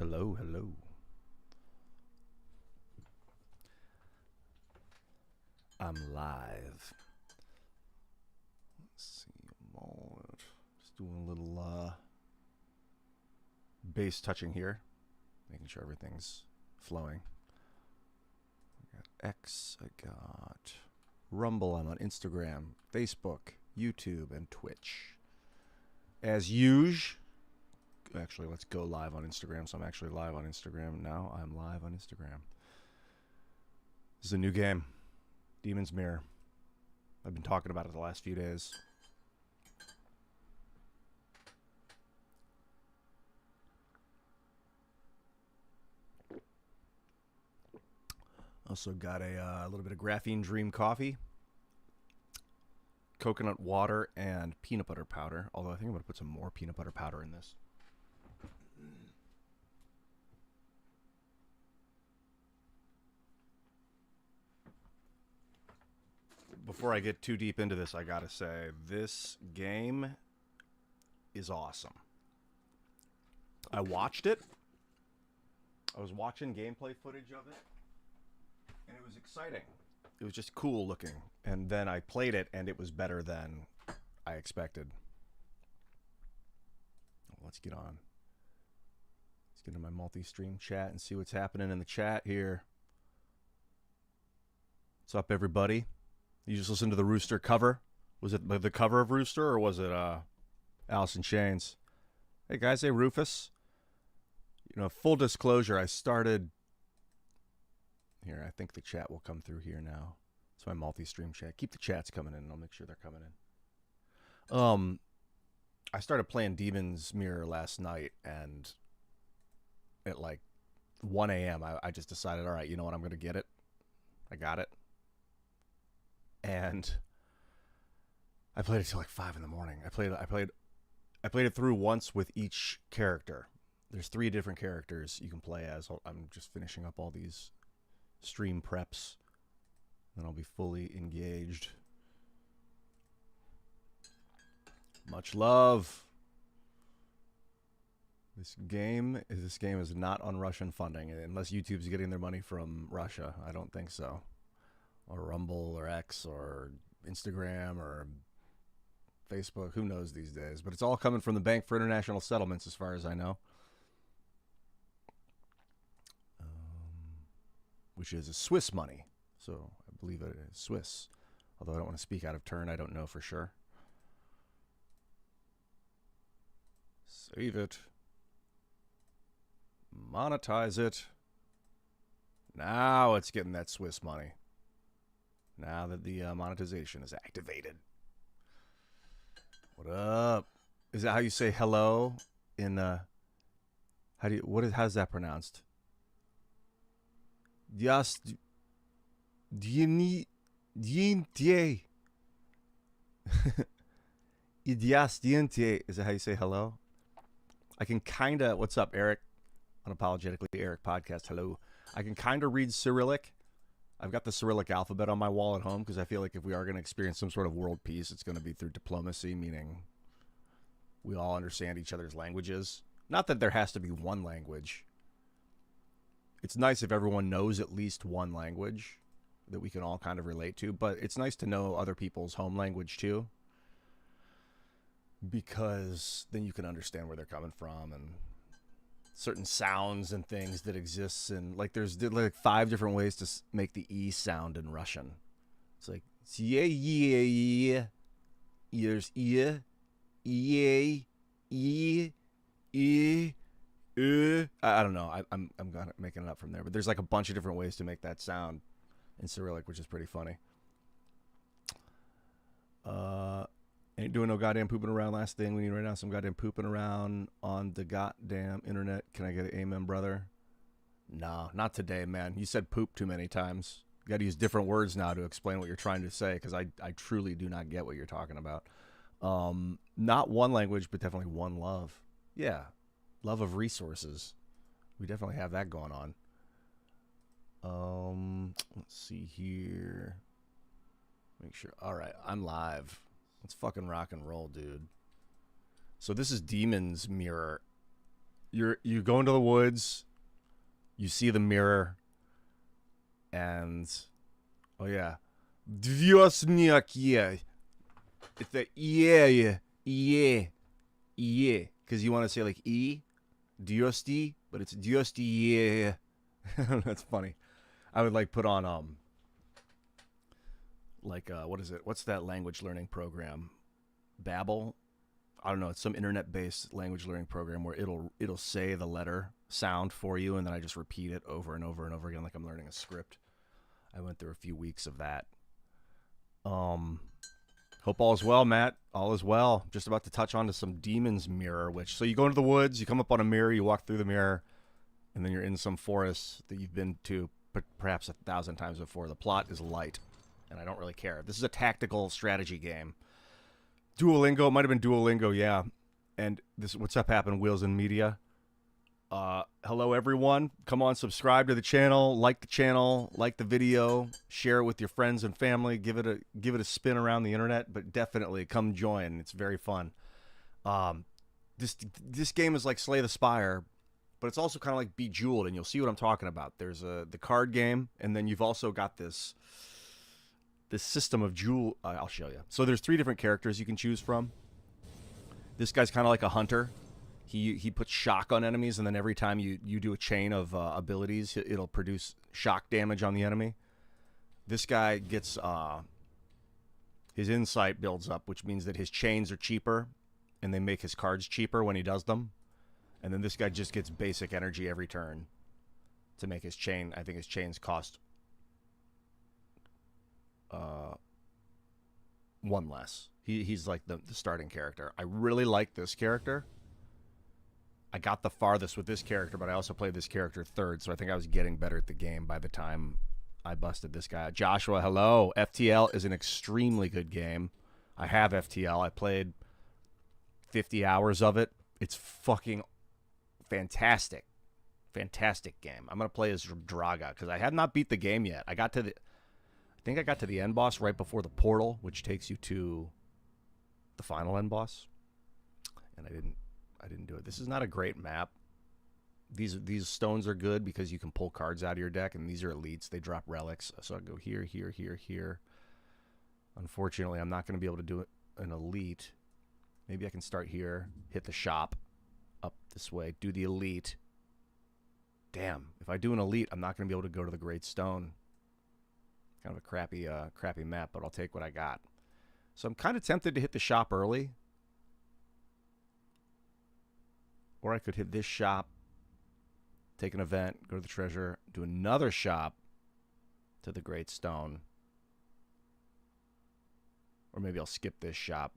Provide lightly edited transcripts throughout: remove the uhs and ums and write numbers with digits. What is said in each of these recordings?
Hello, hello. I'm live. Let's see. Just doing a little bass touching here, making sure everything's flowing. I got X, I got Rumble. I'm on Instagram, Facebook, YouTube, and Twitch. As usual. Actually, let's go live on Instagram. So I'm actually live on Instagram now. I'm live on Instagram. This is a new game, Demon's Mirror. I've been talking about it the last few days. Also got a little bit of Graphene Dream coffee, coconut water, and peanut butter powder. Although I think I'm going to put some more peanut butter powder in this. Before I get too deep into this, I gotta say, this game is awesome. I watched it. I was watching gameplay footage of it, and it was exciting. It was just cool looking. And then I played it, and it was better than I expected. Let's get on. Let's get into my multi-stream chat and see what's happening in the chat here. What's up, everybody? You just listened to the Rooster cover? Was it the cover of Rooster, or was it Alice in Chains? Hey, guys. Hey, Rufus. You know, full disclosure, I started... Here, I think the chat will come through here now. It's my multi-stream chat. Keep the chats coming in, and I'll make sure they're coming in. I started playing Demon's Mirror last night, and at like 1 a.m., I just decided, all right, you know what, I'm going to get it. I got it. And I played it till like 5 in the morning. I played it through once with each character. There's 3 different characters you can play as. I'm just finishing up all these stream preps, then I'll be fully engaged. Much love. This game is not on Russian funding, unless YouTube's getting their money from Russia. I don't think so. Or Rumble or X or Instagram or Facebook. Who knows these days? But it's all coming from the Bank for International Settlements, as far as I know. Which is a Swiss money. So I believe it is Swiss. Although I don't want to speak out of turn. I don't know for sure. Save it. Monetize it. Now it's getting that Swiss money. Now that the monetization is activated. What up? Is that how you say hello in how's that pronounced? Dias Diente. Dias Diente. Is that how you say hello? I can kinda, what's up, Eric? Unapologetically Eric podcast. Hello. I can kinda read Cyrillic. I've got the Cyrillic alphabet on my wall at home because I feel like if we are going to experience some sort of world peace, it's going to be through diplomacy, meaning we all understand each other's languages. Not that there has to be one language. It's nice if everyone knows at least one language that we can all kind of relate to, but it's nice to know other people's home language too, because then you can understand where they're coming from and certain sounds and things that exists, and like there's like 5 different ways to make the E sound in Russian. It's like yeah yeah yeah. There's yeah yeah yeah. I don't know. I'm making it up from there, but there's like a bunch of different ways to make that sound in Cyrillic, which is pretty funny. Ain't doing no goddamn pooping around. Last thing we need right now, some goddamn pooping around on the goddamn internet. Can I get an amen, brother? No, not today, man. You said poop too many times. You got to use different words now to explain what you're trying to say, because I truly do not get what you're talking about. Not one language, but definitely one love. Yeah, love of resources. We definitely have that going on. Let's see here. Make sure. All right, I'm live. Let's fucking rock and roll, dude. So this is Demon's Mirror. You go into the woods, you see the mirror, and oh yeah, Dviosniak. It's the yeah, because you want to say like Diosti, but it's Diosti. That's funny. I would like put on what is it? What's that language learning program? Babbel. I don't know. It's some internet-based language learning program where it'll say the letter sound for you, and then I just repeat it over and over and over again like I'm learning a script. I went through a few weeks of that. Hope all is well, Matt. All is well. Just about to touch on to some Demon's Mirror, so you go into the woods, you come up on a mirror, you walk through the mirror, and then you're in some forest that you've been to perhaps 1,000 times before. The plot is light, and I don't really care. This is a tactical strategy game. Duolingo, it might have been Duolingo, yeah. And this, what's up, Happen Wheels and Media? Hello, everyone. Come on, subscribe to the channel, like the video, share it with your friends and family. Give it a spin around the internet, but definitely come join. It's very fun. This game is like Slay the Spire, but it's also kind of like Bejeweled, and you'll see what I'm talking about. There's the card game, and then you've also got this system of jewel. I'll show you. So there's 3 different characters you can choose from. This guy's kind of like a hunter. He puts shock on enemies, and then every time you do a chain of abilities, it'll produce shock damage on the enemy. This guy gets his insight builds up, which means that his chains are cheaper, and they make his cards cheaper when he does them. And then this guy just gets basic energy every turn to make his chain. I think his chains cost 1 less. He's like the starting character. I really like this character. I got the farthest with this character, but I also played this character 3rd, so I think I was getting better at the game by the time I busted this guy. Joshua, hello. FTL is an extremely good game. I have FTL. I played 50 hours of it. It's fucking fantastic. Fantastic game. I'm going to play as Draga because I have not beat the game yet. I think I got to the end boss right before the portal, which takes you to the final end boss. And I didn't do it. This is not a great map. These stones are good because you can pull cards out of your deck, and these are elites. They drop relics. So I go here, here, here, here. Unfortunately, I'm not going to be able to do an elite. Maybe I can start here, hit the shop, up this way, do the elite. Damn, if I do an elite, I'm not going to be able to go to the Great Stone. Kind of a crappy map, but I'll take what I got. So I'm kind of tempted to hit the shop early. Or I could hit this shop, take an event, go to the treasure, do another shop to the Great Stone. Or maybe I'll skip this shop,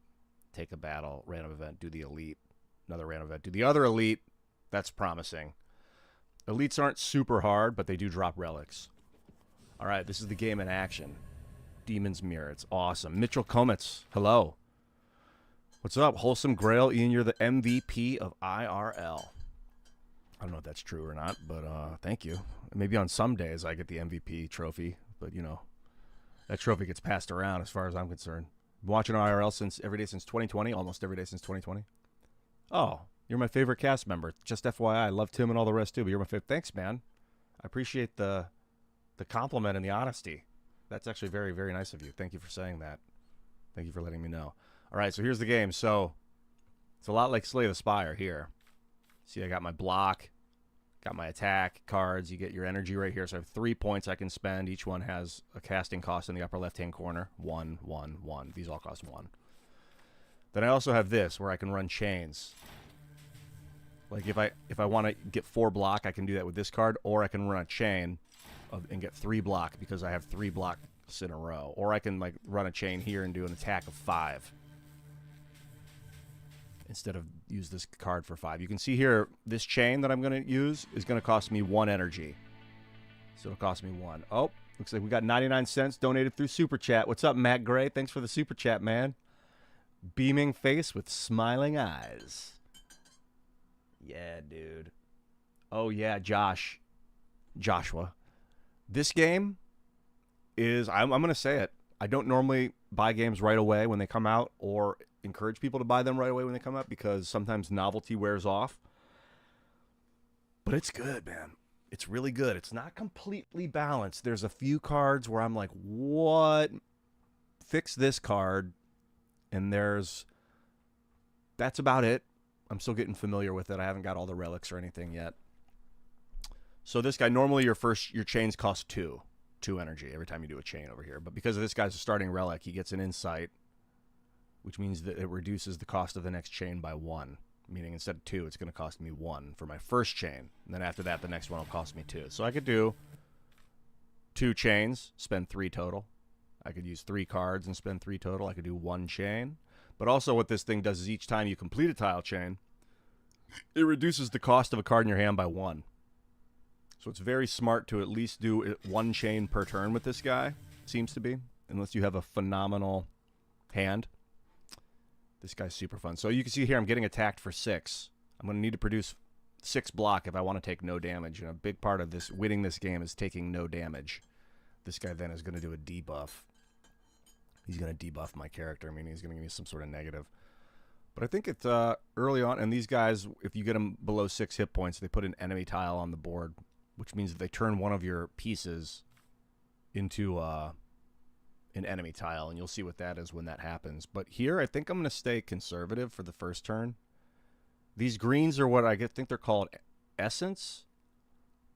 take a battle, random event, do the elite, another random event, do the other elite. That's promising. Elites aren't super hard, but they do drop relics. All right, this is the game in action. Demon's Mirror. It's awesome. Mitchell Comets, hello. What's up? Wholesome Grail. Ian, you're the MVP of IRL. I don't know if that's true or not, but thank you. Maybe on some days I get the MVP trophy, but, you know, that trophy gets passed around as far as I'm concerned. Been watching IRL every day since 2020, almost every day since 2020. Oh, you're my favorite cast member. Just FYI, I love Tim and all the rest, too, but you're my favorite. Thanks, man. I appreciate the compliment and the honesty. That's actually very, very nice of you. Thank you for saying that. Thank you for letting me know. All right, so here's the game. So it's a lot like Slay the Spire here. See, I got my block, got my attack cards. You get your energy right here. So I have 3 points I can spend. Each one has a casting cost in the upper left-hand corner. 1, 1, 1. These all cost 1. Then I also have this where I can run chains. Like if I want to get 4 block, I can do that with this card, or I can run a chain and get 3 block because I have 3 blocks in a row. Or I can like run a chain here and do an attack of 5. Instead of use this card for 5. You can see here, this chain that I'm going to use is going to cost me 1 energy. So it'll cost me 1. Oh, looks like we got 99 cents donated through Super Chat. What's up, Matt Gray? Thanks for the Super Chat, man. Beaming face with smiling eyes. Yeah, dude. Oh, yeah, Joshua. This game is, I'm going to say it. I don't normally buy games right away when they come out or encourage people to buy them right away when they come out because sometimes novelty wears off. But it's good, man. It's really good. It's not completely balanced. There's a few cards where I'm like, what? Fix this card. And that's about it. I'm still getting familiar with it. I haven't got all the relics or anything yet. So this guy, normally your chains cost 2 energy every time you do a chain over here. But because of this guy's a starting relic, he gets an insight, which means that it reduces the cost of the next chain by 1. Meaning instead of 2, it's going to cost me 1 for my first chain. And then after that, the next one will cost me 2. So I could do 2 chains, spend 3 total. I could use 3 cards and spend 3 total. I could do 1 chain. But also what this thing does is each time you complete a tile chain, it reduces the cost of a card in your hand by 1. So it's very smart to at least do 1 chain per turn with this guy, seems to be. Unless you have a phenomenal hand. This guy's super fun. So you can see here I'm getting attacked for 6. I'm going to need to produce 6 block if I want to take no damage. And a big part of this winning this game is taking no damage. This guy then is going to do a debuff. He's going to debuff my character, meaning he's going to give me some sort of negative. But I think it's early on, and these guys, if you get them below 6 hit points, they put an enemy tile on the board, which means that they turn one of your pieces into an enemy tile, and you'll see what that is when that happens. But here, I think I'm going to stay conservative for the first turn. These greens are what I think they're called essence,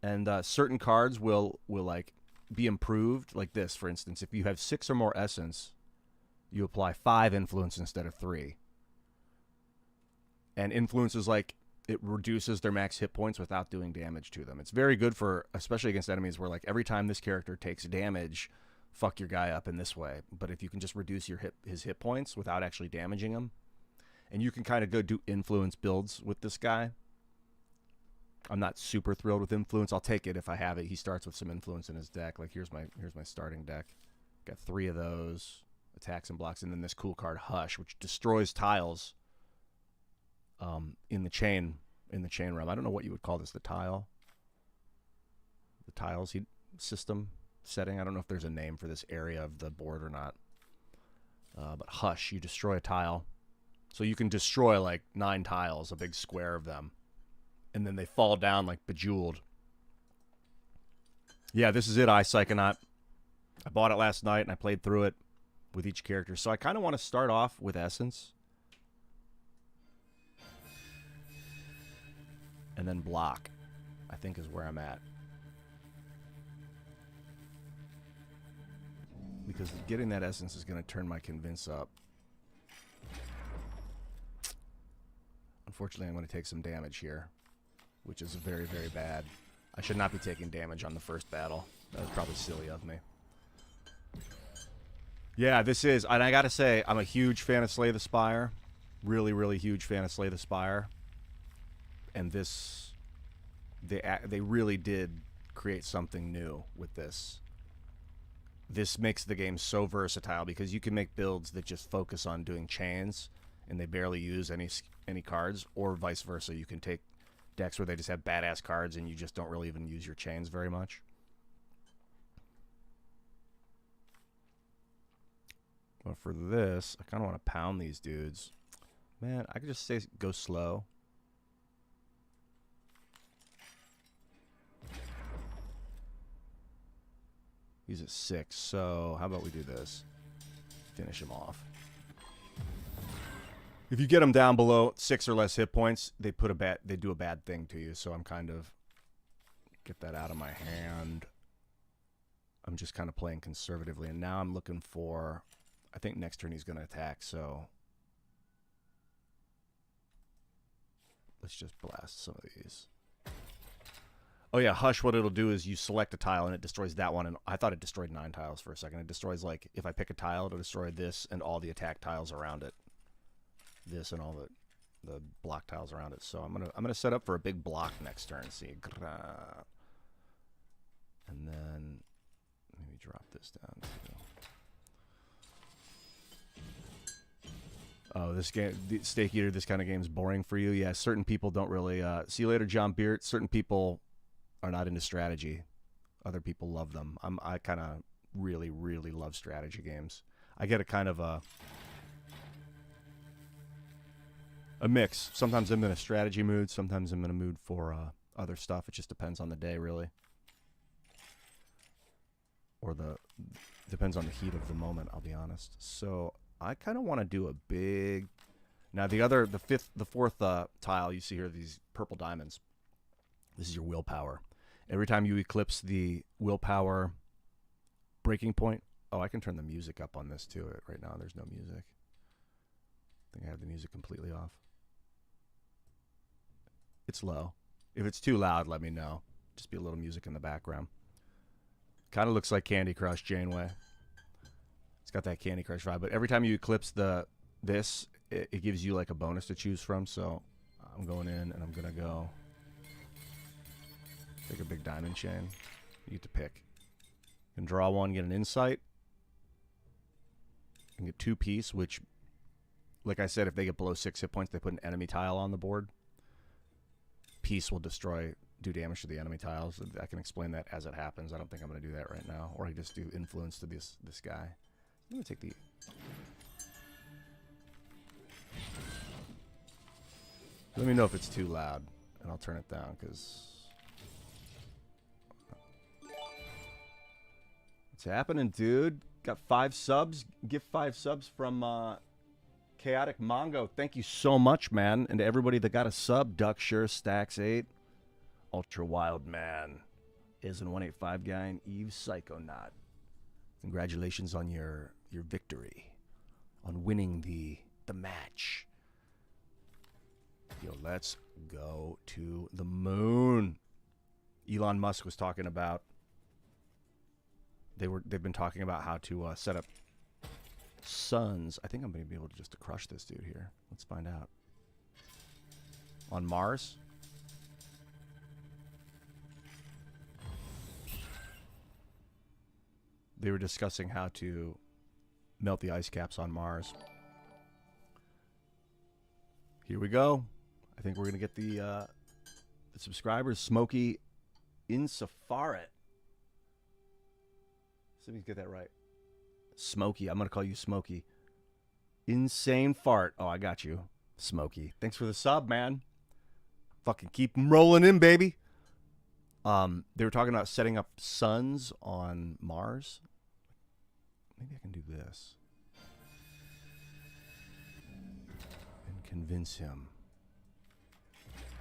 and certain cards will like be improved, like this, for instance. If you have 6 or more essence, you apply 5 influence instead of 3. And influence is like it reduces their max hit points without doing damage to them. It's very good for, especially against enemies where like every time this character takes damage, fuck your guy up in this way. But if you can just reduce his hit points without actually damaging him, and you can kind of go do influence builds with this guy. I'm not super thrilled with influence. I'll take it if I have it. He starts with some influence in his deck. Like here's my starting deck. Got 3 of those, attacks and blocks, and then this cool card Hush, which destroys tiles in the chain realm. I don't know what you would call this, the tiles system setting. I don't know if there's a name for this area of the board or not. But Hush, you destroy a tile. So you can destroy like 9 tiles, a big square of them. And then they fall down like Bejeweled. Yeah, this is it, Psychonaut. I bought it last night and I played through it with each character. So I kind of want to start off with Essence. And then block, I think, is where I'm at. Because getting that Essence is going to turn my Convince up. Unfortunately, I'm going to take some damage here, which is very, very bad. I should not be taking damage on the first battle. That was probably silly of me. Yeah, this is, and I gotta say, I'm a huge fan of Slay the Spire. Really, really huge fan of Slay the Spire. And this, they really did create something new with this. This makes the game so versatile because you can make builds that just focus on doing chains and they barely use any cards, or vice versa. You can take decks where they just have badass cards and you just don't really even use your chains very much. But for this, I kind of want to pound these dudes. Man, I could just say go slow. He's at 6, so how about we do this? Finish him off. If you get them down below 6 or less hit points, they do a bad thing to you. So I'm kind of get that out of my hand. I'm just kind of playing conservatively, and now I'm looking for. I think next turn he's going to attack. So let's just blast some of these. Oh yeah, Hush. What it'll do is you select a tile and it destroys that one. And I thought it destroyed 9 tiles for a second. It destroys, like, if I pick a tile, it'll destroy this and all the attack tiles around it. This and all the block tiles around it. So I'm gonna set up for a big block next turn. See, and then maybe drop this down too. Oh, this game, the Stake Eater. This kind of game is boring for you. Yeah, certain people don't really. See you later, John Beard. Certain people are not into strategy. Other people love them. I kind of really, really love strategy games. I get a kind of a mix. Sometimes I'm in a strategy mood. Sometimes I'm in a mood for other stuff. It just depends on the day, really. Or depends on the heat of the moment, I'll be honest. So I kind of want to do a big... Now the fourth tile you see here, these purple diamonds. This is your willpower. Every time you eclipse the willpower breaking point... Oh, I can turn the music up on this too. Right now there's no music. I think I have the music completely off. It's low. If it's too loud, let me know. Just be a little music in the background. Kind of looks like Candy Crush Janeway. It's got that Candy Crush vibe. But every time you eclipse this, it gives you like a bonus to choose from. So I'm going in and I'm going to go take a big diamond chain. You get to pick. You can draw one, get an insight. You can get 2 piece, which, like I said, if they get below 6 hit points, they put an enemy tile on the board. Peace will do damage to the enemy tiles. I can explain that as it happens. I don't think I'm going to do that right now. Or I just do influence to this guy. I'm going to take the... Let me know if it's too loud, and I'll turn it down, because... What's happening, dude? Got 5 subs. Give 5 subs from Chaotic Mongo. Thank you so much, man. And to everybody that got a sub, Duck Sure, Stacks 8, Ultra Wild Man, Isn't 185 Guy, and Eve Psychonaut. Congratulations on your victory, on winning the match. Yo, let's go to the moon. Elon Musk was talking about. They've been talking about how to set up suns. I think I'm going to be able to just crush this dude here. Let's find out. On Mars. They were discussing how to melt the ice caps on Mars. Here we go. I think we're going to get the subscribers. Smokey Insafaret. See if we can get that right. Smokey. I'm going to call you Smokey. Insane Fart. Oh, I got you. Smokey. Thanks for the sub, man. Fucking keep them rolling in, baby. They were talking about setting up suns on Mars. Maybe I can do this. And convince him.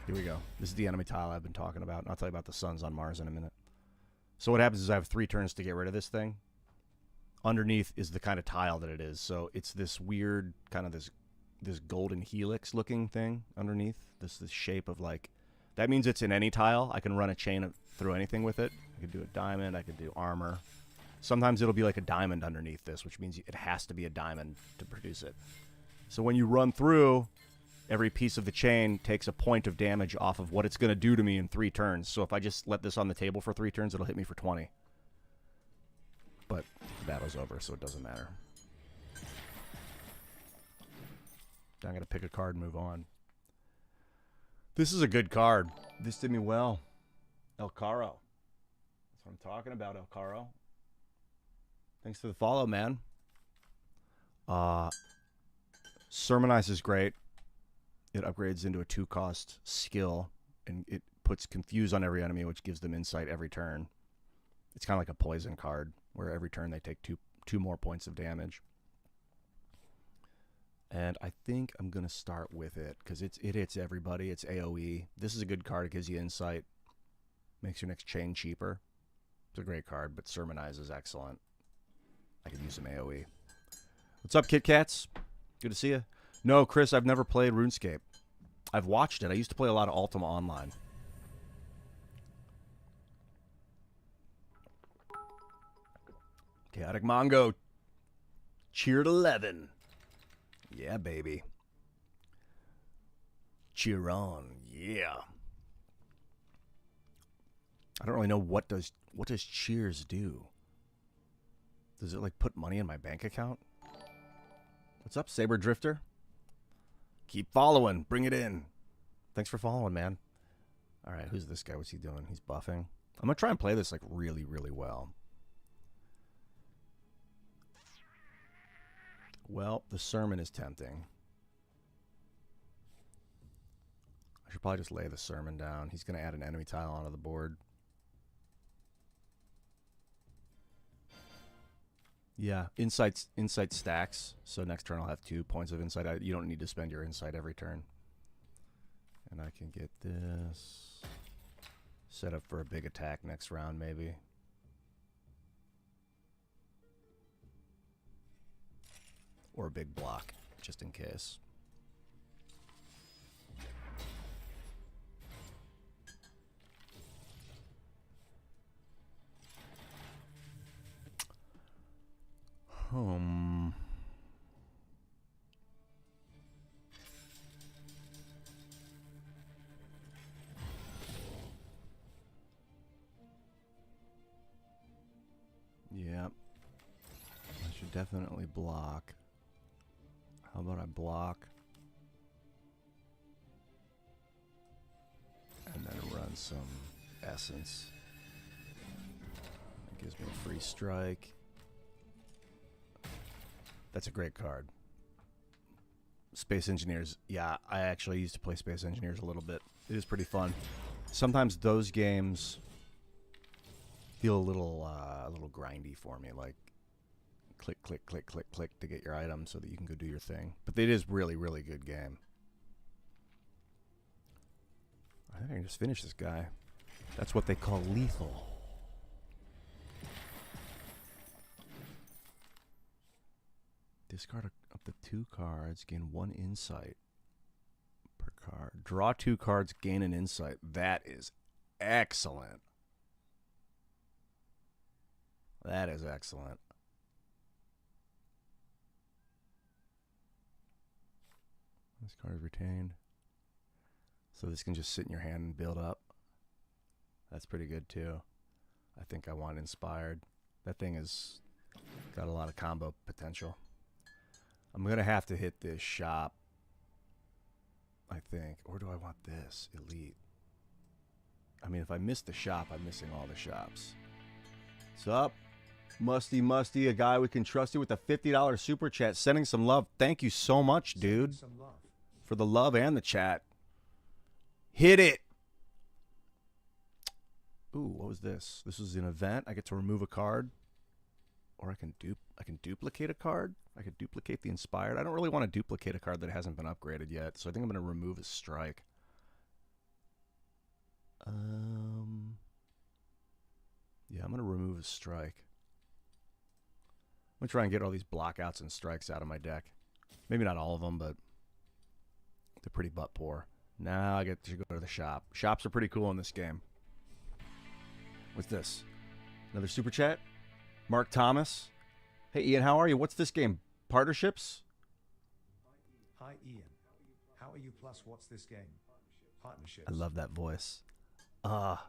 Here we go. This is the enemy tile I've been talking about. And I'll tell you about the suns on Mars in a minute. So what happens is I have 3 turns to get rid of this thing. Underneath is the kind of tile that it is. So it's this weird kind of this golden helix looking thing underneath. This shape of like... That means it's in any tile. I can run a chain through anything with it. I could do a diamond. I could do armor. Sometimes it'll be like a diamond underneath this, which means it has to be a diamond to produce it. So when you run through, every piece of the chain takes a point of damage off of what it's going to do to me in 3 turns. So if I just let this on the table for 3 turns, it'll hit me for 20. But the battle's over, so it doesn't matter. I'm going to pick a card and move on. This is a good card. This did me well. El Caro. That's what I'm talking about, El Caro. Thanks for the follow, man. Sermonize is great. It upgrades into a 2-cost skill, and it puts Confuse on every enemy, which gives them insight every turn. It's kind of like a poison card, where every turn they take two more points of damage. And I think I'm going to start with it, because it hits everybody. It's AoE. This is a good card. It gives you insight. Makes your next chain cheaper. It's a great card, but Sermonize is excellent. I could use some AoE. What's up, Kit Kats? Good to see you. No, Chris, I've never played RuneScape. I've watched it. I used to play a lot of Ultima Online. Chaotic Mongo. Cheered 11. Yeah, baby. Cheer on. Yeah. I don't really know what does cheers do. Does it like put money in my bank account? What's up, Saber Drifter? Keep following. Bring it in. Thanks for following, man. All right, who's this guy? What's he doing? He's buffing. I'm going to try and play this like really, really well. Well, the sermon is tempting. I should probably just lay the sermon down. He's going to add an enemy tile onto the board. Yeah, insight stacks. So next turn I'll have 2 points of insight. You don't need to spend your insight every turn. And I can get this set up for a big attack next round, maybe. Or a big block, just in case. Yep. I should definitely block. How about I block? And then run some essence. That gives me a free strike. That's a great card. Space Engineers. Yeah, I actually used to play Space Engineers a little bit. It is pretty fun. Sometimes those games feel a little grindy for me, like click, click, click, click, click to get your item so that you can go do your thing. But it is really, really good game. I think I can just finish this guy. That's what they call lethal. Discard up to 2 cards, gain 1 insight per card. Draw 2 cards, gain an insight. That is excellent. That is excellent. This card is retained. So this can just sit in your hand and build up. That's pretty good too. I think I want Inspired. That thing has got a lot of combo potential. I'm going to have to hit this shop, I think. Or do I want this? Elite. I mean, if I miss the shop, I'm missing all the shops. What's up? Musty, a guy we can trust you with a $50 super chat. Sending some love. Thank you so much, dude. For the love and the chat. Hit it. Ooh, what was this? This was an event. I get to remove a card. Or I can duplicate a card. I could duplicate the Inspired. I don't really want to duplicate a card that hasn't been upgraded yet, so I think I'm going to remove a strike. Yeah, I'm going to remove a strike. I'm going to try and get all these blockouts and strikes out of my deck. Maybe not all of them, but they're pretty butt poor. Now I get to go to the shop. Shops are pretty cool in this game. What's this? Another super chat? Mark Thomas. Hey, Ian, how are you? What's this game? Partnerships? Hi, Ian. How are you? Plus, what's this game? Partnerships. I love that voice. Well,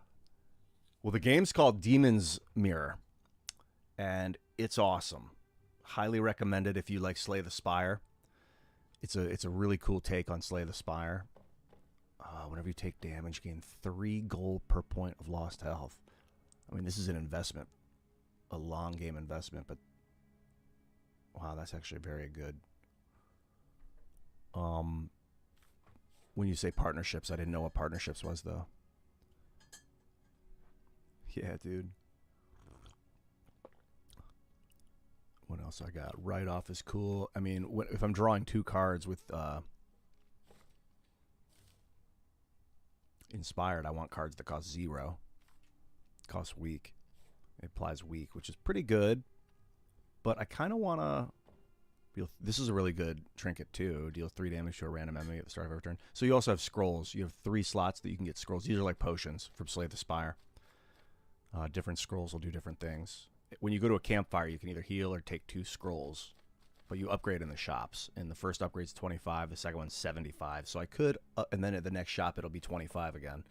the game's called Demon's Mirror, and it's awesome. Highly recommended if you like Slay the Spire. It's a really cool take on Slay the Spire. Whenever you take damage, gain 3 gold per point of lost health. I mean, this is an investment. A long game investment, but wow, that's actually very good. When you say partnerships, I didn't know what partnerships was, though. Yeah, dude. What else I got? Write-off is cool. I mean, if I'm drawing 2 cards with Inspired, I want cards that cost 0. Cost weak. It applies weak, which is pretty good. But I kind of want to... This is a really good trinket, too. Deal 3 damage to a random enemy at the start of every turn. So you also have scrolls. You have 3 slots that you can get scrolls. These are like potions from Slay the Spire. Different scrolls will do different things. When you go to a campfire, you can either heal or take 2 scrolls. But you upgrade in the shops. And the first upgrade's 25, the second one's 75. So I could... and then at the next shop, it'll be 25 again.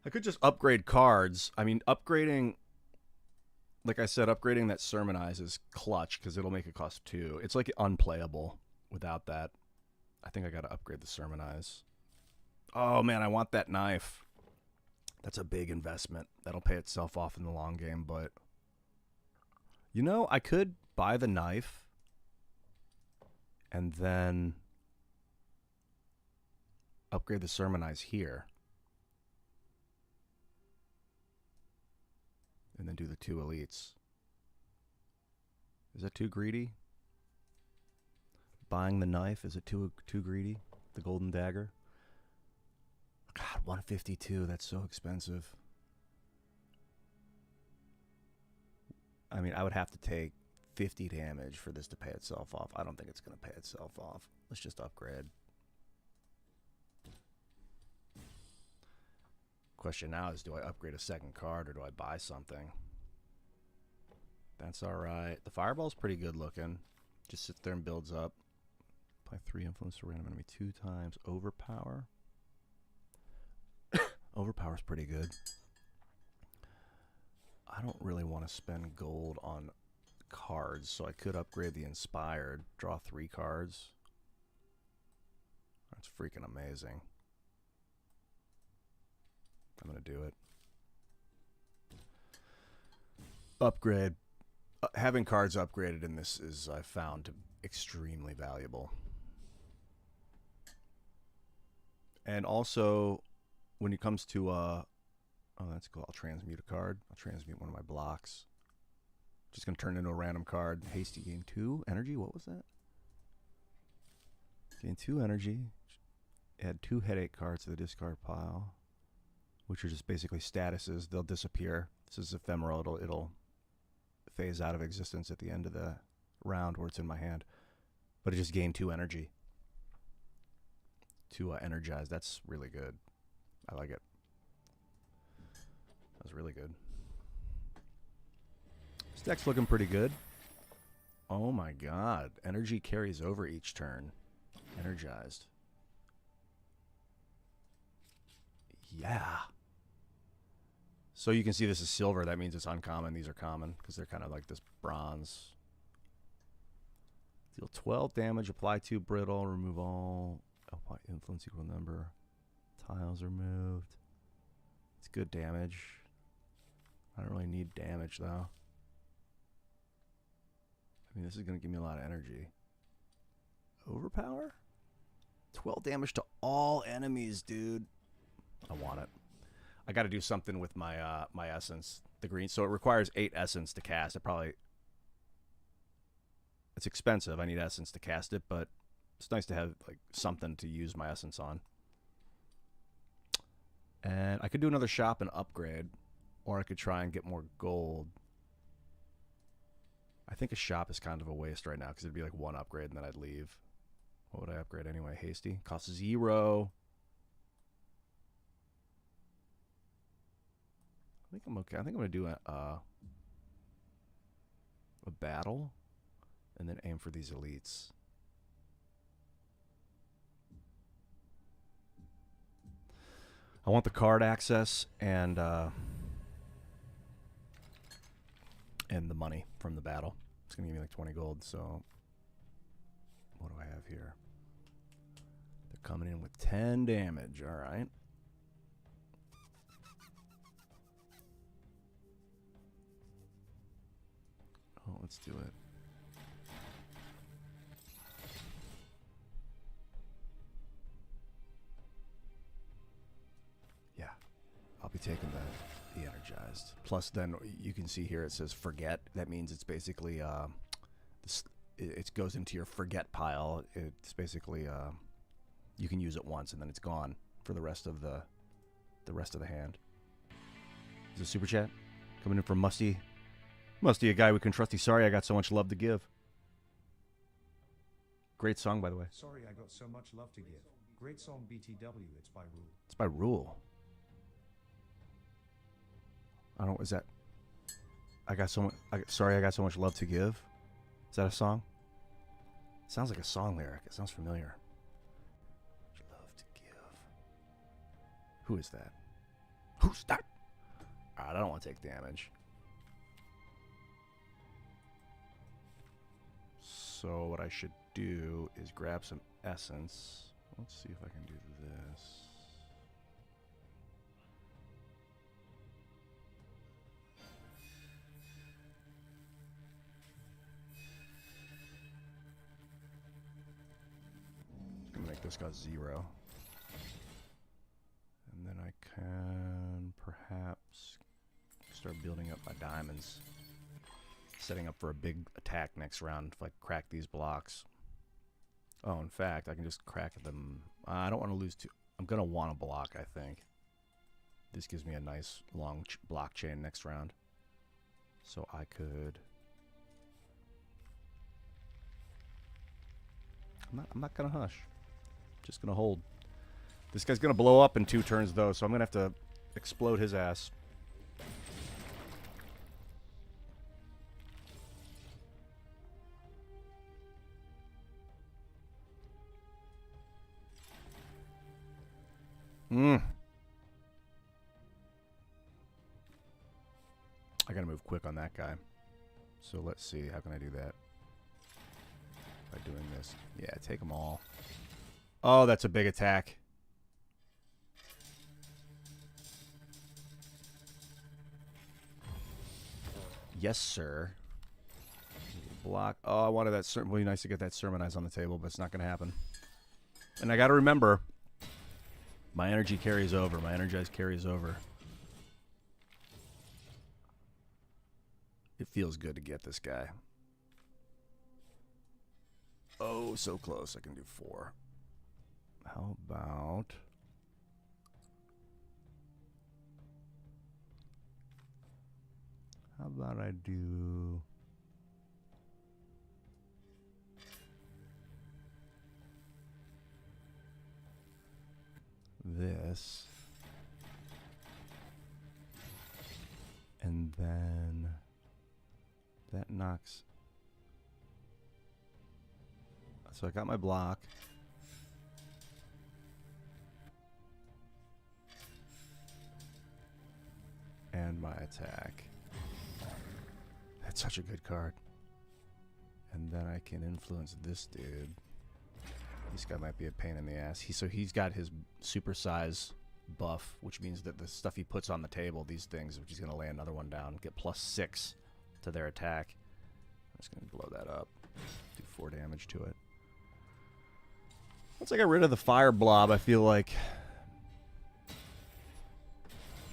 I could just upgrade cards. I mean, upgrading... Like I said, upgrading that Sermonize is clutch because it'll make it cost 2. It's like unplayable without that. I think I got to upgrade the Sermonize. Oh, man, I want that knife. That's a big investment. That'll pay itself off in the long game, but... You know, I could buy the knife and then upgrade the Sermonize here. And then do the 2 elites. Is that too greedy? Buying the knife, is it too greedy? The golden dagger? God, 152, that's so expensive. I mean, I would have to take 50 damage for this to pay itself off. I don't think it's going to pay itself off. Let's just upgrade. Question now is, do I upgrade a second card or do I buy something? That's all right. The fireball's pretty good looking. Just sits there and builds up. Apply 3 influence to random enemy 2 times. Overpower. Overpower's pretty good. I don't really want to spend gold on cards, so I could upgrade the Inspired. Draw 3 cards. That's freaking amazing. I'm going to do it. Upgrade. Having cards upgraded in this is, I've found, extremely valuable. And also, when it comes to, oh, that's cool. I'll transmute a card. I'll transmute one of my blocks. Just going to turn it into a random card. Hasty, gain 2 energy. What was that? Gain 2 energy. Add 2 headache cards to the discard pile, which are just basically statuses. They'll disappear. This is ephemeral. It'll phase out of existence at the end of the round where it's in my hand. But it just gained 2 energy to energize. That's really good. I like it. That was really good. This deck's looking pretty good. Oh my god. Energy carries over each turn. Energized. Yeah. So you can see this is silver. That means it's uncommon. These are common because they're kind of like this bronze. Deal 12 damage. Apply 2 brittle. Remove all. Apply influence equal number. Tiles removed. It's good damage. I don't really need damage though. I mean, this is going to give me a lot of energy. Overpower? 12 damage to all enemies, dude. I want it. I got to do something with my my essence, the green. So it requires 8 essence to cast. It's expensive. I need essence to cast it, but it's nice to have like something to use my essence on. And I could do another shop and upgrade, or I could try and get more gold. I think a shop is kind of a waste right now because it'd be like 1 upgrade and then I'd leave. What would I upgrade anyway? Hasty. Costs 0. I think I'm okay. I think I'm going to do a battle and then aim for these elites. I want the card access and the money from the battle. It's going to give me like 20 gold, so what do I have here? They're coming in with 10 damage, all right. Oh, let's do it. Yeah, I'll be taking the energized. Plus, then you can see here it says forget. That means it's basically it goes into your forget pile. It's basically you can use it once and then it's gone for the rest of the hand. Is it super chat coming in from Musty? Musty, a guy we can trust. He's sorry I got so much love to give. Great song, by the way. Sorry I got so much love to give. Great song BTW, it's by Rule. It's by Rule. I don't. Is that? Sorry, I got so much love to give. Is that a song? It sounds like a song lyric. It sounds familiar. Love to give. Who is that? Who's that? Alright, I don't want to take damage. So what I should do is grab some essence. Let's see if I can do this. I'm gonna make this guy 0. Start building up my diamonds. Setting up for a big attack next round if I crack these blocks. Oh, in fact, I can just crack them. I don't want to lose too. I'm going to want to block, I think. This gives me a nice long block chain next round. So I could... I'm not going to hush. Just going to hold. This guy's going to blow up in 2 turns, though, so I'm going to have to explode his ass. I gotta move quick on that guy. So let's see, how can I do that? By doing this. Yeah, take them all. Oh, that's a big attack. Yes, sir. Block. Oh, I wanted that. Really nice to get that sermonize on the table, but it's not gonna happen. And I gotta remember, my energy carries over. My energize carries over. It feels good to get this guy. Oh, so close. I can do 4. How about... How about I do... this. And then... that knocks... So I got my block. And my attack. That's such a good card. And then I can influence this dude. This guy might be a pain in the ass. So he's got his super size buff, which means that the stuff he puts on the table, these things, which he's going to lay another one down, get +6 to their attack. I'm just going to blow that up. Do 4 damage to it. Once I got rid of the fire blob, I feel like I'm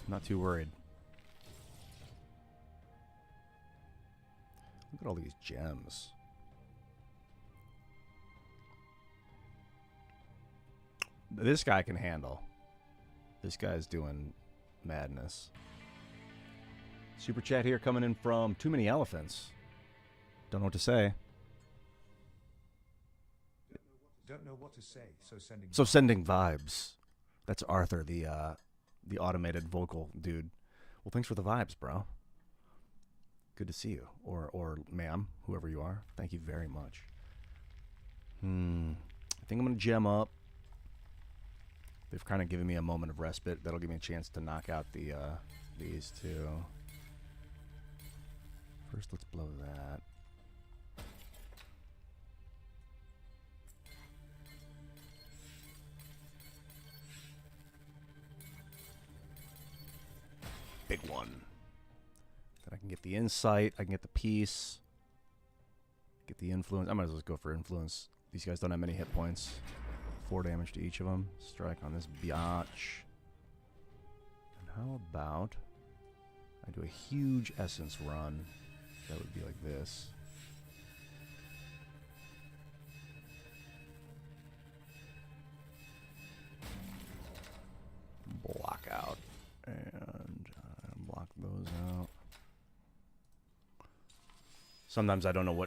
not too worried. Look at all these gems. This guy can handle. This guy's doing madness. Super chat here coming in from Too Many Elephants. Don't know what to say. Don't know what to say, so sending vibes. That's Arthur, the automated vocal dude. Well, thanks for the vibes, bro. Good to see you, or ma'am, whoever you are. Thank you very much. I think I'm gonna gem up. They've kind of given me a moment of respite. That'll give me a chance to knock out the these two. First, let's blow that. Big one. Then I can get the insight. I can get the peace. Get the influence. I might as well go for influence. These guys don't have many hit points. 4 damage to each of them. Strike on this biatch. And how about I do a huge essence run? That would be like this. Block out. And block those out. Sometimes I don't know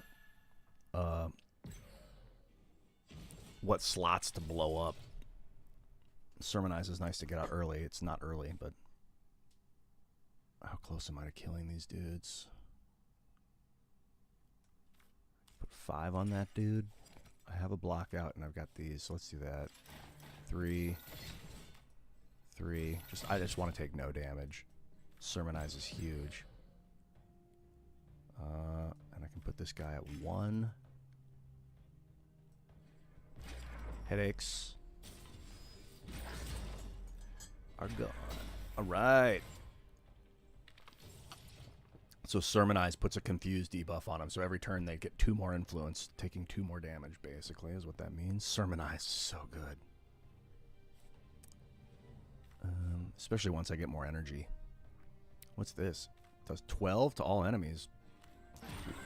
what slots to blow up. Sermonize is nice to get out early. It's not early, but how close am I to killing these dudes? Put 5 on that dude. I have a block out, and I've got these, so let's do that. 3. 3. I just want to take no damage. Sermonize is huge. And I can put this guy at 1. Headaches are gone. Alright. So Sermonize puts a confused debuff on them. So every turn they get 2 more influence, taking 2 more damage, basically, is what that means. Sermonize is so good. Especially once I get more energy. What's this? Does 12 to all enemies.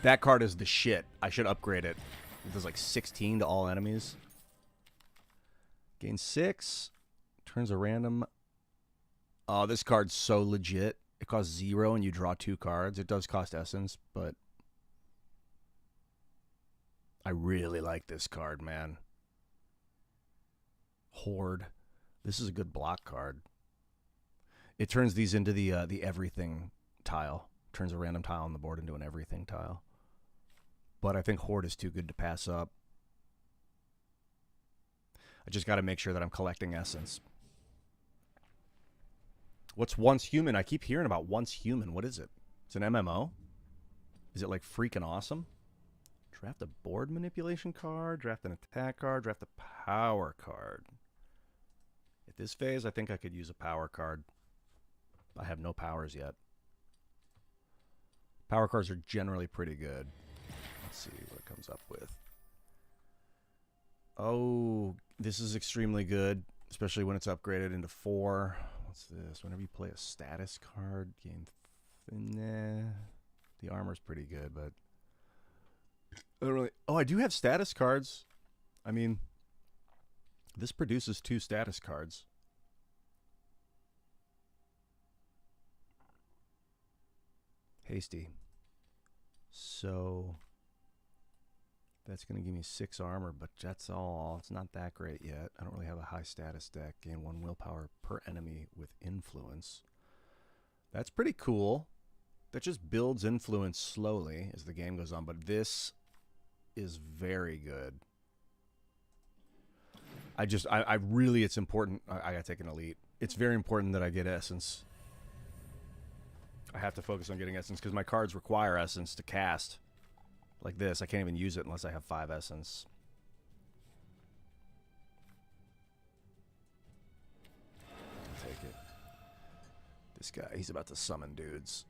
That card is the shit. I should upgrade it. It does like 16 to all enemies. Gain 6. Turns a random. Oh, this card's so legit. It costs 0 and you draw 2 cards. It does cost essence, but I really like this card, man. Horde. This is a good block card. It turns these into the everything tile. Turns a random tile on the board into an everything tile. But I think Horde is too good to pass up. I just got to make sure that I'm collecting essence. What's Once Human? I keep hearing about Once Human. What is it? It's an MMO? Is it like freaking awesome? Draft a board manipulation card, draft an attack card, draft a power card. At this phase, I think I could use a power card. I have no powers yet. Power cards are generally pretty good. Let's see what it comes up with. Oh, this is extremely good, especially when it's upgraded into 4. What's this? Whenever you play a status card, gain... Nah. The armor's pretty good, but... I don't really... Oh, I do have status cards. I mean, this produces 2 status cards. Hasty. So... That's going to give me 6 armor, but that's all. It's not that great yet. I don't really have a high status deck. Gain 1 willpower per enemy with influence. That's pretty cool. That just builds influence slowly as the game goes on, but this is very good. I really, it's important. I got to take an elite. It's very important that I get essence. I have to focus on getting essence because my cards require essence to cast. Like this, I can't even use it unless I have 5 essence. I'll take it. This guy, he's about to summon dudes.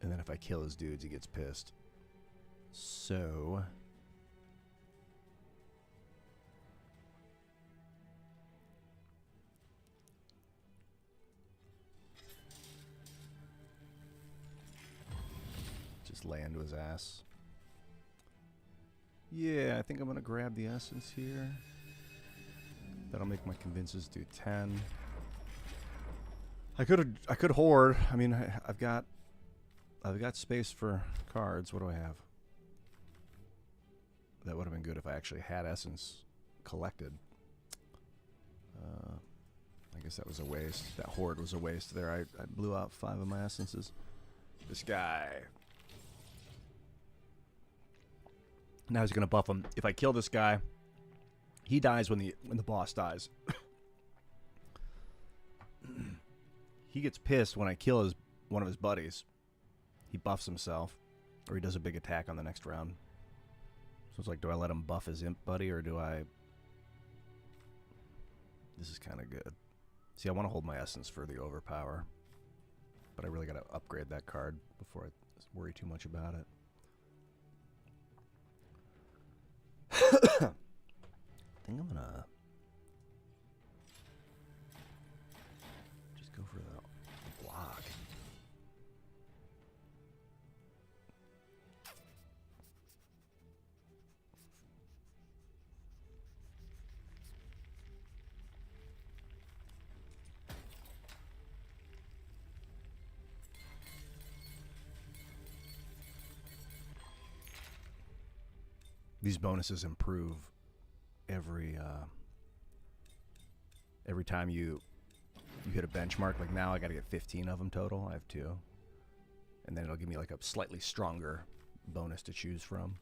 And then if I kill his dudes, he gets pissed. So... just lay into his ass. Yeah, I think I'm going to grab the essence here. That'll make my convinces do 10. I could hoard. I mean, I've got space for cards. What do I have? That would have been good if I actually had essence collected. I guess that was a waste. That hoard was a waste there. I blew out 5 of my essences. This guy. Now he's going to buff him. If I kill this guy, he dies when the boss dies. He gets pissed when I kill one of his buddies. He buffs himself, or he does a big attack on the next round. So it's like, do I let him buff his imp buddy, or do I... This is kind of good. See, I want to hold my essence for the overpower, but I really got to upgrade that card before I worry too much about it. I think I'm gonna just go for the block. These bonuses improve every time you hit a benchmark. Like now I got to get 15 of them total. I have 2. And then it'll give me like a slightly stronger bonus to choose from.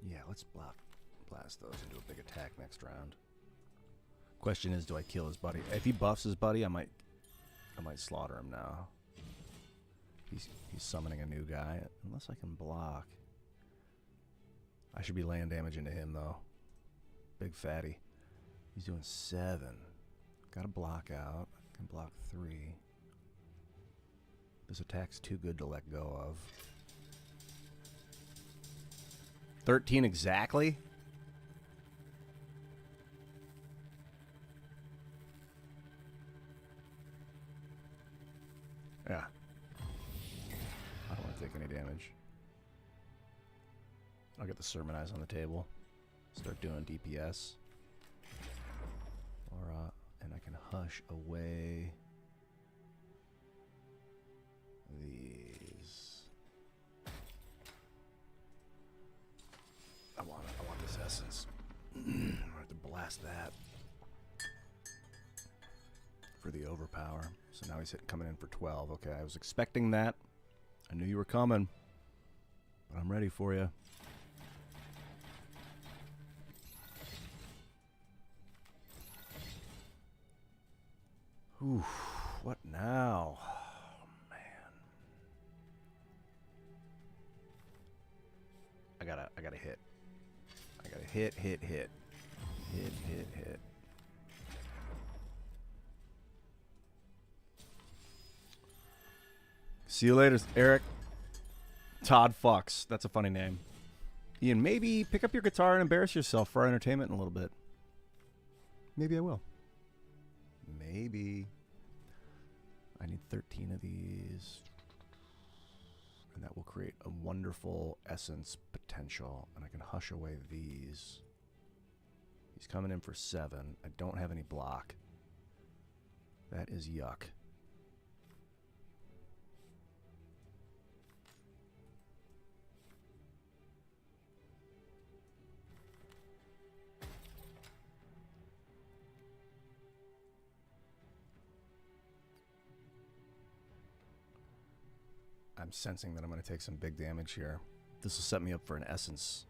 Yeah, let's blast those and do a big attack next round. Question is, do I kill his buddy? If he buffs his buddy, I might slaughter him now. He's summoning a new guy, unless I can block. I should be laying damage into him, though. Big fatty. He's doing 7. Got to block out. I can block 3. This attack's too good to let go of. 13 exactly? Yeah. I don't want to take any damage. I'll get the Sermonize on the table. Start doing DPS. Or, and I can hush away these. I want this essence. I'm gonna have to blast that for the overpower. So now he's coming in for 12. Okay, I was expecting that. I knew you were coming, but I'm ready for you. Ooh, what now? Oh, man. I gotta hit. I gotta hit. Hit. See you later, Eric. Todd Fox. That's a funny name. Ian, maybe pick up your guitar and embarrass yourself for our entertainment in a little bit. Maybe I will. Maybe. I need 13 of these. And that will create a wonderful essence potential. And I can hush away these. He's coming in for 7. I don't have any block. That is yuck. I'm sensing that I'm going to take some big damage here. This will set me up for an essence.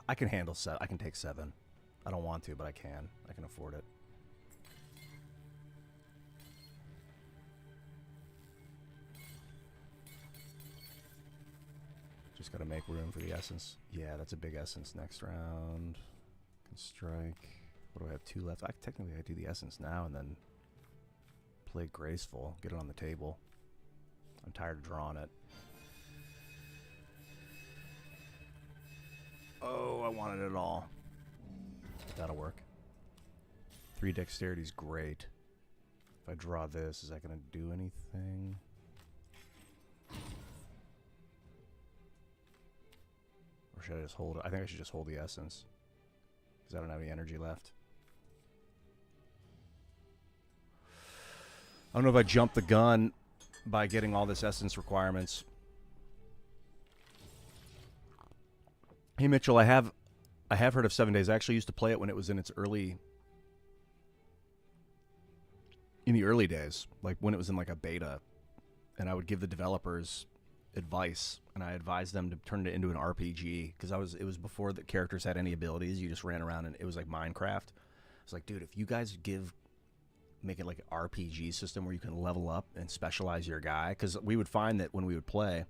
I can handle 7. I can take 7. I don't want to, but I can. I can afford it. Just got to make room for the essence. Yeah, that's a big essence next round. Can strike. What do I have? 2 left. Technically, I do the essence now and then play graceful. Get it on the table. I'm tired of drawing it. Oh, I wanted it all. That'll work. 3 dexterity is great. If I draw this, is that going to do anything? Or should I just hold it? I think I should just hold the essence. Because I don't have any energy left. I don't know if I jumped the gun by getting all this essence requirements. Hey Mitchell, I have heard of 7 Days. I actually used to play it when it was in its early, in the early days, like when it was in like a beta, and I would give the developers advice, and I advised them to turn it into an RPG because it was before the characters had any abilities. You just ran around and it was like Minecraft. It's like, dude, if you guys make it like an RPG system where you can level up and specialize your guy, because we would find that when we would play,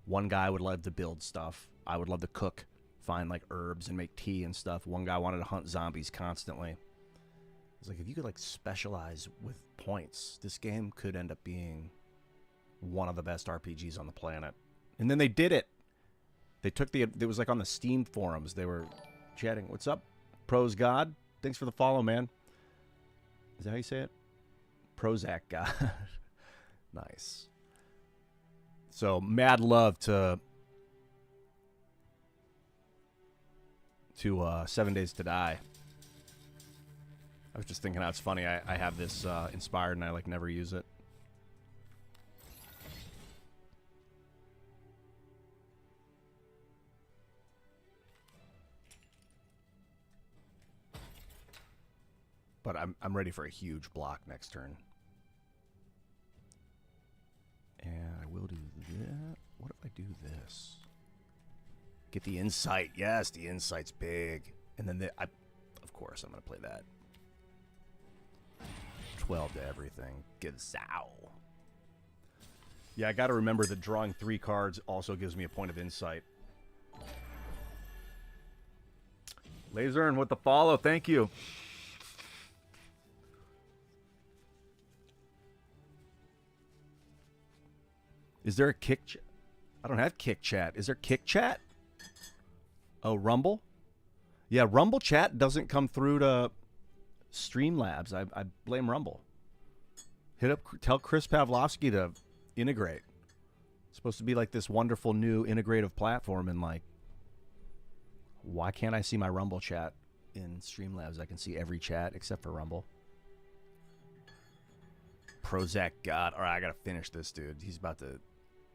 one guy would love to build stuff. I would love to cook, find like herbs and make tea and stuff. One guy wanted to hunt zombies constantly. It's like, if you could like specialize with points, this game could end up being one of the best RPGs on the planet. And then they did it. They took it was like on the Steam forums. They were chatting. What's up, Pros God? Thanks for the follow, man. Is that how you say it? Prozac God. Nice. So, mad love to 7 Days to Die. I was just thinking how it's funny. I have this inspired and I like never use it. But I'm ready for a huge block next turn. And I will do that. What if I do this? Get the insight. Yes, the insight's big. And then of course, I'm going to play that. 12 to everything. Gazzow. Yeah, I got to remember that drawing 3 cards also gives me a point of insight. Lasern with the follow. Thank you. Is there a kick chat? I don't have kick chat. Is there kick chat? Oh, Rumble? Yeah, Rumble chat doesn't come through to Streamlabs. I blame Rumble. Tell Chris Pavlovsky to integrate. It's supposed to be like this wonderful new integrative platform, and like, why can't I see my Rumble chat in Streamlabs? I can see every chat except for Rumble. Prozac God. All right, I gotta finish this, dude. He's about to.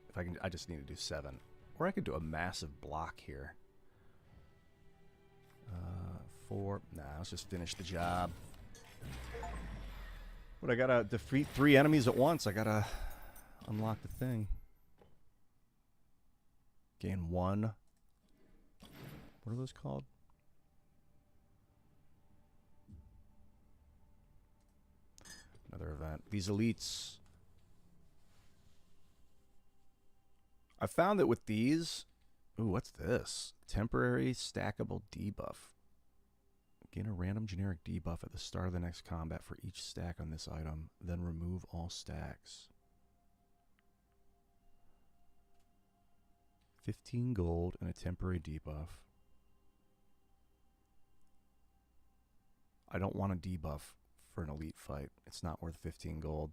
If I can, I just need to do 7, or I could do a massive block here. 4. Nah, let's just finish the job. But I gotta defeat 3 enemies at once. I gotta unlock the thing. Gain 1. What are those called? Another event. These elites. I found that with these. Ooh, what's this? Temporary stackable debuff. Gain a random generic debuff at the start of the next combat for each stack on this item. Then remove all stacks. 15 gold and a temporary debuff. I don't want a debuff for an elite fight. It's not worth 15 gold.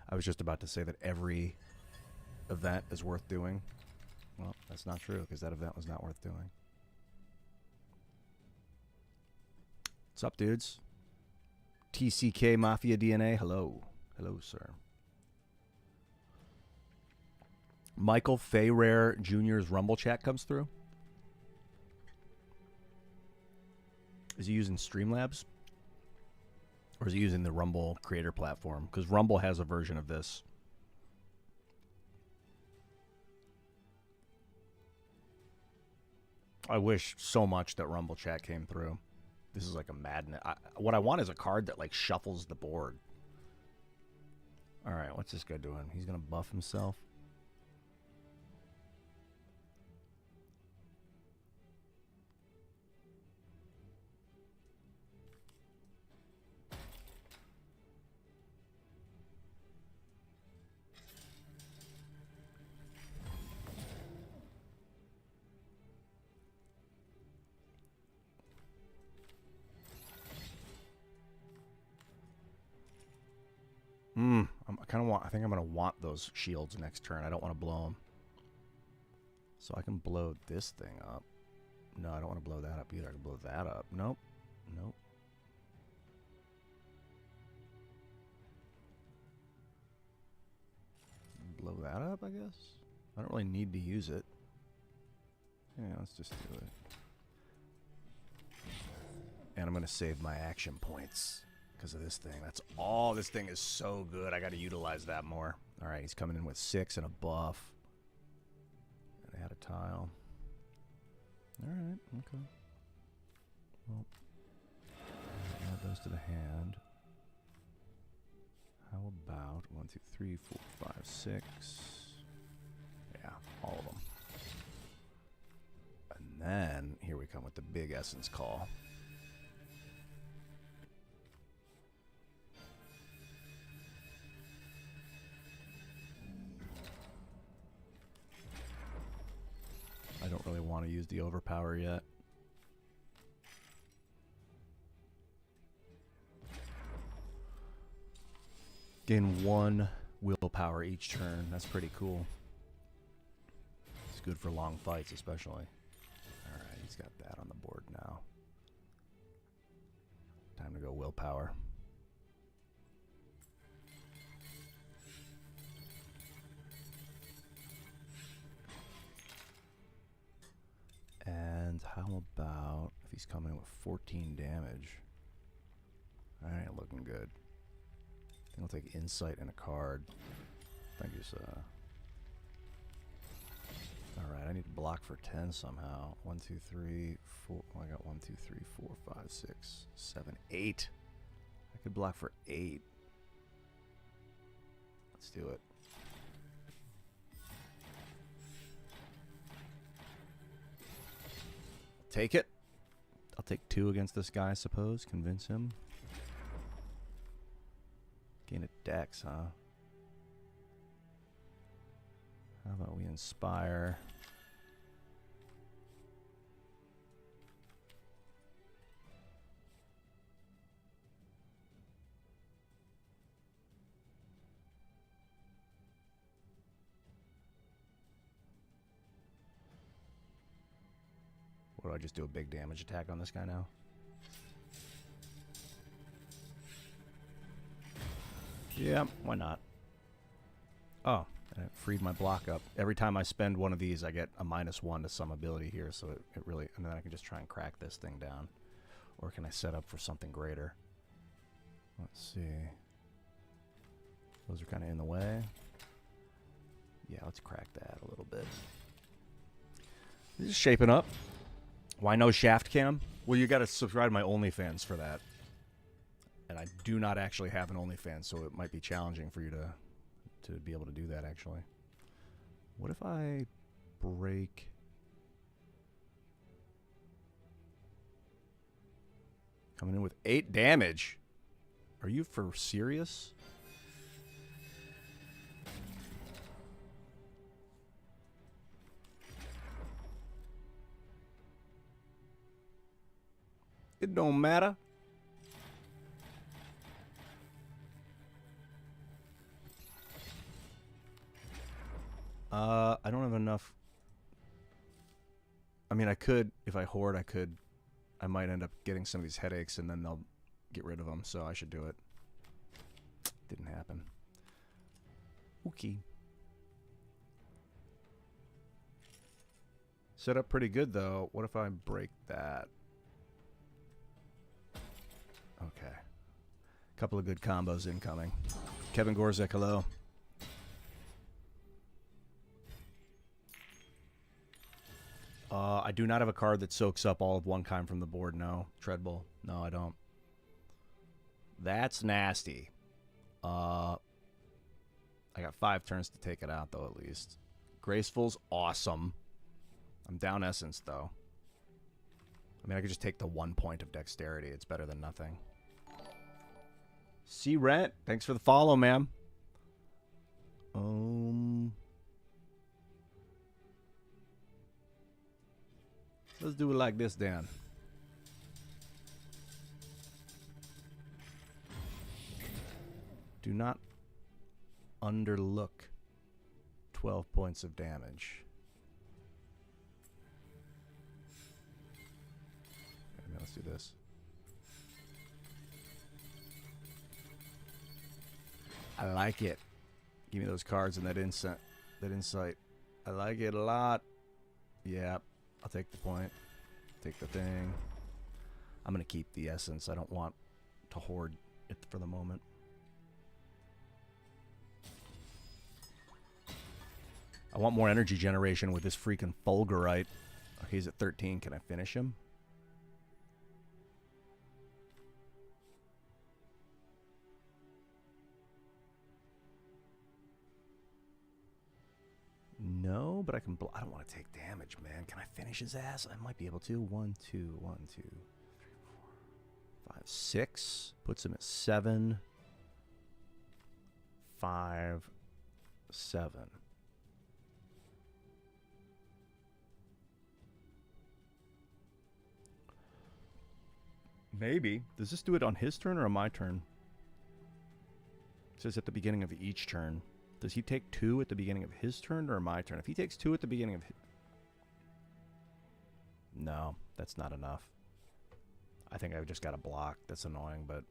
I was just about to say that every event is worth doing. Well, that's not true because that event was not worth doing. What's up, dudes? TCK Mafia DNA, hello. Hello, sir. Michael Fayrare Jr.'s Rumble chat comes through. Is he using Streamlabs? Or is he using the Rumble creator platform? Because Rumble has a version of this. I wish so much that Rumble chat came through. This is like a madness. What I want is a card that like shuffles the board. All right, what's this guy doing? He's going to buff himself. I think I'm gonna want those shields next turn. I don't want to blow them, so I can blow this thing up. No, I don't want to blow that up either. I can blow that up. Nope, nope. Blow that up, I guess. I don't really need to use it. Yeah, let's just do it. And I'm gonna save my action points. Because of this thing. That's all. This thing is so good. I got to utilize that more. All right, he's coming in with 6 and a buff. And add a tile. All right, okay. Well, add those to the hand. How about 1, 2, 3, 4, 5, 6? Yeah, all of them. And then here we come with the big essence call. I don't really want to use the overpower yet. Gain 1 willpower each turn. That's pretty cool. It's good for long fights, especially. Alright, he's got that on the board now. Time to go willpower. And how about if he's coming in with 14 damage? Alright, looking good. I think I'll take insight and a card. I think he's alright, I need to block for 10 somehow. 1, 2, 3, 4. Oh, I got 1, 2, 3, 4, 5, 6, 7, 8. I could block for 8. Let's do it. Take it. I'll take 2 against this guy, I suppose. Convince him. Gain a dex, huh? How about we inspire? do I just do a big damage attack on this guy now? Yeah, why not? Oh, and it freed my block up. Every time I spend one of these, I get a -1 to some ability here, so it really... And then I can just try and crack this thing down. Or can I set up for something greater? Let's see. Those are kind of in the way. Yeah, let's crack that a little bit. This is shaping up. Why no shaft cam? Well, you got to subscribe to my OnlyFans for that. And I do not actually have an OnlyFans, so it might be challenging for you to be able to do that, actually. What if I break... Coming in with 8 damage. Are you for serious? It don't matter. I don't have enough. I mean, I could, if I hoard, I might end up getting some of these headaches and then they'll get rid of them, so I should do it. Didn't happen. Okay. Set up pretty good, though. What if I break that? Okay. Couple of good combos incoming. Kevin Gorzek, hello. I do not have a card that soaks up all of one kind from the board, no. Treadbull. No, I don't. That's nasty. I got 5 turns to take it out, though, at least. Graceful's awesome. I'm down Essence, though. I mean, I could just take the 1 point of Dexterity. It's better than nothing. C Rent, thanks for the follow, ma'am. Let's do it like this, Dan. Do not underlook 12 points of damage. Okay, now let's do this. I like it. Give me those cards and that insight. I like it a lot. Yeah, I'll take the point. Take the thing. I'm going to keep the essence. I don't want to hoard it for the moment. I want more energy generation with this freaking Fulgurite. Okay, he's at 13. Can I finish him? No, but I can... I don't want to take damage, man. Can I finish his ass? I might be able to. 1, 2, 1, 2, 3, 4, 5, 6. Puts him at 7. 5, 7. Maybe. Does this do it on his turn or on my turn? It says at the beginning of each turn. Does he take 2 at the beginning of his turn or my turn? If he takes 2 at the beginning of his... No, that's not enough. I think I've just got a block. That's annoying, but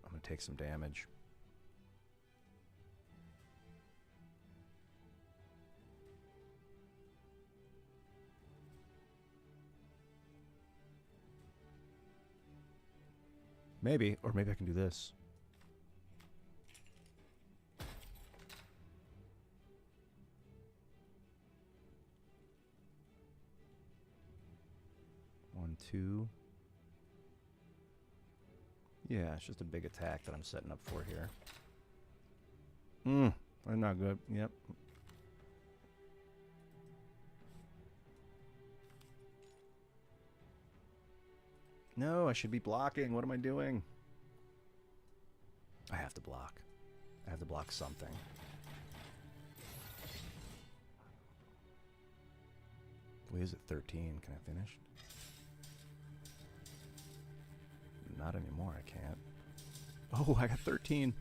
I'm going to take some damage. Maybe, or maybe I can do this. One, 2. Yeah, it's just a big attack that I'm setting up for here. I'm not good. Yep. No, I should be blocking. What am I doing? I have to block. I have to block something. Wait, is it 13? Can I finish? Not anymore, I can't. Oh, I got 13.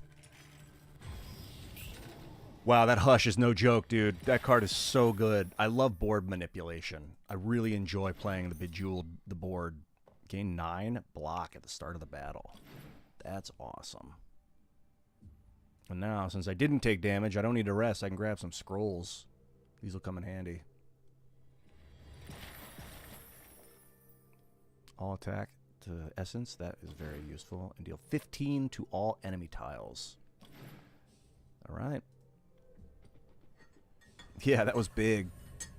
Wow, that Hush is no joke, dude. That card is so good. I love board manipulation. I really enjoy playing the Bejeweled the board. Gain 9 block at the start of the battle. That's awesome. And now, since I didn't take damage, I don't need to rest. I can grab some scrolls. These will come in handy. All attack to Essence. That is very useful. And deal 15 to all enemy tiles. All right. Yeah, that was big.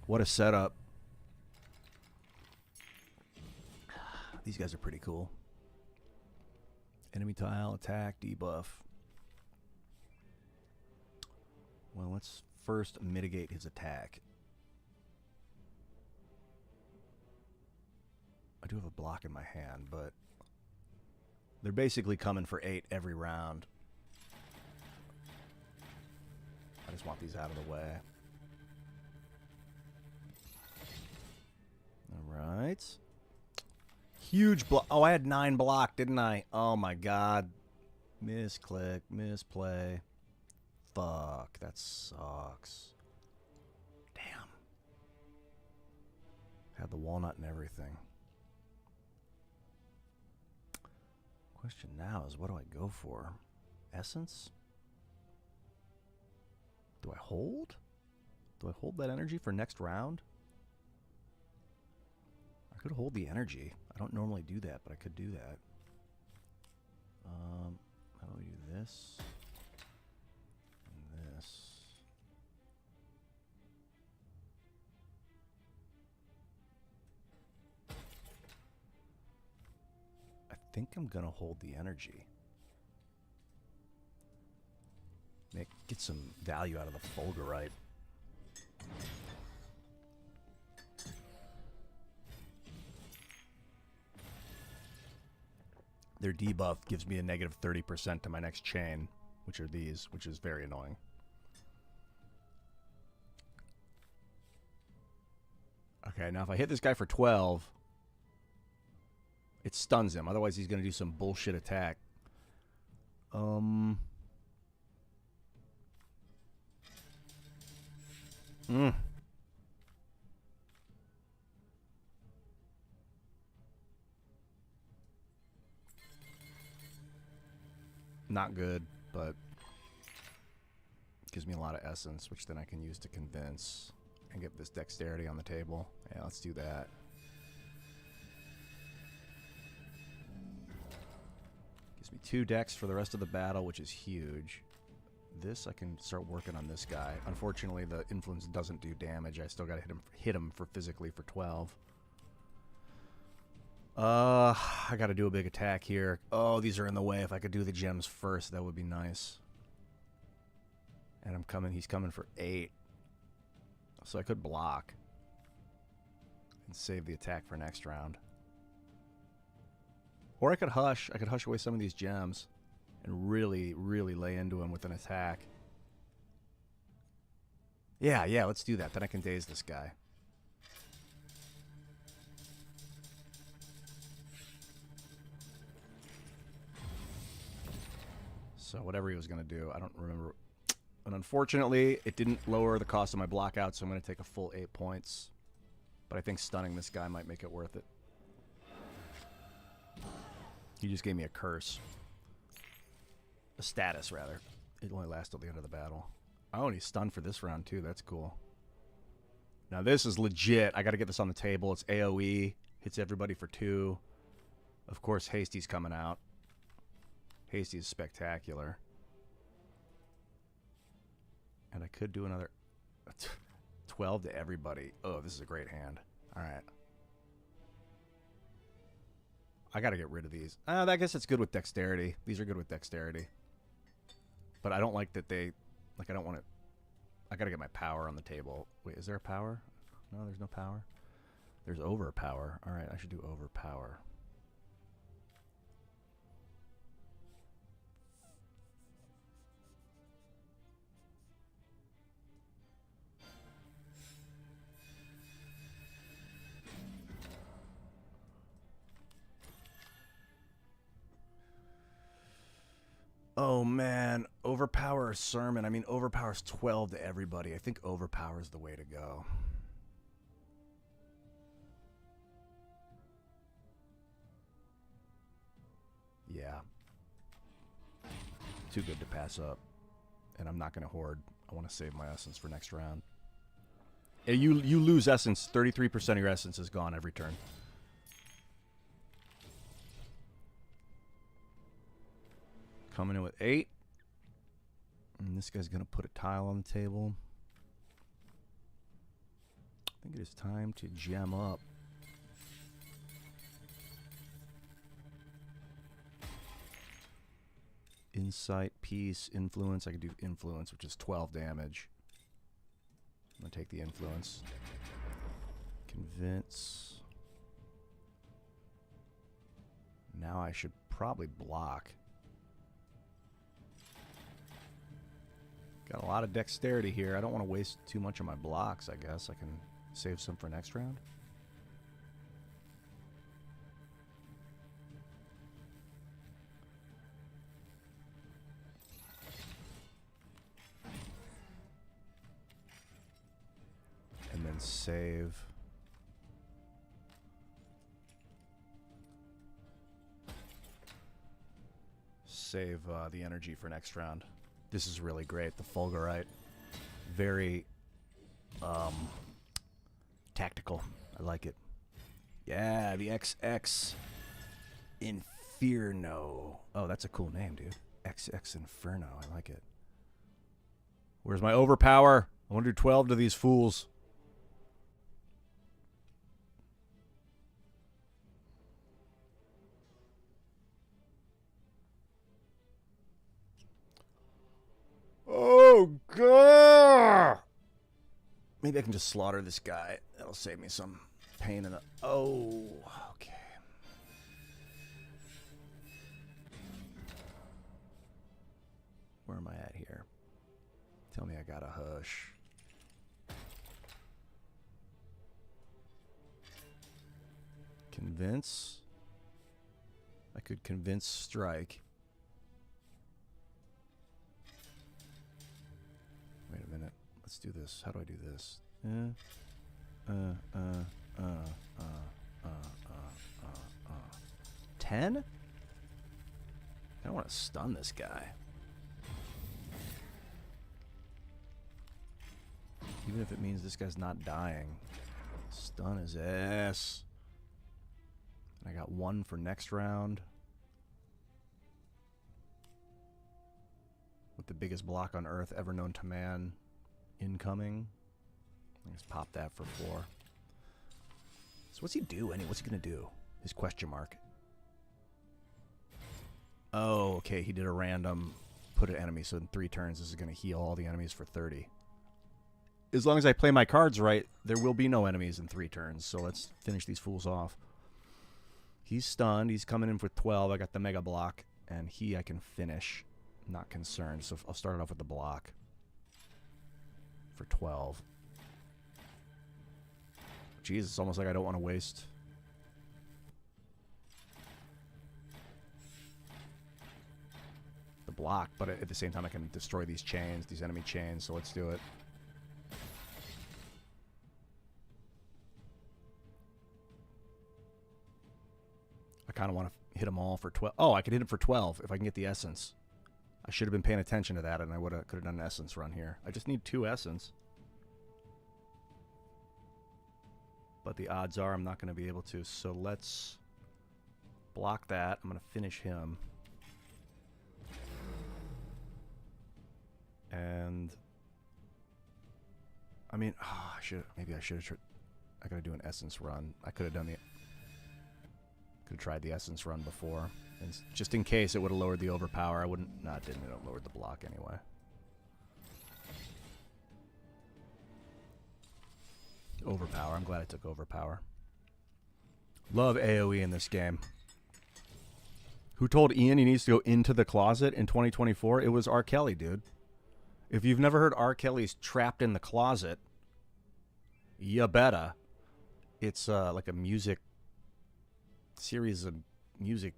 What a setup. These guys are pretty cool. Enemy tile, attack, debuff. Well, let's first mitigate his attack. I do have a block in my hand, but they're basically coming for 8 every round. I just want these out of the way. Alright. Huge block. Oh, I had 9 block, didn't I? Oh my god. Misclick, misplay. Fuck, that sucks. Damn. Had the walnut and everything. Question now is, what do I go for? Essence? Do I hold? Do I hold that energy for next round? I could hold the energy. I don't normally do that, but I could do that. How do we do this? And this. I think I'm gonna hold the energy. Get some value out of the Fulgurite. Their debuff gives me a negative 30% to my next chain, which are these, which is very annoying. Okay, now if I hit this guy for 12, it stuns him. Otherwise, he's going to do some bullshit attack. Not good, but gives me a lot of essence, which then I can use to convince and get this dexterity on the table. Yeah, let's do that. Gives me 2 dex for the rest of the battle, which is huge. This, I can start working on this guy. Unfortunately, the influence doesn't do damage. I still got to hit him for physically for 12. I got to do a big attack here. Oh, these are in the way. If I could do the gems first, that would be nice. And he's coming for 8. So I could block and save the attack for next round. Or I could hush. I could hush away some of these gems and really, really lay into him with an attack. Yeah, let's do that. Then I can daze this guy. So whatever he was going to do, I don't remember. And unfortunately, it didn't lower the cost of my blockout, so I'm going to take a full 8 points. But I think stunning this guy might make it worth it. He just gave me a curse. A status, rather. It only lasts till the end of the battle. Oh, and he's stunned for this round, too. That's cool. Now, this is legit. I got to get this on the table. It's AoE. Hits everybody for 2. Of course, Hasty's coming out. Hasty is spectacular. And I could do another 12 to everybody. Oh, this is a great hand. All right. I got to get rid of these. I guess it's good with dexterity. These are good with dexterity. But I don't like that they... Like, I don't want to... I got to get my power on the table. Wait, is there a power? No, there's no power. There's overpower. All right, I should do overpower. Oh, man. Overpower or Sermon. I mean, Overpower's 12 to everybody. I think Overpower's the way to go. Yeah. Too good to pass up. And I'm not going to hoard. I want to save my essence for next round. Yeah, you lose essence. 33% of your essence is gone every turn. Coming in with 8. And this guy's going to put a tile on the table. I think it is time to gem up. Insight, peace, influence. I could do influence, which is 12 damage. I'm going to take the influence. Convince. Now I should probably block. Got a lot of dexterity here. I don't want to waste too much of my blocks, I guess. I can save some for next round. And then save. Save the energy for next round. This is really great. The Fulgurite. Very tactical. I like it. Yeah, the XX Inferno. Oh, that's a cool name, dude. XX Inferno. I like it. Where's my overpower? I want to do 12 to these fools. Oh, God! Maybe I can just slaughter this guy. That'll save me some pain in the... Oh, okay. Where am I at here? Tell me I got a hush. Convince. I could convince strike. Wait a minute. Let's do this. How do I do this? 10? I don't want to stun this guy. Even if it means this guy's not dying. Stun his ass. And I got 1 for next round. With the biggest block on Earth ever known to man incoming. Let's pop that for 4. So what's he do anyway? What's he going to do? His question mark. Oh, okay. He did a random put an enemy. So in 3 turns, this is going to heal all the enemies for 30. As long as I play my cards right, there will be no enemies in 3 turns. So let's finish these fools off. He's stunned. He's coming in for 12. I got the mega block. And I can finish. Not concerned. So I'll start it off with the block. For 12. Jeez, it's almost like I don't want to waste. The block. But at the same time, I can destroy these chains. These enemy chains. So let's do it. I kind of want to hit them all for 12. Oh, I could hit him for 12 if I can get the essence. I should have been paying attention to that, and I could have done an essence run here. I just need 2 essence. But the odds are I'm not going to be able to. So let's block that. I'm going to finish him. And I mean, maybe I should have. I got to do an essence run. I could have done the. Could have tried the essence run before, and just in case it would have lowered the overpower. I wouldn't. No, it didn't. It lowered the block anyway. Overpower. I'm glad I took overpower. Love AoE in this game. Who told Ian he needs to go into the closet in 2024? It was R. Kelly, dude. If you've never heard R. Kelly's Trapped in the Closet, you better. It's like a music series of music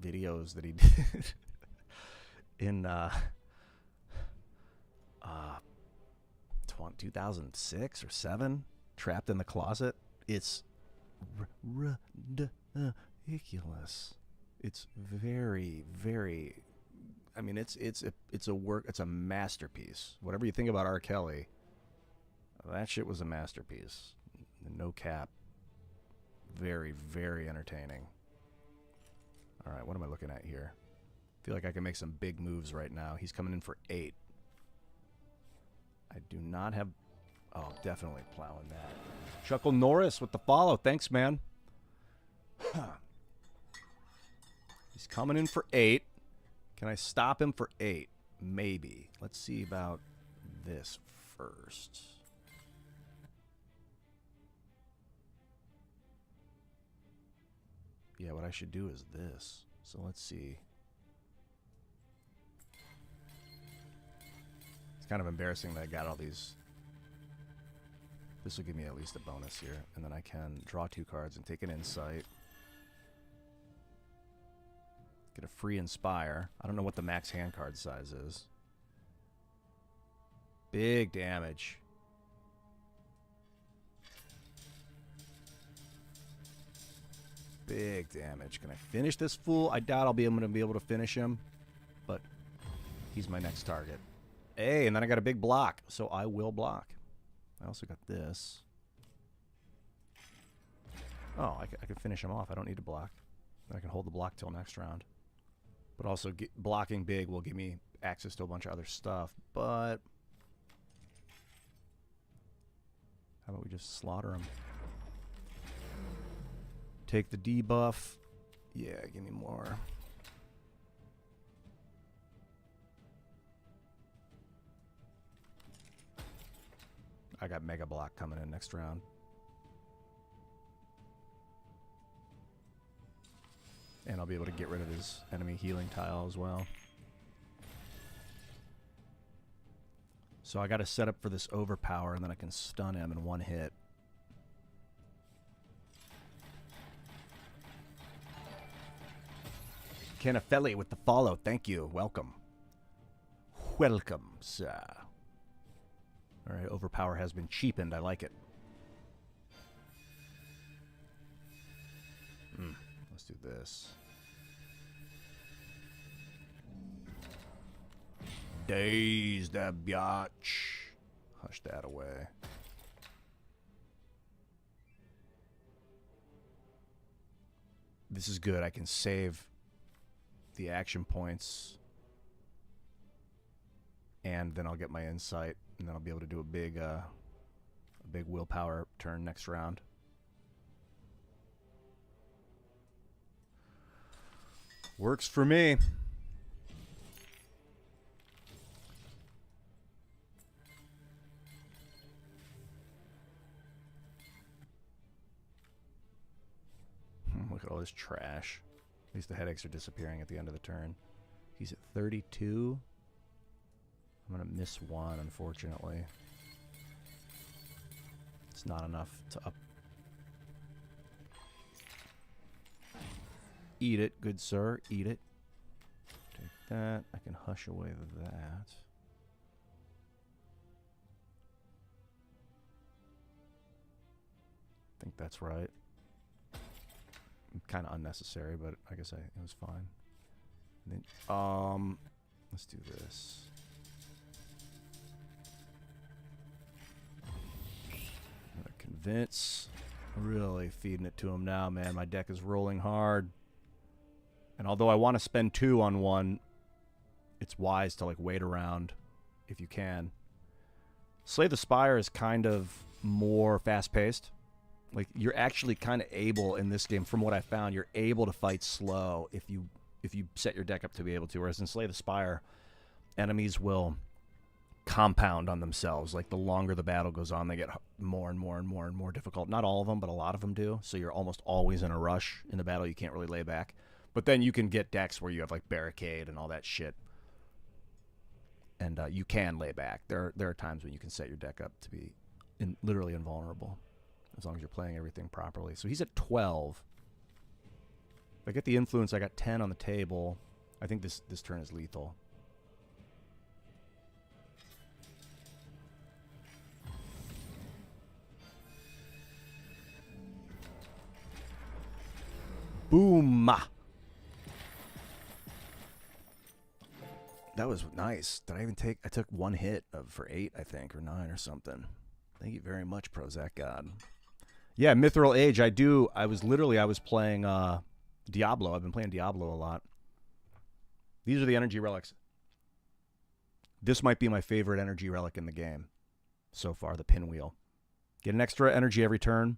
videos that he did. in 2006 or 7, trapped in the closet. It's ridiculous. It's very, very. I mean, it's a work. It's a masterpiece. Whatever you think about R. Kelly, that shit was a masterpiece. No cap. Very, very entertaining. All right, what am I looking at here? I feel like I can make some big moves right now. He's coming in for 8. I do not have... Oh, definitely plowing that. Chuckle Norris with the follow. Thanks, man. He's coming in for 8. Can I stop him for 8? Maybe. Let's see about this first. Yeah, what I should do is this. So let's see. It's kind of embarrassing that I got all these. This will give me at least a bonus here. And then I can draw 2 cards and take an insight. Get a free Inspire. I don't know what the max hand card size is. Big damage. Big damage. Can I finish this fool? I doubt I'll be able to finish him. But he's my next target. Hey, and then I got a big block. So I will block. I also got this. Oh, I can finish him off. I don't need to block. I can hold the block till next round. But also, blocking big will give me access to a bunch of other stuff. But how about we just slaughter him? Take the debuff. Yeah, give me more. I got Mega Block coming in next round. And I'll be able to get rid of his enemy healing tile as well. So I got to set up for this overpower, and then I can stun him in 1 hit. Canafelli with the follow. Thank you. Welcome. Welcome, sir. All right, overpower has been cheapened. I like it. Let's do this. Daze that biatch. Hush that away. This is good. I can save the action points. And then I'll get my insight. And then I'll be able to do a big willpower turn next round. Works for me. Look at all this trash. At least the headaches are disappearing at the end of the turn. He's at 32. I'm going to miss 1, unfortunately. It's not enough to up. Eat it, good sir. Eat it. Take that. I can hush away that. I think that's right. Kind of unnecessary, but I guess it was fine. And then, let's do this. Convince. Really feeding it to him now, man. My deck is rolling hard. And although I want to spend 2 on 1, it's wise to like wait around if you can. Slay the Spire is kind of more fast-paced. Like, you're actually kind of able in this game, from what I found, you're able to fight slow if you set your deck up to be able to. Whereas in Slay the Spire, enemies will compound on themselves. Like, the longer the battle goes on, they get more and more and more and more difficult. Not all of them, but a lot of them do. So you're almost always in a rush in the battle. You can't really lay back. But then you can get decks where you have, like, Barricade and all that shit. And you can lay back. There are times when you can set your deck up to be literally invulnerable, as long as you're playing everything properly. So he's at 12. If I get the influence, I got 10 on the table. I think this turn is lethal. Boom! That was nice. Did I even take... I took one hit for 8, I think, or 9 or something. Thank you very much, Prozac God. Yeah, Mithril Age, I do. I was playing Diablo. I've been playing Diablo a lot. These are the energy relics. This might be my favorite energy relic in the game so far, the pinwheel. Get an extra energy every turn,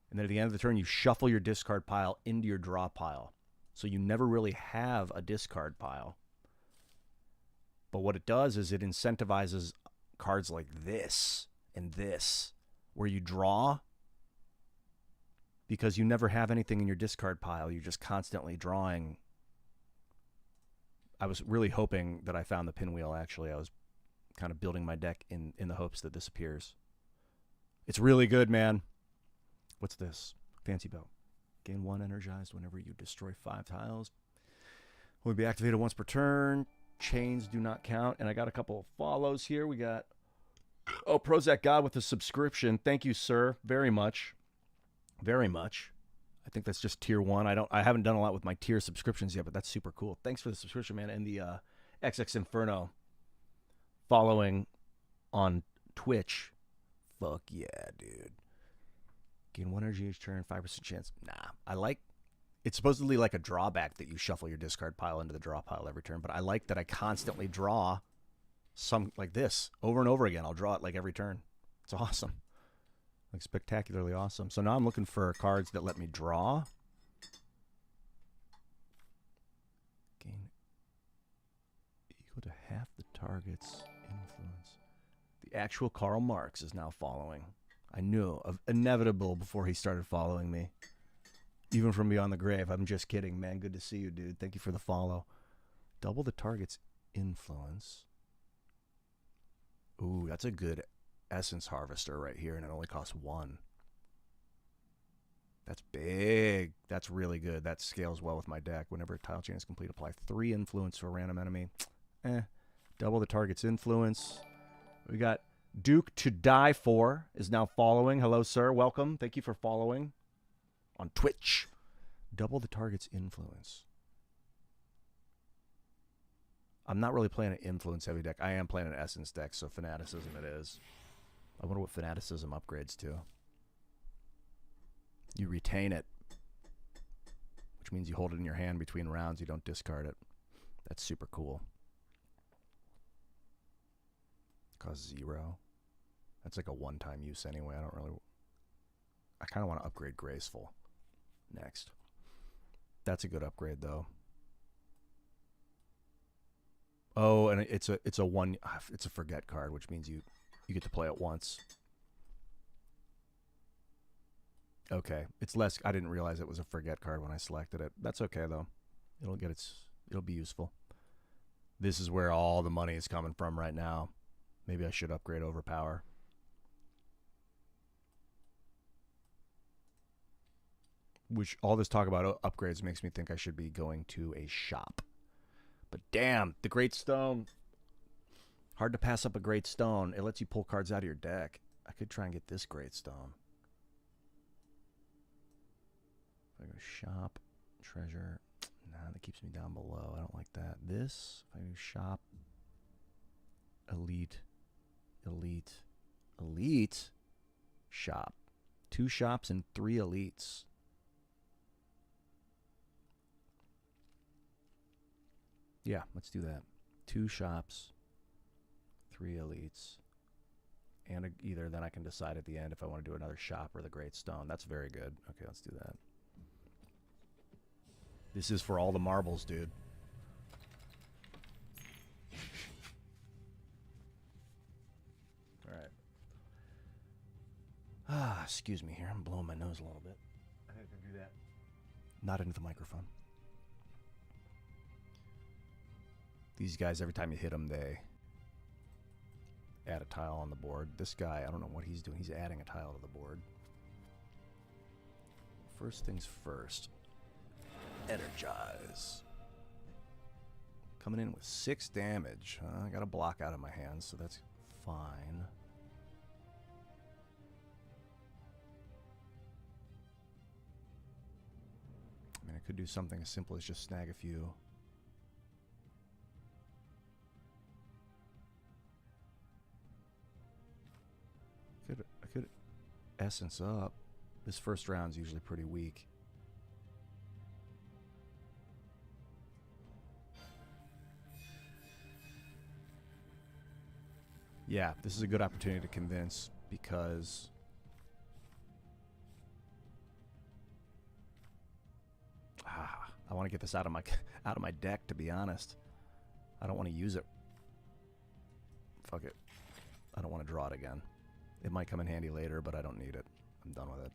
and then at the end of the turn, you shuffle your discard pile into your draw pile. So you never really have a discard pile. But what it does is it incentivizes cards like this and this, where you draw because you never have anything in your discard pile. You're just constantly drawing. I was really hoping that I found the pinwheel, actually. I was kind of building my deck in the hopes that this appears. It's really good, man. What's this? Fancy Belt. Gain 1 energized whenever you destroy 5 tiles. Will be activated once per turn. Chains do not count. And I got a couple of follows here. We got... Oh, Prozac God with a subscription. Thank you, sir. Very much. Very much. I think that's just tier 1. I haven't done a lot with my tier subscriptions yet, but that's super cool. Thanks for the subscription, man. And the XX Inferno following on Twitch. Fuck yeah, dude. Gain 1 energy each turn, 5% chance. Nah, I like... It's supposedly like a drawback that you shuffle your discard pile into the draw pile every turn, but I like that I constantly draw some like this over and over again. I'll draw it like every turn. It's awesome. Like spectacularly awesome. So now I'm looking for cards that let me draw. Gain equal to half the target's influence. The actual Karl Marx is now following. I knew of inevitable before he started following me. Even from beyond the grave. I'm just kidding, man. Good to see you, dude. Thank you for the follow. Double the target's influence. Ooh, that's a good essence harvester right here, and it only costs 1. That's big. That's really good. That scales well with my deck. Whenever a tile chain is complete, apply 3 influence to a random enemy. Double the target's influence. We got Duke to Die For is now following. Hello, sir. Welcome. Thank you for following. On Twitch. Double the target's influence. I'm not really playing an influence heavy deck. I am playing an essence deck, so fanaticism it is. I wonder what fanaticism upgrades to. You retain it, which means you hold it in your hand between rounds. You don't discard it. That's super cool. Costs 0. That's like a one-time use anyway. I kind of want to upgrade Graceful next. That's a good upgrade though. Oh, and it's a forget card, which means you get to play it once. Okay, it's less. I didn't realize it was a forget card when I selected it. That's okay though. It'll be useful. This is where all the money is coming from right now. Maybe I should upgrade Overpower. Which all this talk about upgrades makes me think I should be going to a shop. But damn, the Great Stone. Hard to pass up a Great Stone. It lets you pull cards out of your deck. I could try and get this Great Stone. If I go shop, treasure. Nah, that keeps me down below. I don't like that. This, if I do shop, elite, shop. 2 shops and 3 elites. Yeah, let's do that. 2 shops, 3 elites, and either then I can decide at the end if I want to do another shop or the Great Stone. That's very good. Okay, let's do that. This is for all the marbles, dude. All right. Excuse me here. I'm blowing my nose a little bit. I think I can do that. Not into the microphone. These guys, every time you hit them, they add a tile on the board. This guy, I don't know what he's doing. He's adding a tile to the board. First things first. Energize. Coming in with 6 damage. I got a block out of my hands, so that's fine. I'm going Could do something as simple as just snag a few. I could essence up. This first round's usually pretty weak. Yeah, this is a good opportunity to convince because I want to get this out of my deck, to be honest. I don't want to use it. Fuck it. I don't want to draw it again. It might come in handy later, but I don't need it. I'm done with it.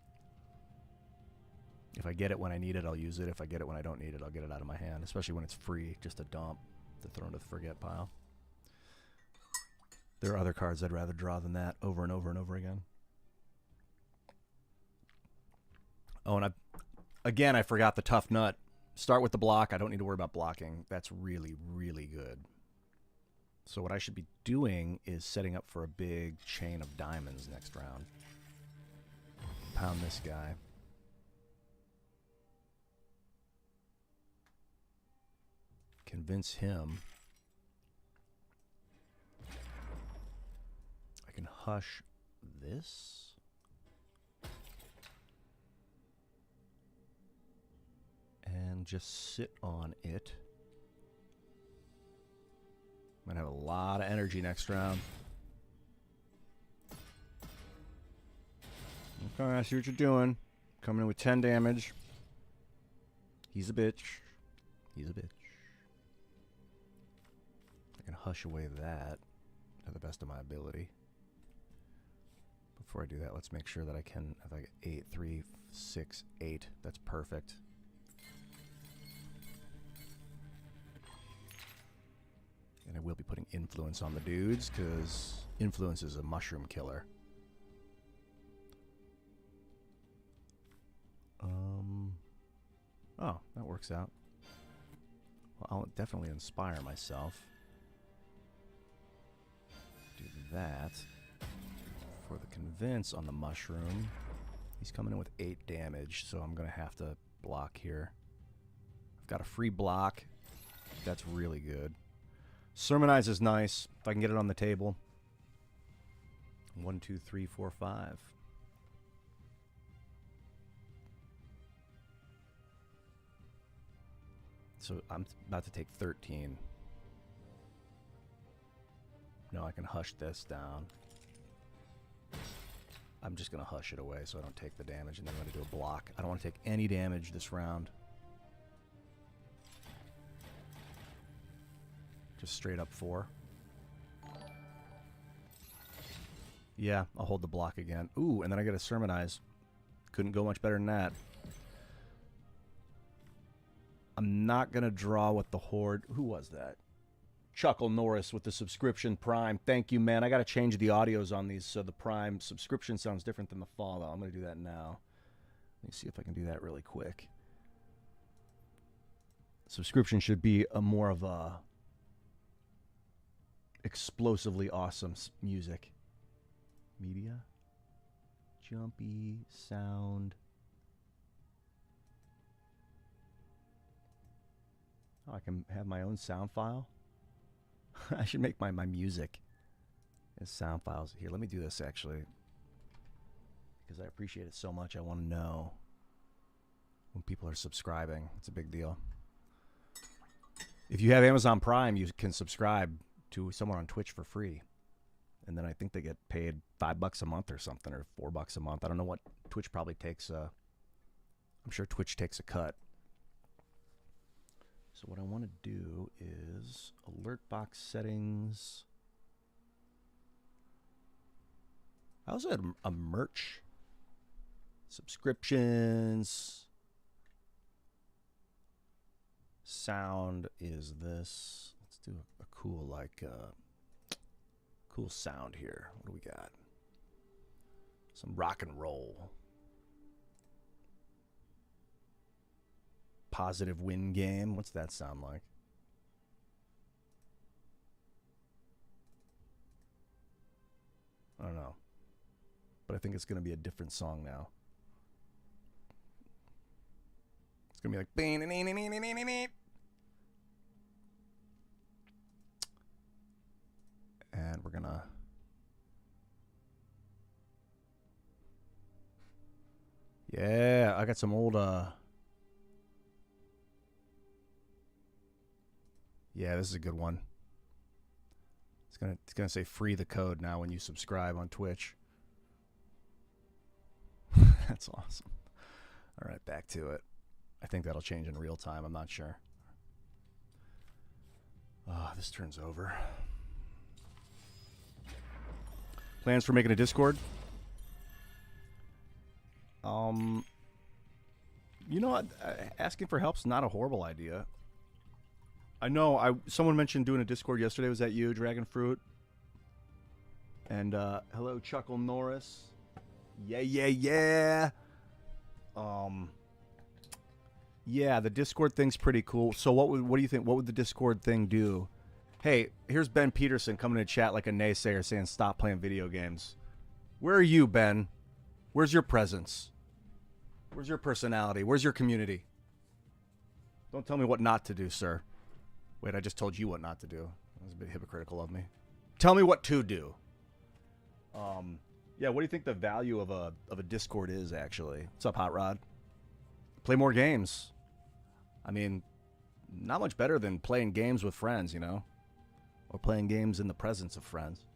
If I get it when I need it, I'll use it. If I get it when I don't need it, I'll get it out of my hand, especially when it's free, just a dump to throw into the forget pile. There are other cards I'd rather draw than that over and over and over again. Oh, and I forgot the tough nut. Start with the block. I don't need to worry about blocking. That's really, really good. So what I should be doing is setting up for a big chain of diamonds next round. Pound this guy. Convince him. I can hush this. And just sit on it. I'm going to have a lot of energy next round. Okay, I see what you're doing. Coming in with 10 damage. He's a bitch. He's a bitch. I can hush away that to the best of my ability. Before I do that, let's make sure that I can have like 8, 3, 6, 8. That's perfect. And I will be putting influence on the dudes, because influence is a mushroom killer. Oh, that works out. Well, I'll definitely inspire myself. Do that. For the convince on the mushroom. He's coming in with 8 damage, so I'm going to have to block here. I've got a free block. That's really good. Sermonize is nice, if I can get it on the table. 1, 2, 3, 4, 5. So I'm about to take 13. No, I can hush this down. I'm just going to hush it away so I don't take the damage, and then I'm going to do a block. I don't want to take any damage this round. Just straight up 4. Yeah, I'll hold the block again. Ooh, and then I get a sermonize. Couldn't go much better than that. I'm not going to draw with the Horde. Who was that? Chuckle Norris with the subscription Prime. Thank you, man. I got to change the audios on these so the Prime subscription sounds different than the follow. I'm going to do that now. Let me see if I can do that really quick. Subscription should be a more of a explosively awesome music. Media. Jumpy sound. Oh, I can have my own sound file. I should make my music as sound files. Here, let me do this actually. Because I appreciate it so much. I want to know when people are subscribing. It's a big deal. If you have Amazon Prime, you can subscribe to someone on Twitch for free. And then I think they get paid $5 a month or something, or $4 a month. I don't know what Twitch probably takes. I'm sure Twitch takes a cut. So what I want to do is alert box settings. I also had a merch. Subscriptions. Sound is this. Let's do a cool, cool sound here. What do we got? Some rock and roll. Positive win game. What's that sound like? I don't know. But I think it's going to be a different song now. It's going to be like... And we're going to... Yeah, I got some old... Yeah, this is a good one. It's gonna say free the code now when you subscribe on Twitch. That's awesome. All right, back to it. I think that'll change in real time. I'm not sure. Oh, this turns over. Plans for making a Discord? You know what? Asking for help's not a horrible idea. I know someone mentioned doing a Discord yesterday. Was that you, Dragon Fruit? And hello, Chuckle Norris. Yeah. Yeah, the Discord thing's pretty cool. So what do you think? What would the Discord thing do? Hey, here's Ben Peterson coming to chat like a naysayer saying stop playing video games. Where are you, Ben? Where's your presence? Where's your personality? Where's your community? Don't tell me what not to do, sir. Wait, I just told you what not to do. That was a bit hypocritical of me. Tell me what to do. Yeah, what do you think the value of a Discord is, actually? What's up, Hot Rod? Play more games. I mean, not much better than playing games with friends, you know? Or playing games in the presence of friends.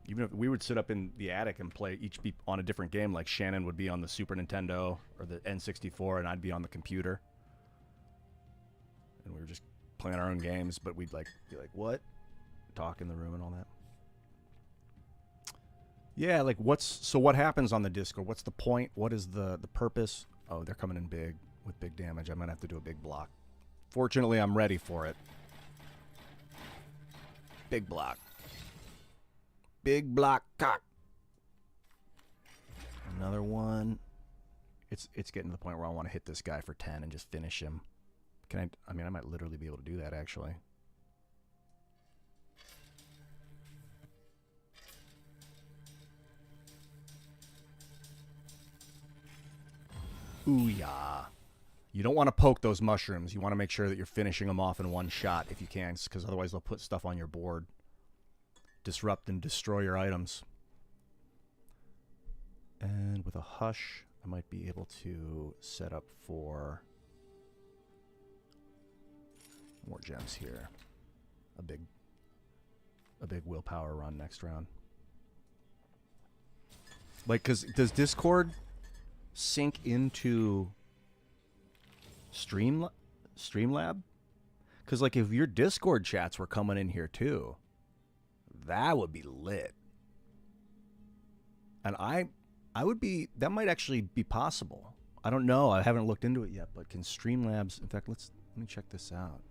Even if we would sit up in the attic and play, each be on a different game, like Shannon would be on the Super Nintendo or the N64, and I'd be on the computer. And we were just playing our own games, but we'd like be like, what? Talk in the room and all that. Yeah, like what happens on the Discord? What's the point? What is the purpose? Oh, they're coming in big with big damage. I'm gonna have to do a big block. Fortunately, I'm ready for it. Big block. Big block cock. Another one. It's getting to the point where I want to hit this guy for 10 and just finish him. Can I mean, I might literally be able to do that, actually. Ooh, yeah. You don't want to poke those mushrooms. You want to make sure that you're finishing them off in one shot if you can, because otherwise they'll put stuff on your board. Disrupt and destroy your items. And with a hush, I might be able to set up for more gems here. A big willpower run next round. Like, does Discord sync into Streamlab? Because, like, if your Discord chats were coming in here too, that would be lit. And that might actually be possible. I don't know. I haven't looked into it yet, but can Streamlabs, in fact, let me check this out.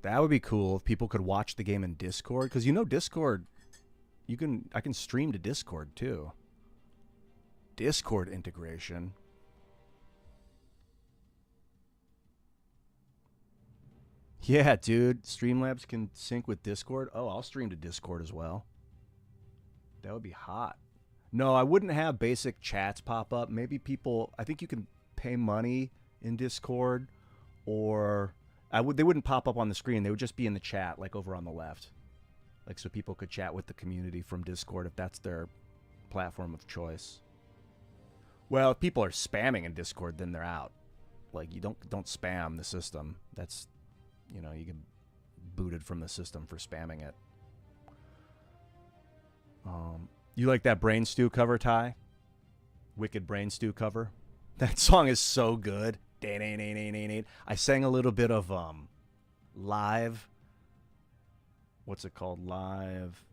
That would be cool if people could watch the game in Discord, because you know Discord, I can stream to Discord too. Discord integration. Yeah, dude. Streamlabs can sync with Discord. Oh, I'll stream to Discord as well. That would be hot. No, I wouldn't have basic chats pop up. Maybe people... I think you can pay money in Discord, or... they wouldn't pop up on the screen. They would just be in the chat, like over on the left. Like, so people could chat with the community from Discord if that's their platform of choice. Well, if people are spamming in Discord, then they're out. Like, you don't spam the system. That's... You know, you get booted from the system for spamming it. You like that Brain Stew cover, Ty? Wicked Brain Stew cover? That song is so good. I sang a little bit of Live. What's it called? Live.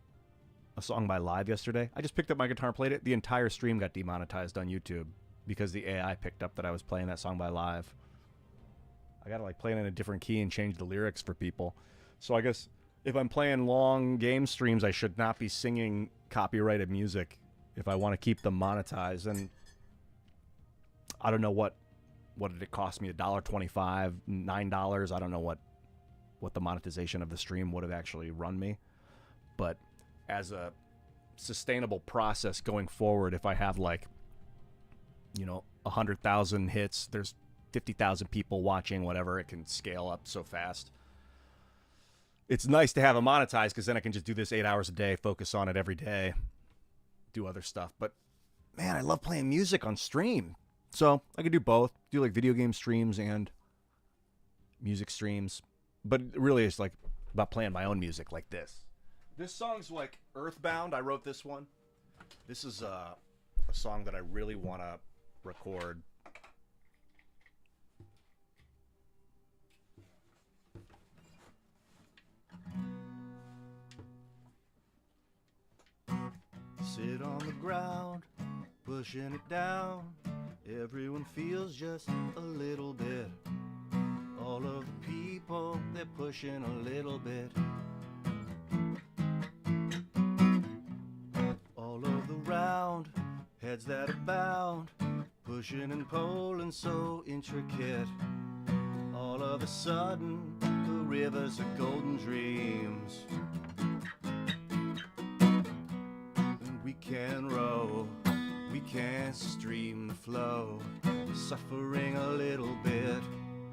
A song by Live yesterday. I just picked up my guitar and played it. The entire stream got demonetized on YouTube because the AI picked up that I was playing that song by Live. I gotta like play it in a different key and change the lyrics for people. So I guess if I'm playing long game streams, I should not be singing copyrighted music if I want to keep them monetized. And I don't know what did it cost me? $1.25, $9? I don't know what the monetization of the stream would have actually run me. But as a sustainable process going forward. If I have like, 100,000 hits, there's 50,000 people watching, whatever, it can scale up so fast. It's nice to have it monetized because then I can just do this 8 hours a day, focus on it every day, do other stuff. But man, I love playing music on stream. So I could do both, do like video game streams and music streams. But really it's like about playing my own music like this. This song's like Earthbound. I wrote this one. This is a song that I really want to record. Sit on the ground, pushing it down. Everyone feels just a little bit. All of the people, they're pushing a little bit. All of the round, heads that are bound, pushing and pulling so intricate. All of a sudden, the rivers are golden dreams. We can row, we can stream the flow, suffering a little bit.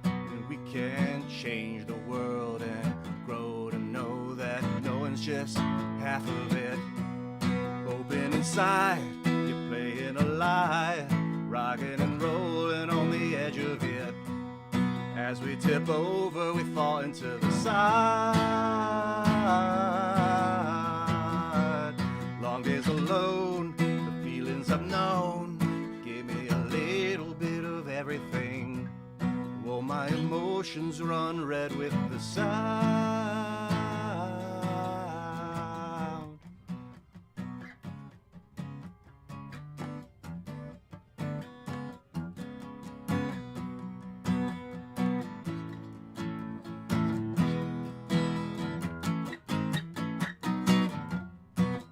And we can change the world and grow to know that knowing's just half of it. Open inside, you're playing a lie, rocking and rolling on the edge of it. As we tip over, we fall into the side. Long days alone, the feelings I've known, give me a little bit of everything. Oh, my emotions run red with the sound.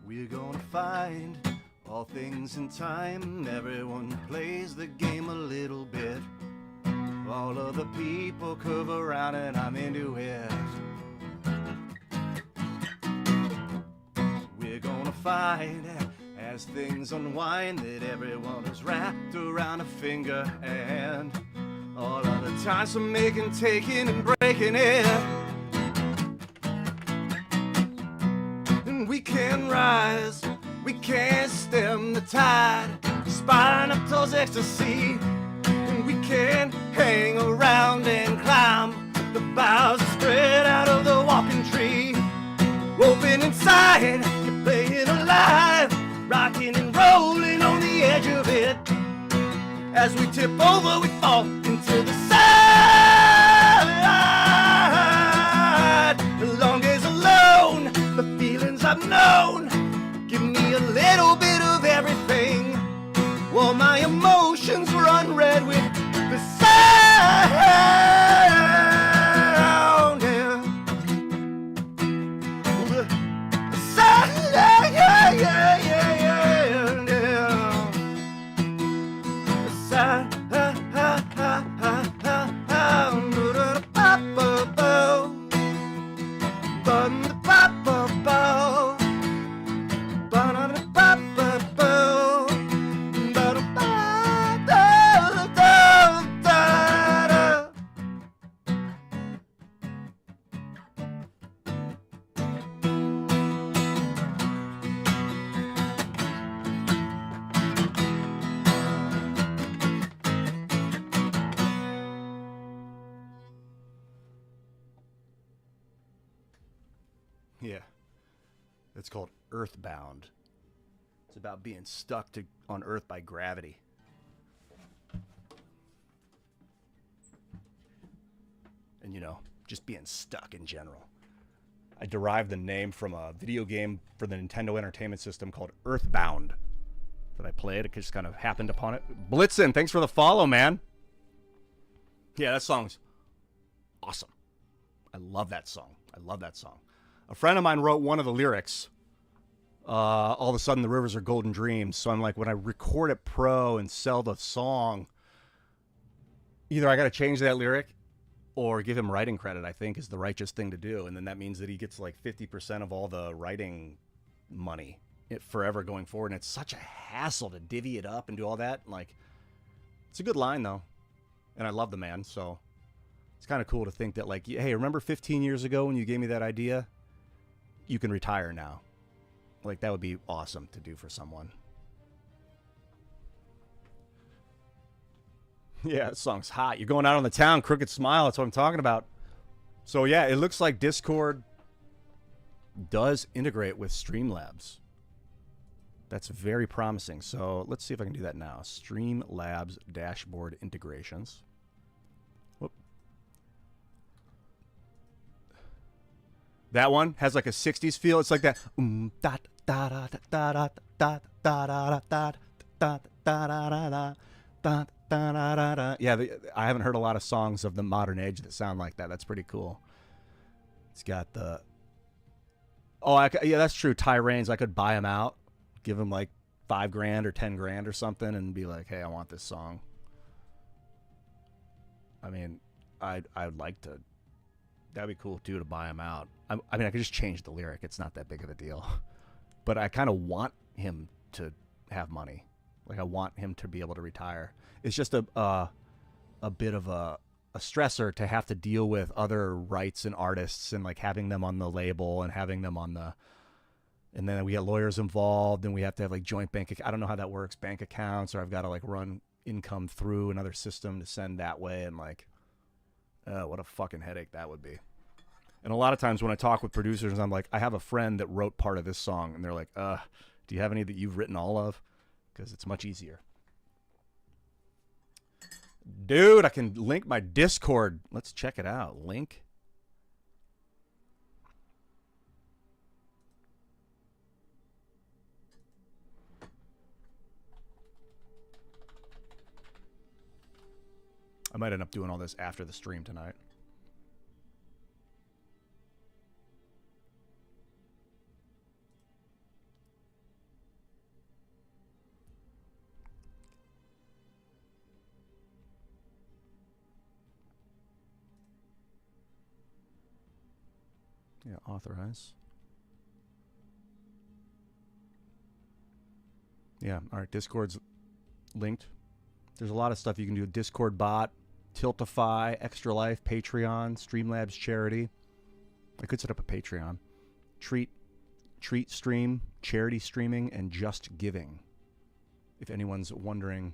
We're gonna find all things in time. Everyone plays the game a little bit. All of the people curve around and I'm into it. We're gonna find as things unwind that everyone is wrapped around a finger. And all of the times for making, taking and breaking it. And we can rise, we can stem the tide, spiraling up towards ecstasy. And we can hang around and climb the boughs spread out of the walking tree. Open inside, you're playing alive, rocking and rolling on the edge of it. As we tip over, we fall into the side. The long days alone, the feelings I've known, give me a little bit of everything. Well, my emotions run red with the sound, yeah. The sound, yeah, yeah, yeah, yeah, yeah. The sound, yeah. It's called Earthbound. It's about being stuck on Earth by gravity. And, just being stuck in general. I derived the name from a video game for the Nintendo Entertainment System called Earthbound that I played. It just kind of happened upon it. Blitzen, thanks for the follow, man. Yeah, that song's awesome. I love that song. I love that song. A friend of mine wrote one of the lyrics. All of a sudden, the rivers are golden dreams. So I'm like, when I record it pro and sell the song, either I got to change that lyric or give him writing credit, I think, is the righteous thing to do. And then that means that he gets like 50% of all the writing money. it forever going forward. And it's such a hassle to divvy it up and do all that. Like, it's a good line though, and I love the man. So it's kind of cool to think that, like, hey, remember 15 years ago when you gave me that idea? You can retire now. Like, that would be awesome to do for someone. Yeah, that song's hot. You're going out on the town, Crooked Smile. That's what I'm talking about. So, yeah, it looks like Discord does integrate with Streamlabs. That's very promising. So, let's see if I can do that now. Streamlabs dashboard integrations. Whoop. That one has like a 60s feel. It's like that. Yeah, I haven't heard a lot of songs of the modern age that sound like that. That's pretty cool. It's got the... Oh, yeah, that's true. Ty Reigns, I could buy him out, give him like $5,000 or $10,000 or something, and be like, hey, I want this song. I mean, I'd like to... That'd be cool, too, to buy him out. I mean, I could just change the lyric. It's not that big of a deal. But I kind of want him to have money. Like, I want him to be able to retire. It's just a bit of a stressor to have to deal with other rights and artists and, like, having them on the label and having them on the... And then we get lawyers involved and we have to have, like, joint bank... I don't know how that works, bank accounts, or I've got to, like, run income through another system to send that way. And, like, what a fucking headache that would be. And a lot of times when I talk with producers, I'm like, I have a friend that wrote part of this song. And they're like, do you have any that you've written all of? Because it's much easier. Dude, I can link my Discord. Let's check it out. Link. I might end up doing all this after the stream tonight. Yeah, authorize. Yeah, all right, Discord's linked. There's a lot of stuff you can do. Discord bot, Tiltify, Extra Life, Patreon, Streamlabs charity. I could set up a Patreon. Treat stream, charity streaming, and just giving. If anyone's wondering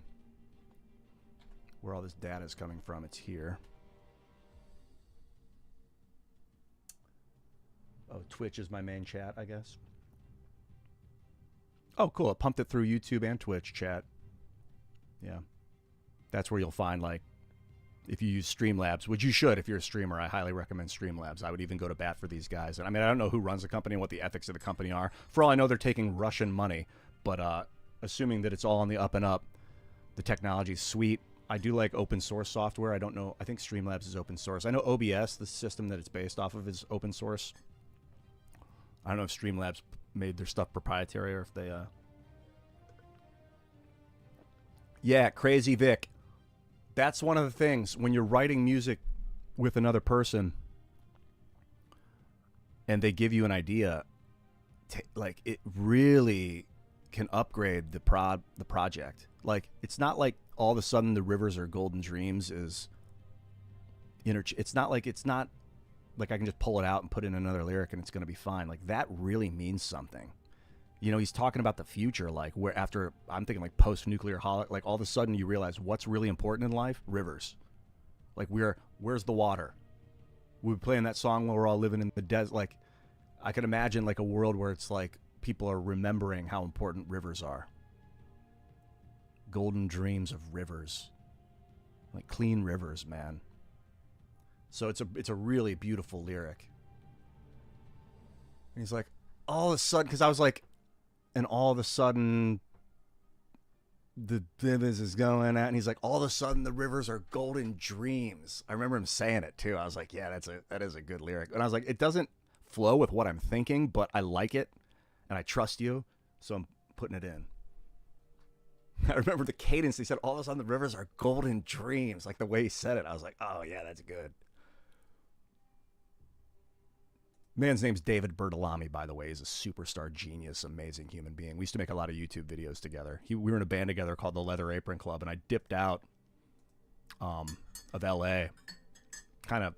where all this data is coming from, it's here. Oh, Twitch is my main chat, I guess. Oh, cool. It pumped it through YouTube and Twitch chat. Yeah. That's where you'll find, like, if you use Streamlabs, which you should if you're a streamer. I highly recommend Streamlabs. I would even go to bat for these guys. And I mean, I don't know who runs the company and what the ethics of the company are. For all I know, they're taking Russian money. But assuming that it's all on the up and up, the technology's sweet. I do like open source software. I don't know. I think Streamlabs is open source. I know OBS, the system that it's based off of, is open source. I don't know if Streamlabs made their stuff proprietary or if they... Yeah, Crazy Vic. That's one of the things when you're writing music with another person and they give you an idea, like, it really can upgrade the project. Like, it's not like all of a sudden the Rivers Are Golden Dreams is... It's not like I can just pull it out and put in another lyric and it's going to be fine. Like, that really means something. You know, he's talking about the future, like, where after, I'm thinking, like, post-nuclear like, all of a sudden you realize what's really important in life? Rivers. Like, where's the water? We were playing that song while we're all living in the desert. Like, I could imagine, like, a world where it's like people are remembering how important rivers are. Golden dreams of rivers. Like, clean rivers, man. So it's a really beautiful lyric. And he's like, all of a sudden, because I was like, and all of a sudden, the rivers is going out, and he's like, all of a sudden, the rivers are golden dreams. I remember him saying it too. I was like, yeah, that is a good lyric. And I was like, it doesn't flow with what I'm thinking, but I like it, and I trust you, so I'm putting it in. I remember the cadence. He said, all of a sudden, the rivers are golden dreams. Like, the way he said it, I was like, oh yeah, that's good. Man's name's David Bertolami, by the way. He's a superstar genius, amazing human being. We used to make a lot of YouTube videos together. We were in a band together called the Leather Apron Club, and I dipped out of LA kind of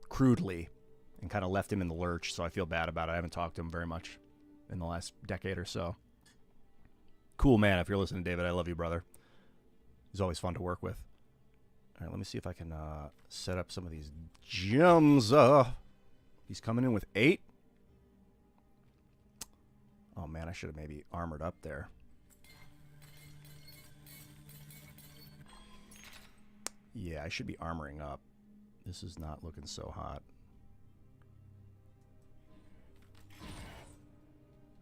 crudely and kind of left him in the lurch, so I feel bad about it. I haven't talked to him very much in the last decade or so. Cool man. If you're listening, David, I love you, brother. He's always fun to work with. All right, let me see if I can set up some of these gems. He's coming in with 8. Oh, man, I should have maybe armored up there. Yeah, I should be armoring up. This is not looking so hot.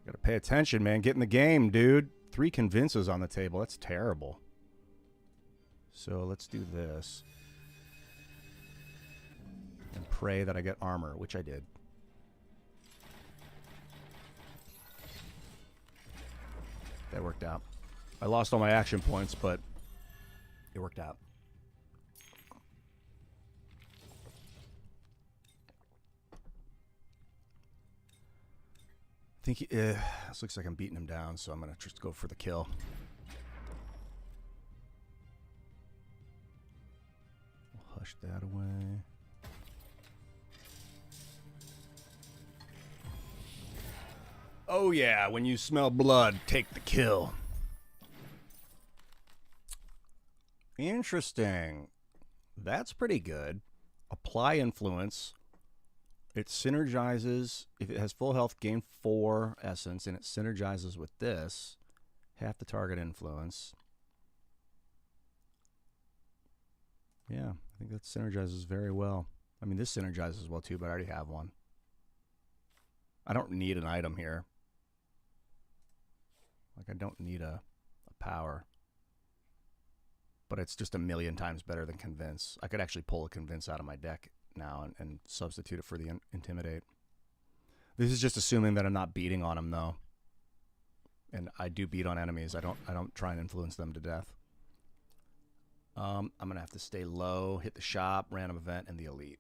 Gotta pay attention, man. Get in the game, dude. 3 convinces on the table. That's terrible. So let's do this. And pray that I get armor, which I did. That worked out. I lost all my action points, but it worked out. I think this looks like I'm beating him down, so I'm going to just go for the kill. We'll hush that away. Oh yeah, when you smell blood, take the kill. Interesting. That's pretty good. Apply influence. It synergizes. If it has full health, gain 4 essence, and it synergizes with this. Half the target influence. Yeah, I think that synergizes very well. I mean, this synergizes well too, but I already have one. I don't need an item here. Like, I don't need a power. But it's just a million times better than Convince. I could actually pull a Convince out of my deck now and substitute it for the Intimidate. This is just assuming that I'm not beating on them, though. And I do beat on enemies. I don't try and influence them to death. I'm going to have to stay low, hit the shop, random event, and the elite.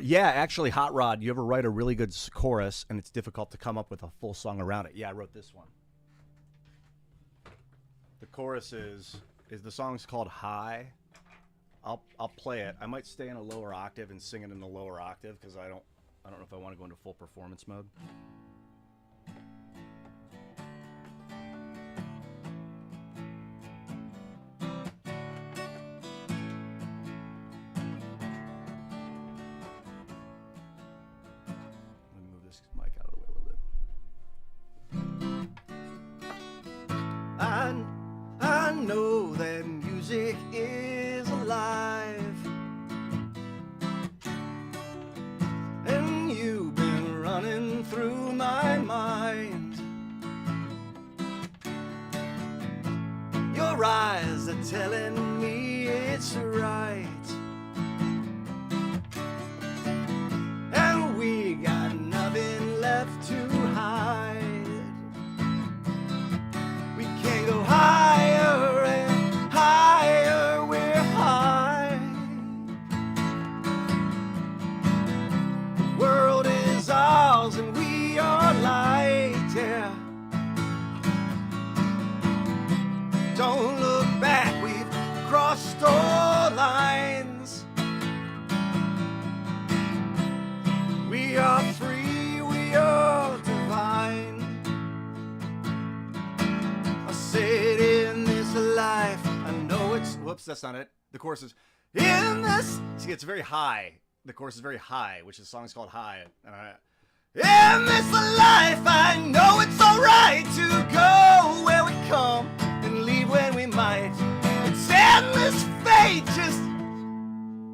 Yeah, actually, Hot Rod, you ever write a really good chorus and it's difficult to come up with a full song around it? Yeah, I wrote this one. The chorus is the song's called High. I'll play it. I might stay in a lower octave and sing it in the lower octave because I don't know if I want to go into full performance mode. I know that music is alive, and you've been running through my mind. Your eyes are telling me it's right, and we got nothing left to hide. We can go higher and higher, we're high. The world is ours and we are light, yeah. Don't look back, we've crossed all lines. We are free, we are divine. I said in this life, I know it's... Whoops, that's not it. The chorus is, in this... See, it's very high. The chorus is very high, which the song's called High. In this life, I know it's alright to go where we come and leave when we might. It's endless fate, just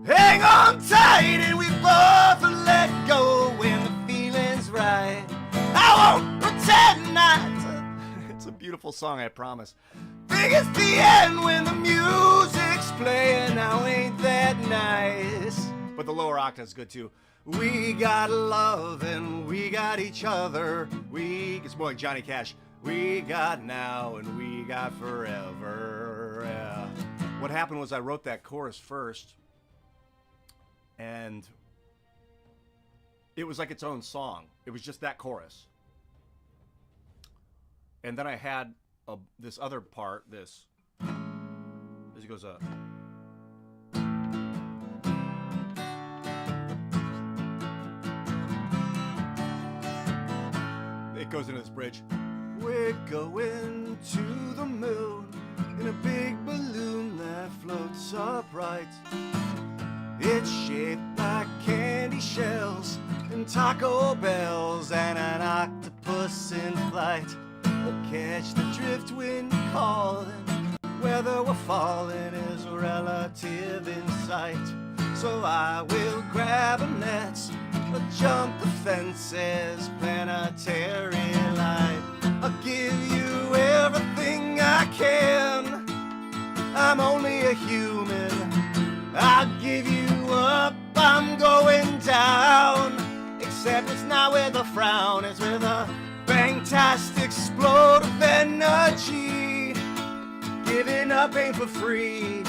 hang on tight and we both let go when the feeling's right. I won't pretend not to... It's a beautiful song, I promise. Think it's the end when the music's playing. Now ain't that nice? But the lower octave's good too. We got love and we got each other. It's more like Johnny Cash. We got now and we got forever. Yeah. What happened was I wrote that chorus first, and it was like its own song. It was just that chorus. And then I had this other part, this goes up. It goes into this bridge. We're going to the moon in a big balloon that floats upright. It's shaped like candy shells and Taco Bells and an octopus in flight. We'll catch the drift when calling. Whether we're falling is relative in sight. So I will grab a net or jump the fences, planetary light. I'll give you everything I can. I'm only a human. I'll give you up, I'm going down. Except it's not with a frown, it's with a bang-tastic explode of energy. Giving up ain't for free.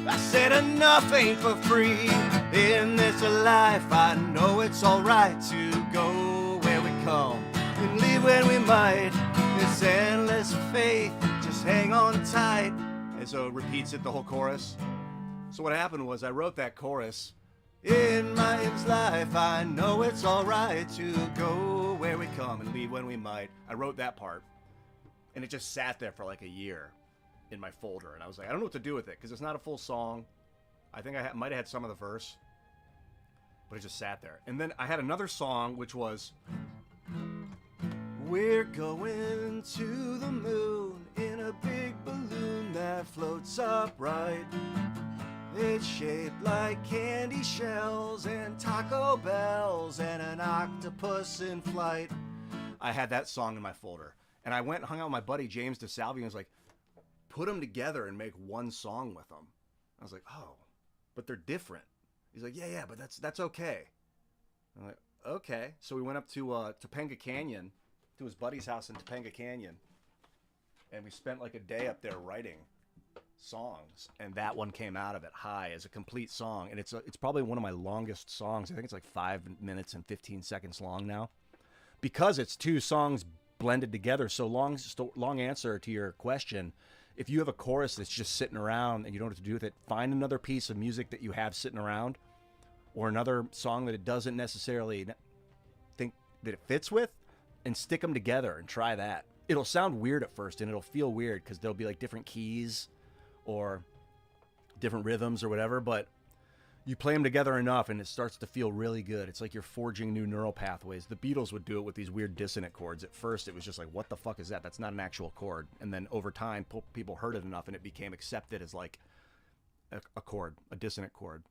I said enough ain't for free. In this life I know it's alright to go where we come and leave when we might. It's endless faith, just hang on tight. And so it repeats it the whole chorus. So what happened was I wrote that chorus. In my life I know it's alright to go where we come and leave when we might. I wrote that part. And it just sat there for like a year in my folder. And I was like, I don't know what to do with it because it's not a full song. I think I might have had some of the verse. But it just sat there. And then I had another song which was, we're going to the moon in a big balloon that floats upright. It's shaped like candy shells and Taco Bells and an octopus in flight. I had that song in my folder. And I went and hung out with my buddy James DeSalvio and was like, put them together and make one song with them. I was like, oh, but they're different. He's like, yeah, but that's okay. I'm like, okay. So we went up to Topanga Canyon, to his buddy's house in Topanga Canyon, and we spent like a day up there writing songs. And that one came out of it, High, as a complete song. And it's probably one of my longest songs. I think it's like 5 minutes and 15 seconds long now, because it's two songs blended together. So long answer to your question. If you have a chorus that's just sitting around and you don't know what to do with it, find another piece of music that you have sitting around, or another song that it doesn't necessarily think that it fits with, and stick them together and try that. It'll sound weird at first and it'll feel weird because there'll be like different keys or different rhythms or whatever, but you play them together enough and it starts to feel really good. It's like you're forging new neural pathways. The Beatles would do it with these weird dissonant chords. At first, it was just like, what the fuck is that? That's not an actual chord. And then over time, people heard it enough and it became accepted as like a chord, a dissonant chord.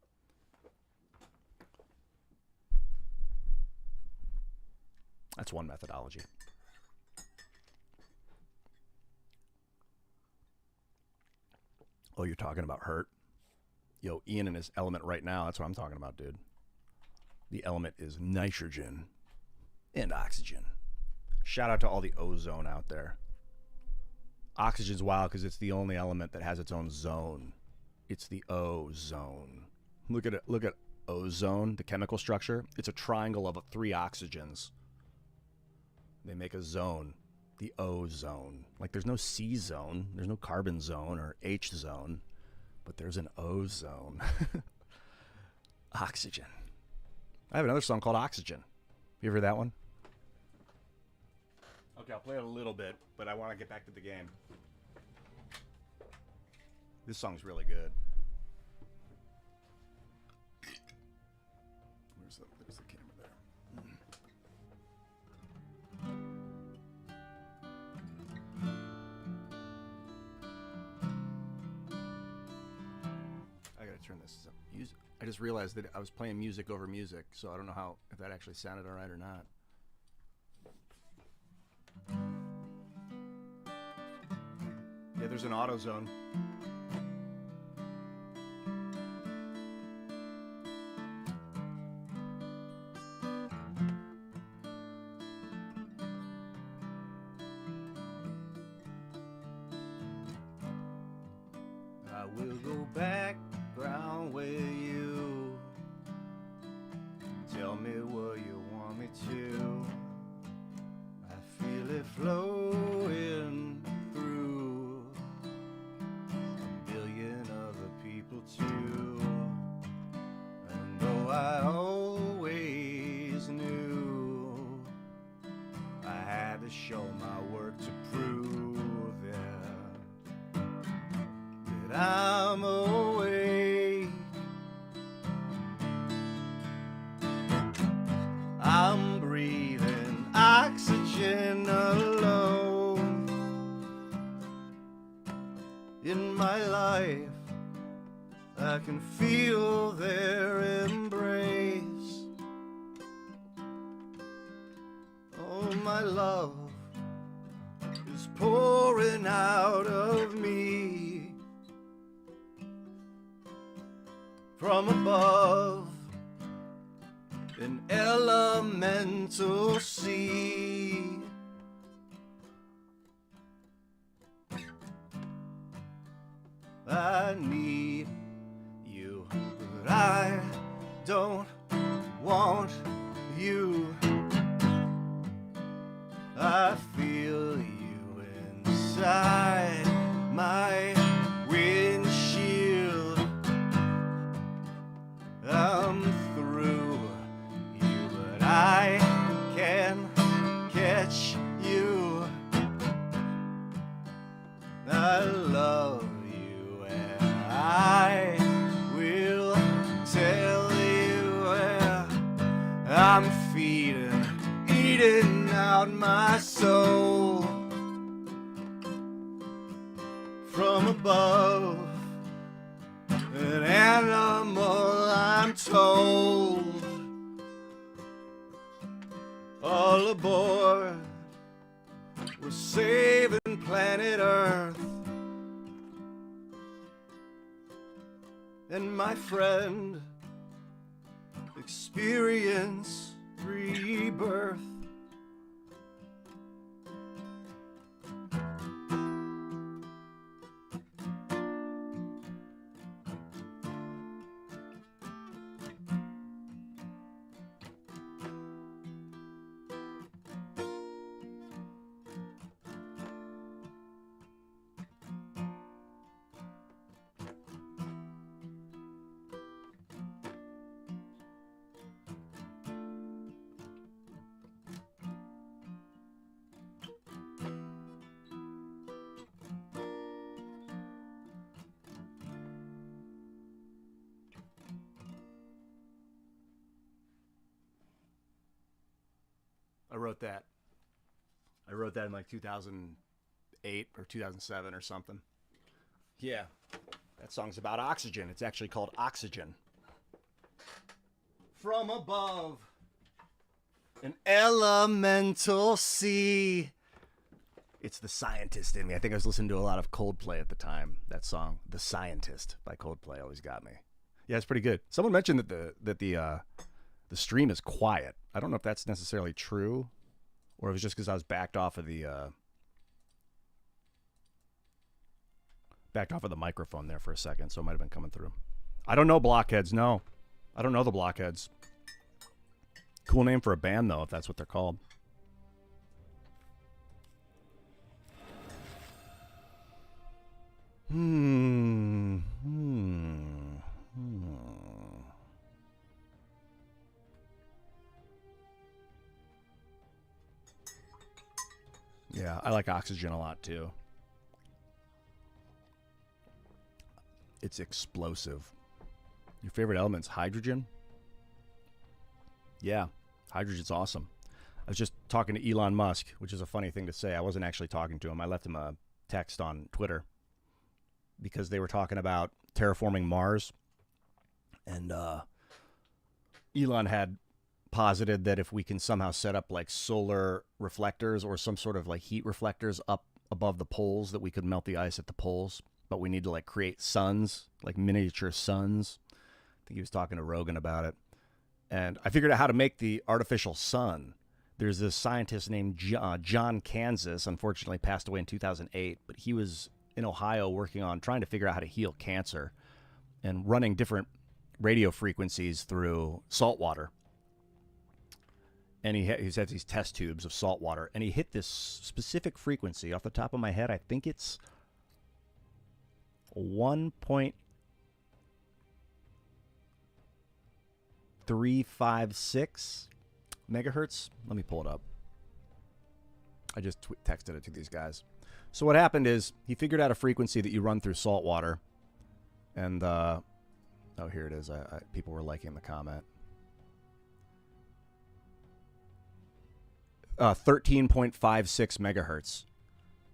That's one methodology. Oh, you're talking about hurt? Yo, Ian in his element right now. That's what I'm talking about, dude. The element is nitrogen and oxygen. Shout out to all the ozone out there. Oxygen's wild because it's the only element that has its own zone. It's the ozone. Look at ozone, the chemical structure. It's a triangle of 3 oxygens. They make a zone, the ozone. Like there's no C zone, there's no carbon zone or H zone. But there's an ozone. Oxygen. I have another song called Oxygen. You ever heard that one? Okay, I'll play it a little bit, but I want to get back to the game. This song's really good. There's the camera there. Turn this up. I just realized that I was playing music over music, so I don't know if that actually sounded all right or not. Yeah, there's an auto zone. will go background with you. Tell me what you want me to. I feel it flowing through a billion other people too. And though I always knew I had to show my work to prove it, that I'm awake. I'm breathing oxygen alone in my life. I can feel their embrace. Oh, my love is pouring out of me from above, an elemental sea. I need you, but I don't want you. I feel you inside my windshield. I'm through you, but I can catch you. I love you, and I will tell you where I'm feeding, eating out my soul from above. An animal, I'm told. All aboard, we're saving planet Earth. And my friend, experience rebirth. I wrote that in like 2008 or 2007 or something. Yeah, that song's about oxygen. It's actually called Oxygen. From above, an elemental sea. It's The Scientist in me. I think I was listening to a lot of Coldplay at the time. That song, The Scientist by Coldplay, always got me. Yeah, it's pretty good. Someone mentioned that the stream is quiet. I don't know if that's necessarily true, or it was just because I was backed off of the microphone there for a second, so it might have been coming through. I don't know Blockheads. No, I don't know the Blockheads. Cool name for a band though, if that's what they're called. Yeah, I like Oxygen a lot too. It's explosive. Your favorite element's hydrogen? Yeah, hydrogen's awesome. I was just talking to Elon Musk, which is a funny thing to say. I wasn't actually talking to him. I left him a text on Twitter because they were talking about terraforming Mars. And Elon had posited that if we can somehow set up like solar reflectors or some sort of like heat reflectors up above the poles, that we could melt the ice at the poles. But we need to like create suns, like miniature suns. I think he was talking to Rogan about it. And I figured out how to make the artificial sun. There's this scientist named John Kansas, unfortunately passed away in 2008, but he was in Ohio working on trying to figure out how to heal cancer and running different radio frequencies through salt water. And he has these test tubes of salt water, and he hit this specific frequency. Off the top of my head, I think it's 1.356 megahertz. Let me pull it up. I just texted it to these guys. So what happened is he figured out a frequency that you run through salt water. And, oh, here it is. People were liking the comment. 13.56 megahertz.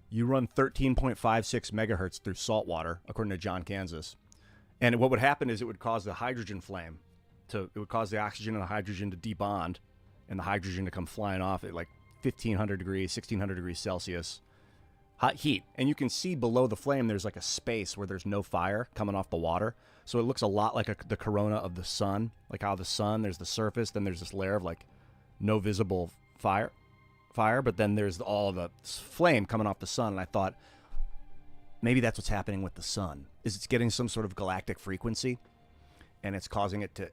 You run 13.56 megahertz through salt water, according to John Kansas. And what would happen is it would cause the hydrogen flame it would cause the oxygen and the hydrogen to debond and the hydrogen to come flying off at like 1500 degrees, 1600 degrees Celsius. Hot heat. And you can see below the flame there's like a space where there's no fire coming off the water. So it looks a lot like the corona of the sun. Like how the sun, there's the surface, then there's this layer of like no visible fire, but then there's all the flame coming off the sun. And I thought maybe that's what's happening with the sun, is it's getting some sort of galactic frequency and it's causing it to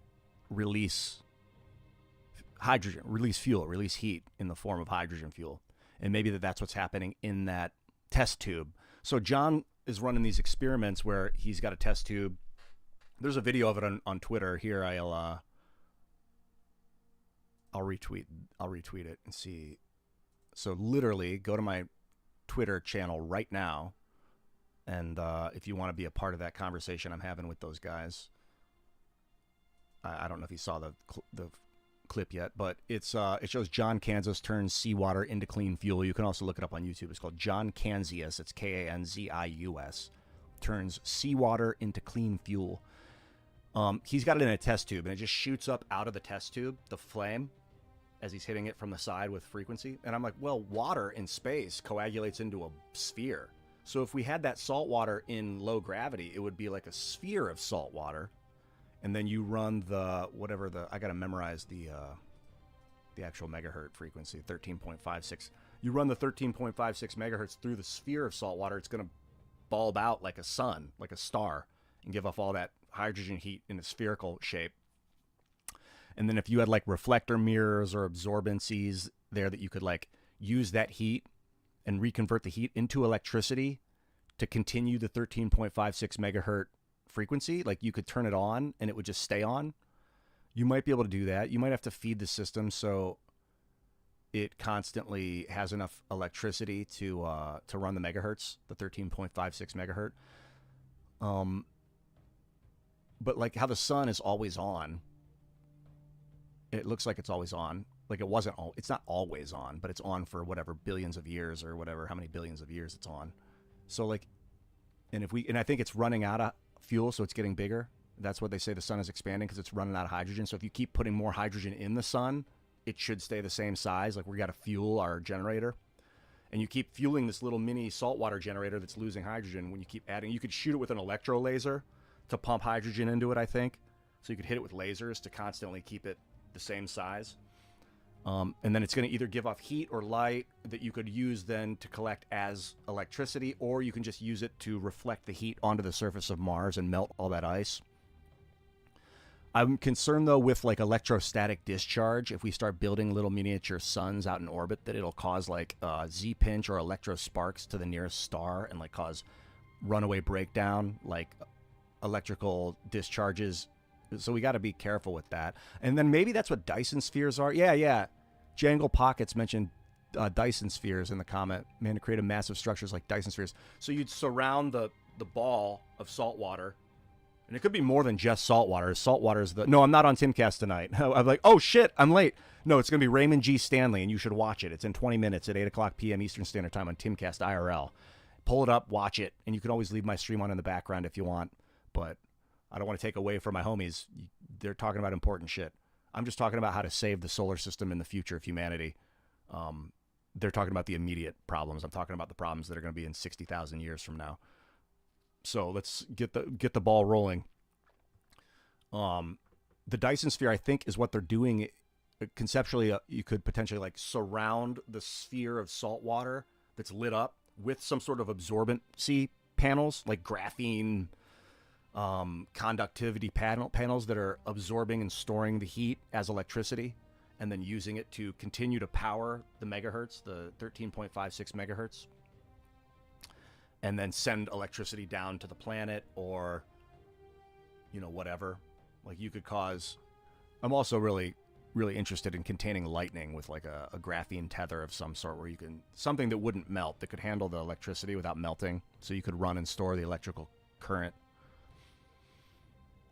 release hydrogen, release fuel, release heat in the form of hydrogen fuel. And maybe that's what's happening in that test tube. So John is running these experiments where he's got a test tube. There's a video of it on Twitter. Here I'll retweet it and see. So literally go to my Twitter channel right now. And if you want to be a part of that conversation I'm having with those guys, I don't know if you saw the clip yet, but it shows John Kansas turns seawater into clean fuel. You can also look it up on YouTube. It's called John Kanzius. It's Kanzius. Turns seawater into clean fuel. He's got it in a test tube, and it just shoots up out of the test tube, the flame, as he's hitting it from the side with frequency. And I'm like, well, water in space coagulates into a sphere. So if we had that salt water in low gravity, it would be like a sphere of salt water. And then you run I got to memorize the actual megahertz frequency, 13.56. You run the 13.56 megahertz through the sphere of salt water, it's going to bulb out like a sun, like a star, and give off all that hydrogen heat in a spherical shape. And then if you had like reflector mirrors or absorbencies there that you could like use that heat and reconvert the heat into electricity to continue the 13.56 megahertz frequency, like you could turn it on and it would just stay on. You might be able to do that. You might have to feed the system so it constantly has enough electricity to run the megahertz, the 13.56 megahertz. But like how the sun is always on, it looks like it's always on. Like it's not always on, but it's on for whatever billions of years or whatever, how many billions of years it's on. So like, and I think it's running out of fuel, so it's getting bigger. That's what they say, the sun is expanding because it's running out of hydrogen. So if you keep putting more hydrogen in the sun, it should stay the same size. Like we got to fuel our generator, and you keep fueling this little mini saltwater generator that's losing hydrogen. When you keep adding, you could shoot it with an electro laser to pump hydrogen into it, I think. So you could hit it with lasers to constantly keep it the same size. And then it's going to either give off heat or light that you could use then to collect as electricity, or you can just use it to reflect the heat onto the surface of Mars and melt all that ice. I'm concerned, though, with like electrostatic discharge. If we start building little miniature suns out in orbit, that it'll cause like Z-pinch or electrosparks to the nearest star and like cause runaway breakdown, like electrical discharges. So we got to be careful with that. And then maybe that's what Dyson spheres are. Yeah. Jangle Pockets mentioned Dyson spheres in the comment. Man, to create a massive structures like Dyson spheres. So you'd surround the ball of salt water. And it could be more than just salt water. Salt water is no, I'm not on Timcast tonight. I'm like, oh shit, I'm late. No, it's going to be Raymond G. Stanley, and you should watch it. It's in 20 minutes at 8 o'clock p.m. Eastern Standard Time on Timcast IRL. Pull it up, watch it, and you can always leave my stream on in the background if you want. But I don't want to take away from my homies. They're talking about important shit. I'm just talking about how to save the solar system in the future of humanity. They're talking about the immediate problems. I'm talking about the problems that are going to be in 60,000 years from now. So let's get the ball rolling. The Dyson sphere, I think, is what they're doing. Conceptually, you could potentially like surround the sphere of salt water that's lit up with some sort of absorbency panels, like graphene conductivity panels that are absorbing and storing the heat as electricity and then using it to continue to power the megahertz, the 13.56 megahertz, and then send electricity down to the planet or, you know, whatever. Like you could cause... I'm also really interested in containing lightning with like a graphene tether of some sort where you can... Something that wouldn't melt, that could handle the electricity without melting. So you could run and store the electrical current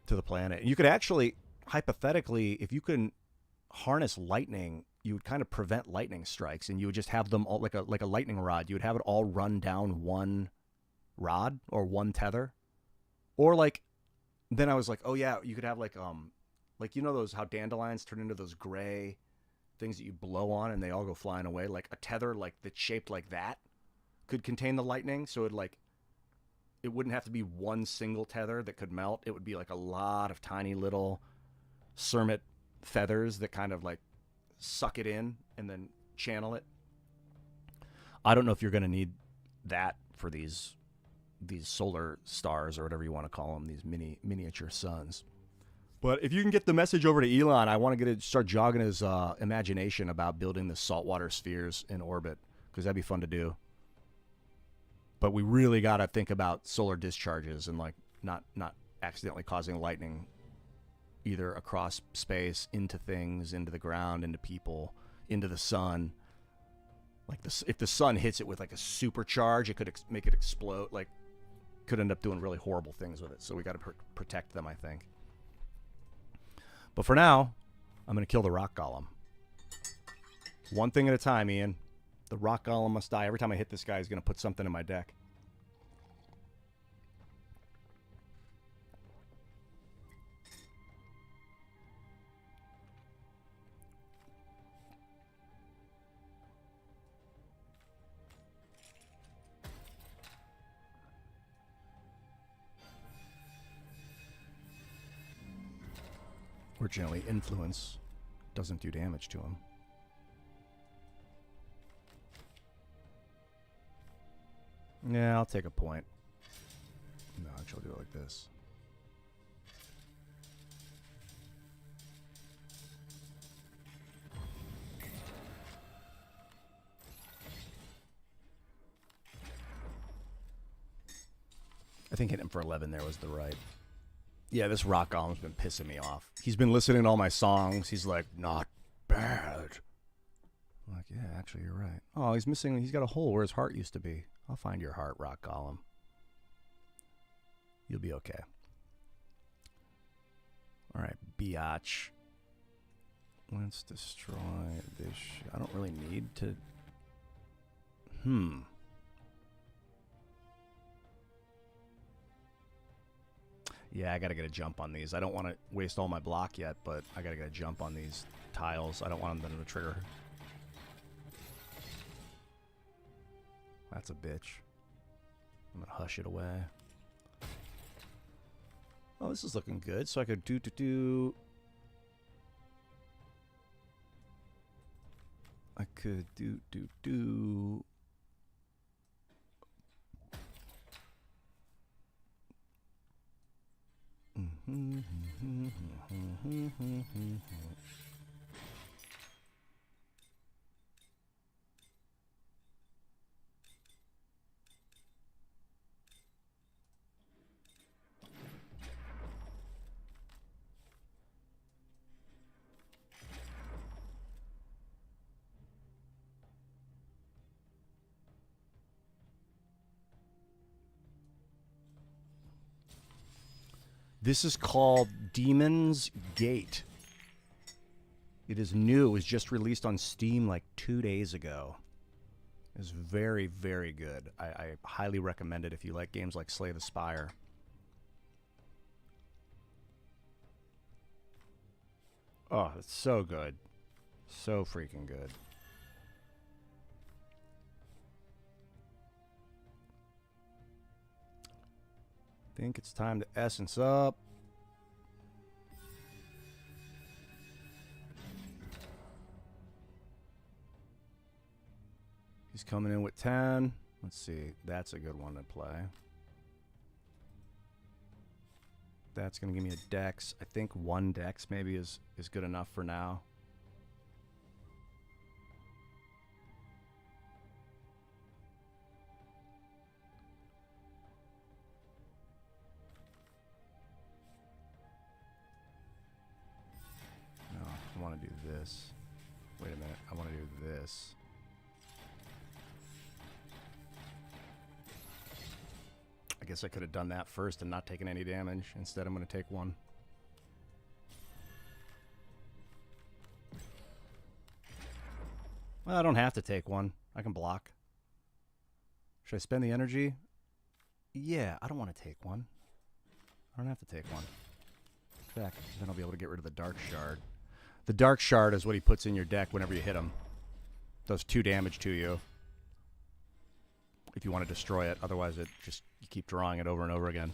to the planet. You could actually, hypothetically, if you can harness lightning, you would kind of prevent lightning strikes, and you would just have them all like a lightning rod. You would have it all run down one rod or one tether. Or like, then I was like, oh yeah, you could have like you know those, how dandelions turn into those gray things that you blow on and they all go flying away? Like a tether like that's shaped like that could contain the lightning, so it wouldn't have to be one single tether that could melt. It would be like a lot of tiny little cermet feathers that kind of like suck it in and then channel it. I don't know if you're going to need that for these solar stars or whatever you want to call them, these miniature suns. But if you can get the message over to Elon, I want to start jogging his imagination about building the saltwater spheres in orbit, because that'd be fun to do. But we really got to think about solar discharges and like not accidentally causing lightning either across space, into things, into the ground, into people, into the sun. Like if the sun hits it with like a supercharge, it could make it explode. Like could end up doing really horrible things with it. So we got to protect them, I think. But for now, I'm going to kill the rock golem. One thing at a time, Ian. The rock golem must die. Every time I hit this guy, he's going to put something in my deck. Fortunately, influence doesn't do damage to him. Yeah, I'll take a point. No, actually, I'll do it like this. I think hitting him for 11 there was the right. Yeah, this rock golem's been pissing me off. He's been listening to all my songs. He's like, not bad. I'm like, yeah, actually, you're right. Oh, he's missing. He's got a hole where his heart used to be. I'll find your heart, rock golem. You'll be okay. All right, biatch. Let's destroy this. I don't really need to. Yeah, I gotta get a jump on these. I don't want to waste all my block yet, but I gotta get a jump on these tiles. I don't want them to trigger. That's a bitch. I'm gonna hush it away. Oh, this is looking good. So I could do. I could do. This is called Demon's Gate. It is new. It was just released on Steam like 2 days ago. It's very, very good. I highly recommend it if you like games like Slay the Spire. Oh, it's so good. So freaking good. Think it's time to essence up. He's coming in with 10. Let's see. That's a good one to play. That's going to give me a dex. I think 1 dex maybe is good enough for now. No, I want to do this. Wait a minute. I want to do this. I guess I could have done that first and not taken any damage. Instead, I'm going to take 1. Well, I don't have to take 1. I can block. Should I spend the energy? Yeah, I don't want to take 1. I don't have to take 1. Back. Then I'll be able to get rid of the Dark Shard. The Dark Shard is what he puts in your deck whenever you hit him. Does 2 damage to you. If you want to destroy it. Otherwise, it just you keep drawing it over and over again.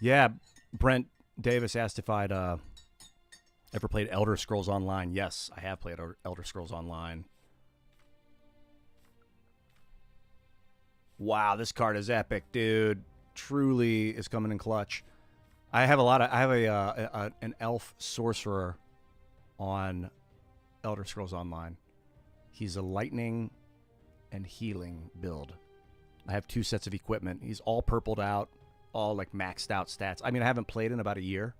Yeah, Brent Davis asked if I'd ever played Elder Scrolls Online. Yes, I have played Elder Scrolls Online. Wow, this card is epic, dude. Truly is coming in clutch. I have an elf sorcerer on Elder Scrolls Online. He's a lightning and healing build. I have 2 sets of equipment. He's all purpled out, all like maxed out stats. I mean, I haven't played in about a year.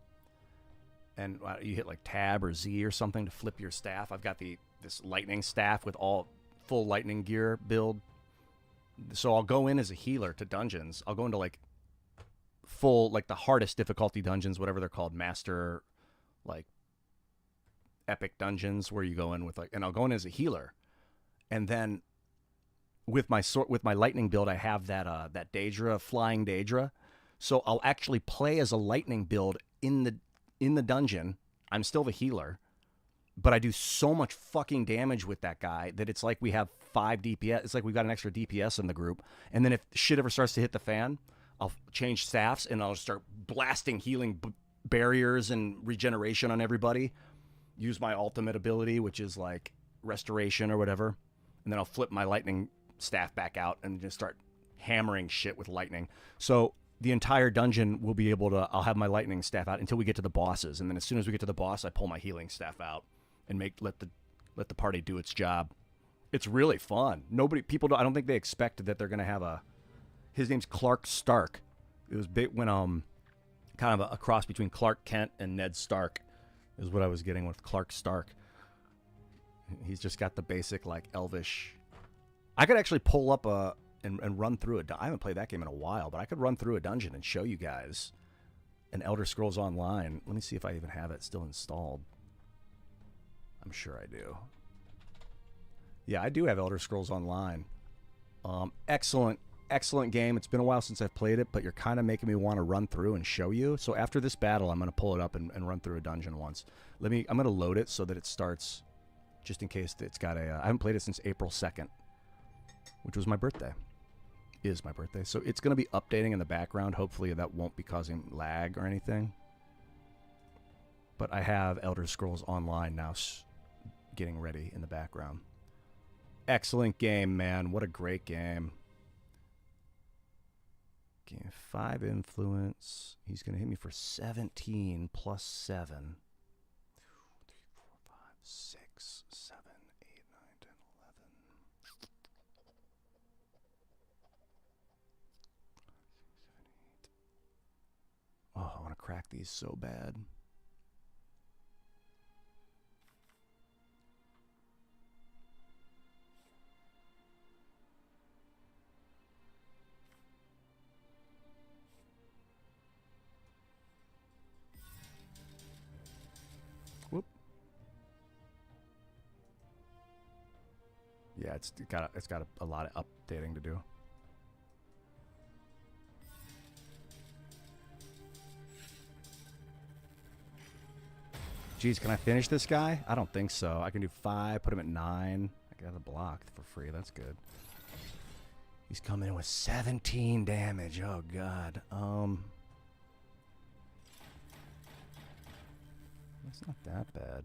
And you hit like tab or Z or something to flip your staff. I've got this lightning staff with all full lightning gear build. So I'll go in as a healer to dungeons. I'll go into like full, like the hardest difficulty dungeons, whatever they're called, master, like epic dungeons where you go in with like, and I'll go in as a healer. And then with my lightning build, I have that Daedra, flying Daedra. So I'll actually play as a lightning build in the dungeon. I'm still the healer, but I do so much fucking damage with that guy that it's like we have 5 DPS. It's like we've got an extra DPS in the group. And then if shit ever starts to hit the fan, I'll change staffs and I'll start blasting healing barriers and regeneration on everybody. Use my ultimate ability, which is like restoration or whatever. And then I'll flip my lightning staff back out and just start hammering shit with lightning. So the entire dungeon will be able to, I'll have my lightning staff out until we get to the bosses. And then as soon as we get to the boss, I pull my healing staff out and let the party do its job. It's really fun. I don't think they expect that they're going to have his name's Clark Stark. It was big when, kind of a cross between Clark Kent and Ned Stark is what I was getting with Clark Stark. He's just got the basic, like, elvish. I could actually pull up and run through it. I haven't played that game in a while, but I could run through a dungeon and show you guys an Elder Scrolls Online. Let me see if I even have it still installed. I'm sure I do. Yeah, I do have Elder Scrolls Online. Excellent game. It's been a while since I've played it, but you're kind of making me want to run through and show you. So after this battle, I'm going to pull it up and run through a dungeon once. I'm going to load it so that it starts, just in case it's got I haven't played it since April 2nd, which was my birthday. Is my birthday. So it's going to be updating in the background. Hopefully that won't be causing lag or anything. But I have Elder Scrolls Online now getting ready in the background. Excellent game, man. What a great game. Game 5 influence. He's going to hit me for 17 plus 7. 2, 3, 4, 5, 6, 7, 8, 9, 10, 11. Oh, I want to crack these so bad. Whoop. Yeah, it's got a lot of updating to do. Geez, can I finish this guy? I don't think so. I can do 5, put him at 9. I got a block for free. That's good. He's coming in with 17 damage. Oh, God. That's not that bad.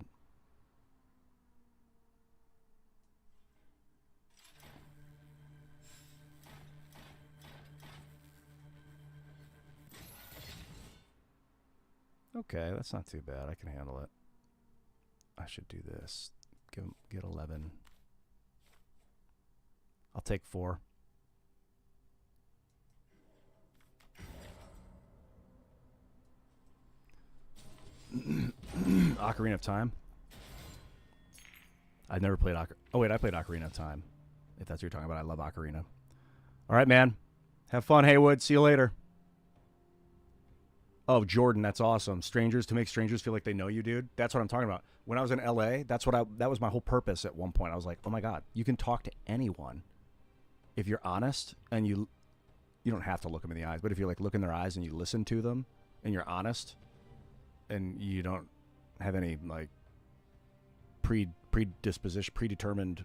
Okay, that's not too bad. I can handle it. I should do this. Get 11. I'll take 4. Ocarina of Time. I've never played Ocarina. Oh, wait, I played Ocarina of Time. If that's what you're talking about, I love Ocarina. All right, man. Have fun, Haywood. See you later. Oh, Jordan, that's awesome. Strangers, to make strangers feel like they know you, dude. That's what I'm talking about. When I was in LA, that was my whole purpose at one point. I was like, oh my God, you can talk to anyone if you're honest, and you don't have to look them in the eyes, but if you like look in their eyes and you listen to them and you're honest and you don't have any like predisposition, predetermined,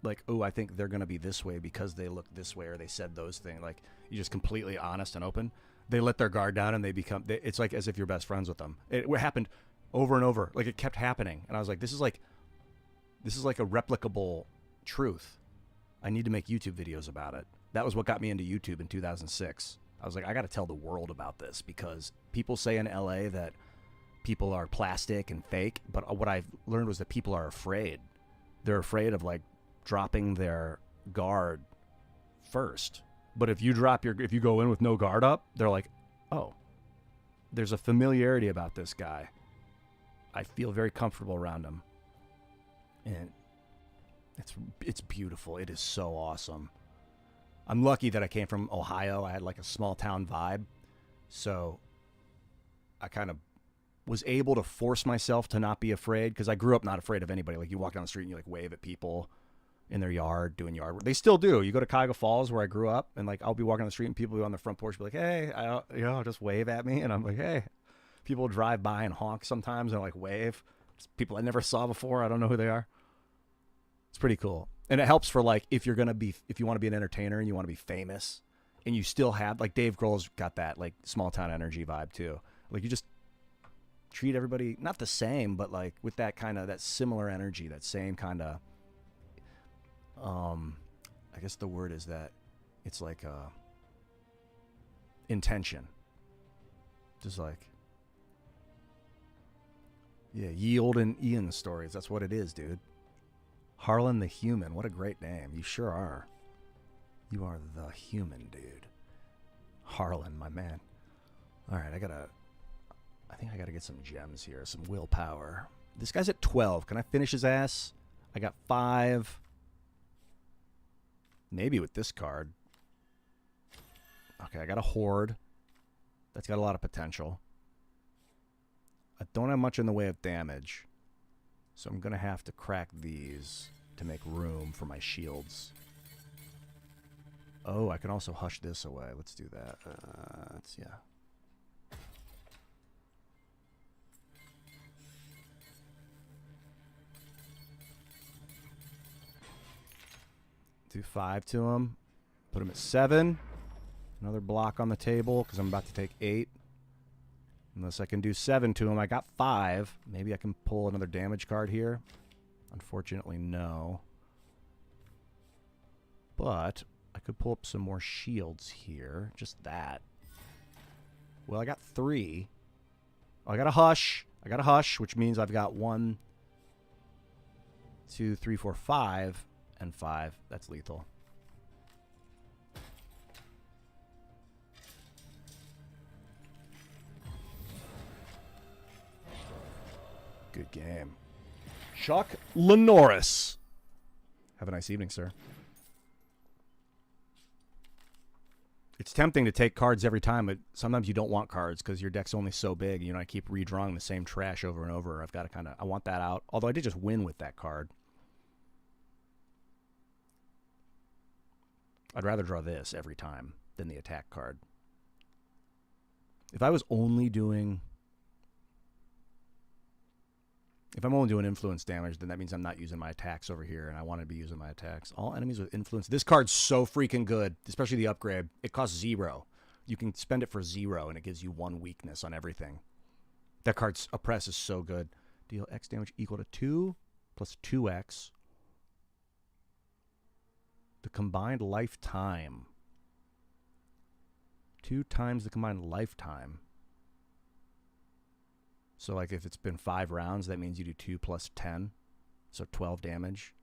like, oh, I think they're going to be this way because they look this way or they said those things. Like, you're just completely honest and open. They let their guard down and it's like as if you're best friends with them. It happened over and over. Like, it kept happening. And I was like, this is like a replicable truth. I need to make YouTube videos about it. That was what got me into YouTube in 2006. I was like, I got to tell the world about this because people say in LA that people are plastic and fake. But what I've learned was that people are afraid. They're afraid of like dropping their guard first. But if you go in with no guard up, they're like, oh, there's a familiarity about this guy. I feel very comfortable around him. And it's beautiful. It is so awesome. I'm lucky that I came from Ohio. I had like a small town vibe. So I kind of was able to force myself to not be afraid because I grew up not afraid of anybody. Like, you walk down the street and you like wave at people in their yard doing yard work. They still do. You go to Cuyahoga Falls where I grew up, and like I'll be walking on the street and people will be on the front porch be like, hey, just wave at me. And I'm like, hey. People drive by and honk sometimes and like wave. Just people I never saw before. I don't know who they are. It's pretty cool. And it helps for like if you want to be an entertainer and you want to be famous and you still have, like, Dave Grohl's got that like small town energy vibe too. Like, you just treat everybody not the same, but like with that kind of, that similar energy, that same kind of, I guess the word is that it's like intention. Just like, yeah, ye olden Ian stories. That's what it is, dude. Harlan the Human. What a great name. You sure are. You are the human, dude. Harlan, my man. All right, I think I gotta get some gems here, some willpower. This guy's at 12. Can I finish his ass? I got 5. Maybe with this card. Okay, I got a Horde. That's got a lot of potential. I don't have much in the way of damage. So I'm going to have to crack these to make room for my shields. Oh, I can also hush this away. Let's do that. Yeah. Do 5 to him. Put him at 7. Another block on the table because I'm about to take 8. Unless I can do 7 to him. I got 5. Maybe I can pull another damage card here. Unfortunately, no. But I could pull up some more shields here. Just that. Well, I got 3. Oh, I got a hush. Which means I've got 1, 2, 3, 4, 5, and 5. That's lethal. Good game. Chuck Lenoris. Have a nice evening, sir. It's tempting to take cards every time, but sometimes you don't want cards because your deck's only so big. You know, I keep redrawing the same trash over and over. I've got to I want that out. Although I did just win with that card. I'd rather draw this every time than the attack card. If I was only doing... If I'm only doing influence damage, then that means I'm not using my attacks over here, and I want to be using my attacks. All enemies with influence. This card's so freaking good, especially the upgrade. It costs 0. You can spend it for 0, and it gives you 1 weakness on everything. That card's Oppress is so good. Deal X damage equal to 2 plus 2X. The combined lifetime. 2 times the combined lifetime. So, like, if it's been 5 rounds, that means you do 2 plus 10. So 12 damage.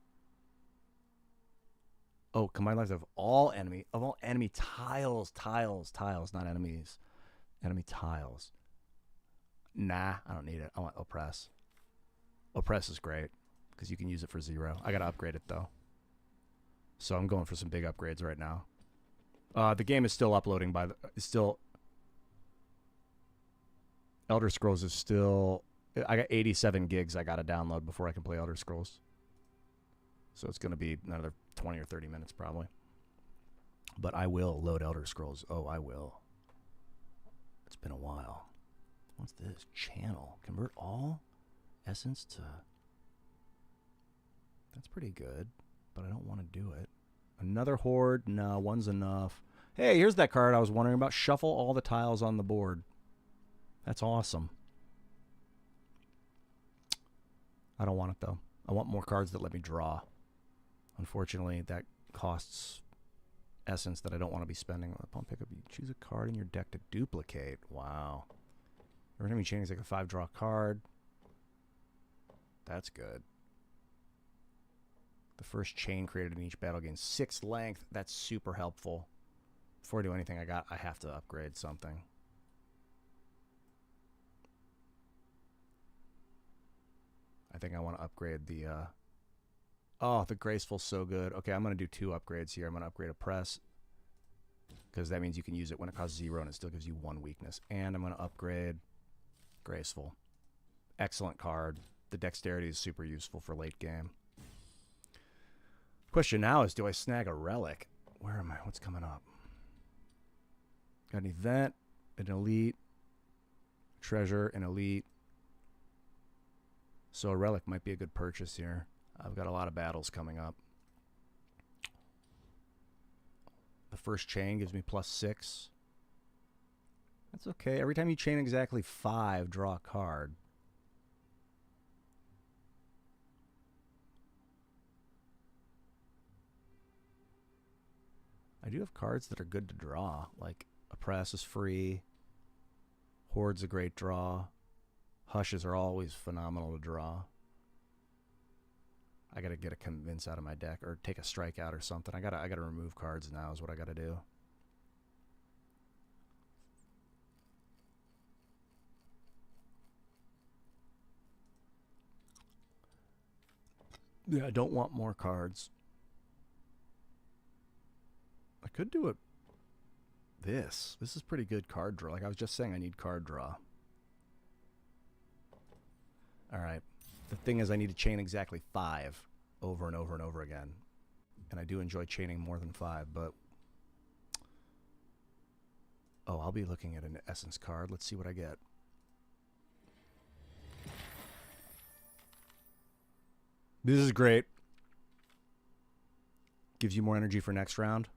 Oh, combined life of all enemy tiles, not enemies. Enemy tiles. Nah, I don't need it. I want oppress. Oppress is great because you can use it for 0. I gotta upgrade it though. So I'm going for some big upgrades right now. The game is still uploading Elder Scrolls is still... I got 87 gigs I gotta download before I can play Elder Scrolls. So it's gonna be another 20 or 30 minutes probably. But I will load Elder Scrolls. Oh, I will. It's been a while. What's this? Channel. Convert all essence to... That's pretty good, but I don't want to do it. Another horde? No, one's enough. Hey, here's that card I was wondering about. Shuffle all the tiles on the board. That's awesome. I don't want it, though. I want more cards that let me draw. Unfortunately, that costs essence that I don't want to be spending. Upon pickup, you choose a card in your deck to duplicate. Wow. Every time you change, like a 5-draw card. That's good. The first chain created in each battle gains 6 length. That's super helpful. Before I do anything, I have to upgrade something. I think I want to upgrade the... Oh, the Graceful's so good. Okay, I'm going to do 2 upgrades here. I'm going to upgrade a Press, because that means you can use it when it costs 0 and it still gives you 1 weakness. And I'm going to upgrade Graceful. Excellent card. The Dexterity is super useful for late game. Question now is, do I snag a Relic? Where am I? What's coming up? Got an Event, an Elite, Treasure, an Elite. So a Relic might be a good purchase here. I've got a lot of battles coming up. The first chain gives me +6. That's okay. Every time you chain exactly 5, draw a card. I do have cards that are good to draw. Like, Oppress is free. Horde's a great draw. Hushes are always phenomenal to draw. I gotta get a Convince out of my deck, or take a Strike out or something. I gotta remove cards now is what I gotta do. Yeah, I don't want more cards. I could do it. This is pretty good card draw. Like I was just saying, I need card draw. All right. The thing is, I need to chain exactly 5 over and over and over again. And I do enjoy chaining more than 5, but... Oh, I'll be looking at an Essence card. Let's see what I get. This is great. Gives you more energy for next round.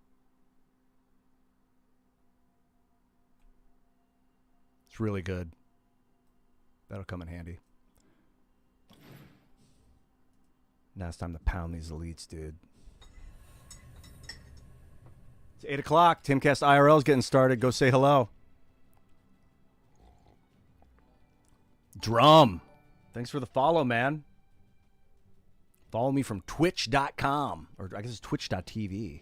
It's really good. That'll come in handy. Now it's time to pound these elites, dude. It's 8 o'clock. Timcast IRL is getting started. Go say hello. Drum. Thanks for the follow, man. Follow me from twitch.com. Or I guess it's twitch.tv.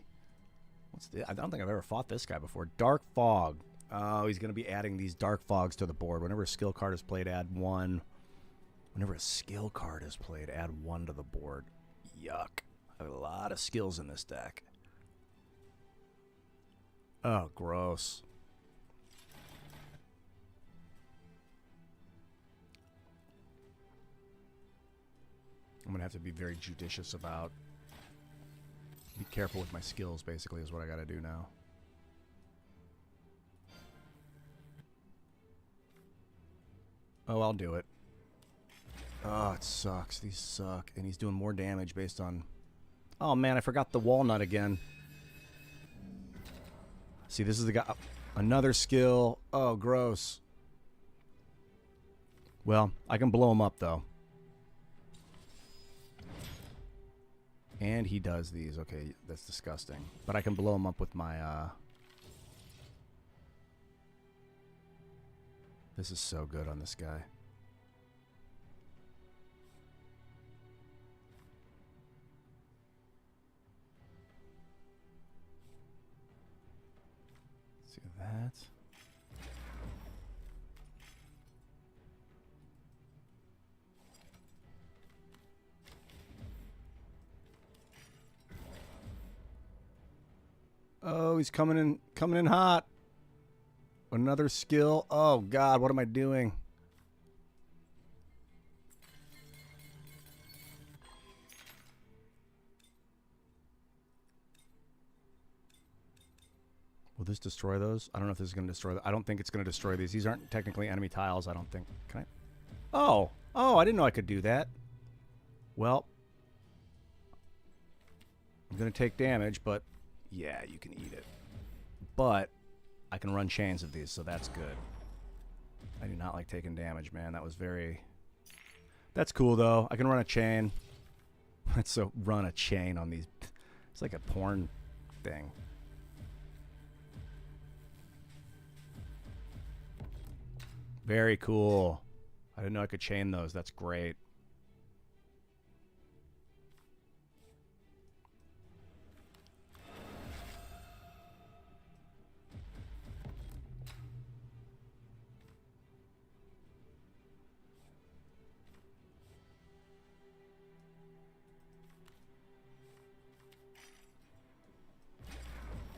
What's this? I don't think I've ever fought this guy before. Dark Fog. Oh, he's going to be adding these Dark Fogs to the board. Whenever a skill card is played, add 1. Whenever a skill card is played, add 1 to the board. Yuck. I have a lot of skills in this deck. Oh, gross. I'm going to have to be very judicious about... Be careful with my skills, basically, is what I got to do now. Oh, I'll do it. Oh, it sucks. These suck. And he's doing more damage based on... Oh, man, I forgot the walnut again. See, this is the guy... Another skill. Oh, gross. Well, I can blow him up, though. And he does these. Okay, that's disgusting. But I can blow him up with my... This is so good on this guy. that. Oh, he's coming in hot. Another skill. Oh God, what am I doing? Will this destroy those? I don't know if this is going to destroy them. I don't think it's going to destroy these. These aren't technically enemy tiles, I don't think. Can I? Oh, I didn't know I could do that. Well, I'm going to take damage, but yeah, you can eat it. But I can run chains of these, so that's good. I do not like taking damage, man. That was very... That's cool, though. I can run a chain. Let's so run a chain on these. It's like a porn thing. Very cool. I didn't know I could chain those. That's great.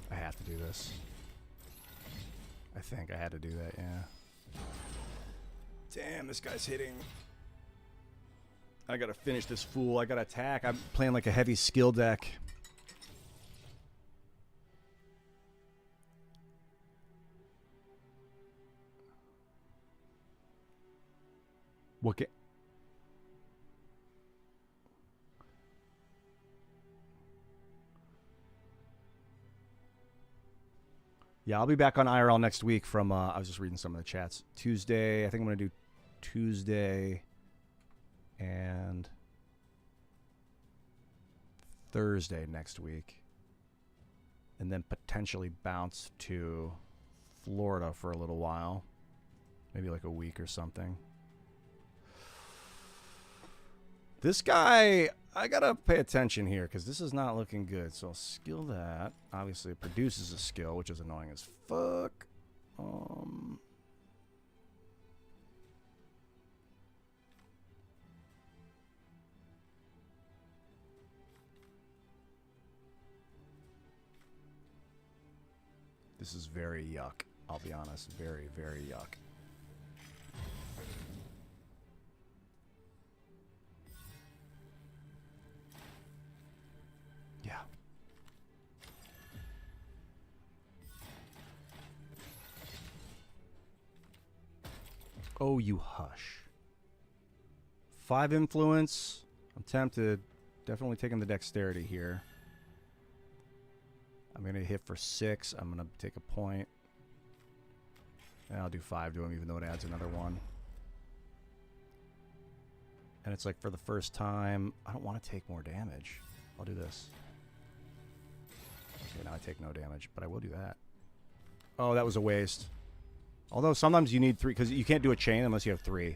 I have to do this. I think I had to do that, yeah. Damn, this guy's hitting. I gotta finish this fool. I gotta attack. I'm playing like a heavy skill deck. What ga- Yeah, I'll be back on IRL next week from, I was just reading some of the chats. Tuesday, I think I'm going to do Tuesday and Thursday next week. And then potentially bounce to Florida for a little while. Maybe like a week or something. This guy, I gotta pay attention here because this is not looking good. So I'll skill that. Obviously, it produces a skill, which is annoying as fuck. This is very yuck. I'll be honest. Very, very yuck. Yeah. Oh, you hush. 5 influence. I'm tempted. Definitely taking the dexterity here. I'm going to hit for 6. I'm going to take a point. And I'll do 5 to him, even though it adds another 1. And it's like for the first time, I don't want to take more damage. I'll do this. Okay, now I take no damage, but I will do that. Oh, that was a waste. Although sometimes you need 3, because you can't do a chain unless you have 3.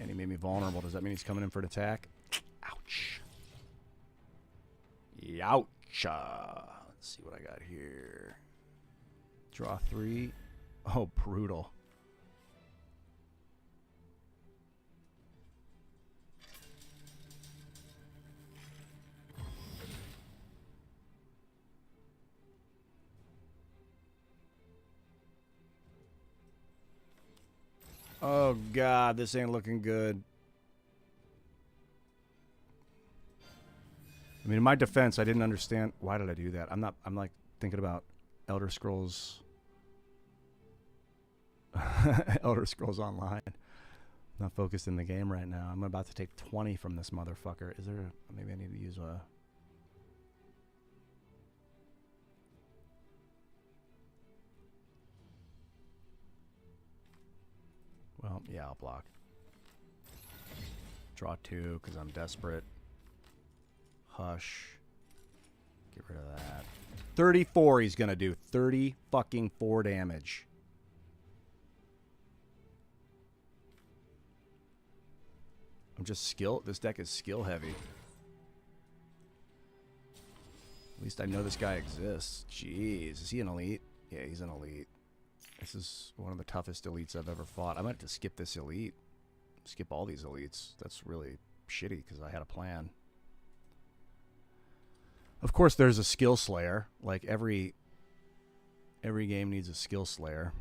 And he made me vulnerable. Does that mean he's coming in for an attack? Ouch. Youch. Let's see what I got here. Draw 3. Oh, brutal. Oh, God, this ain't looking good. I mean, in my defense, I didn't understand. Why did I do that? I'm like thinking about Elder Scrolls. Elder Scrolls Online. Not focused in the game right now. I'm about to take 20 from this motherfucker. Is there maybe I need to use a... Well, yeah, I'll block. Draw 2 because I'm desperate. Hush. Get rid of that. 34 he's going to do. 30 fucking 4 damage. I'm just skill. This deck is skill heavy. At least I know this guy exists. Jeez, is he an elite? Yeah, he's an elite. This is one of the toughest elites I've ever fought. I might have to skip this elite. Skip all these elites. That's really shitty because I had a plan. Of course, there's a skill slayer. Like every game needs a skill slayer.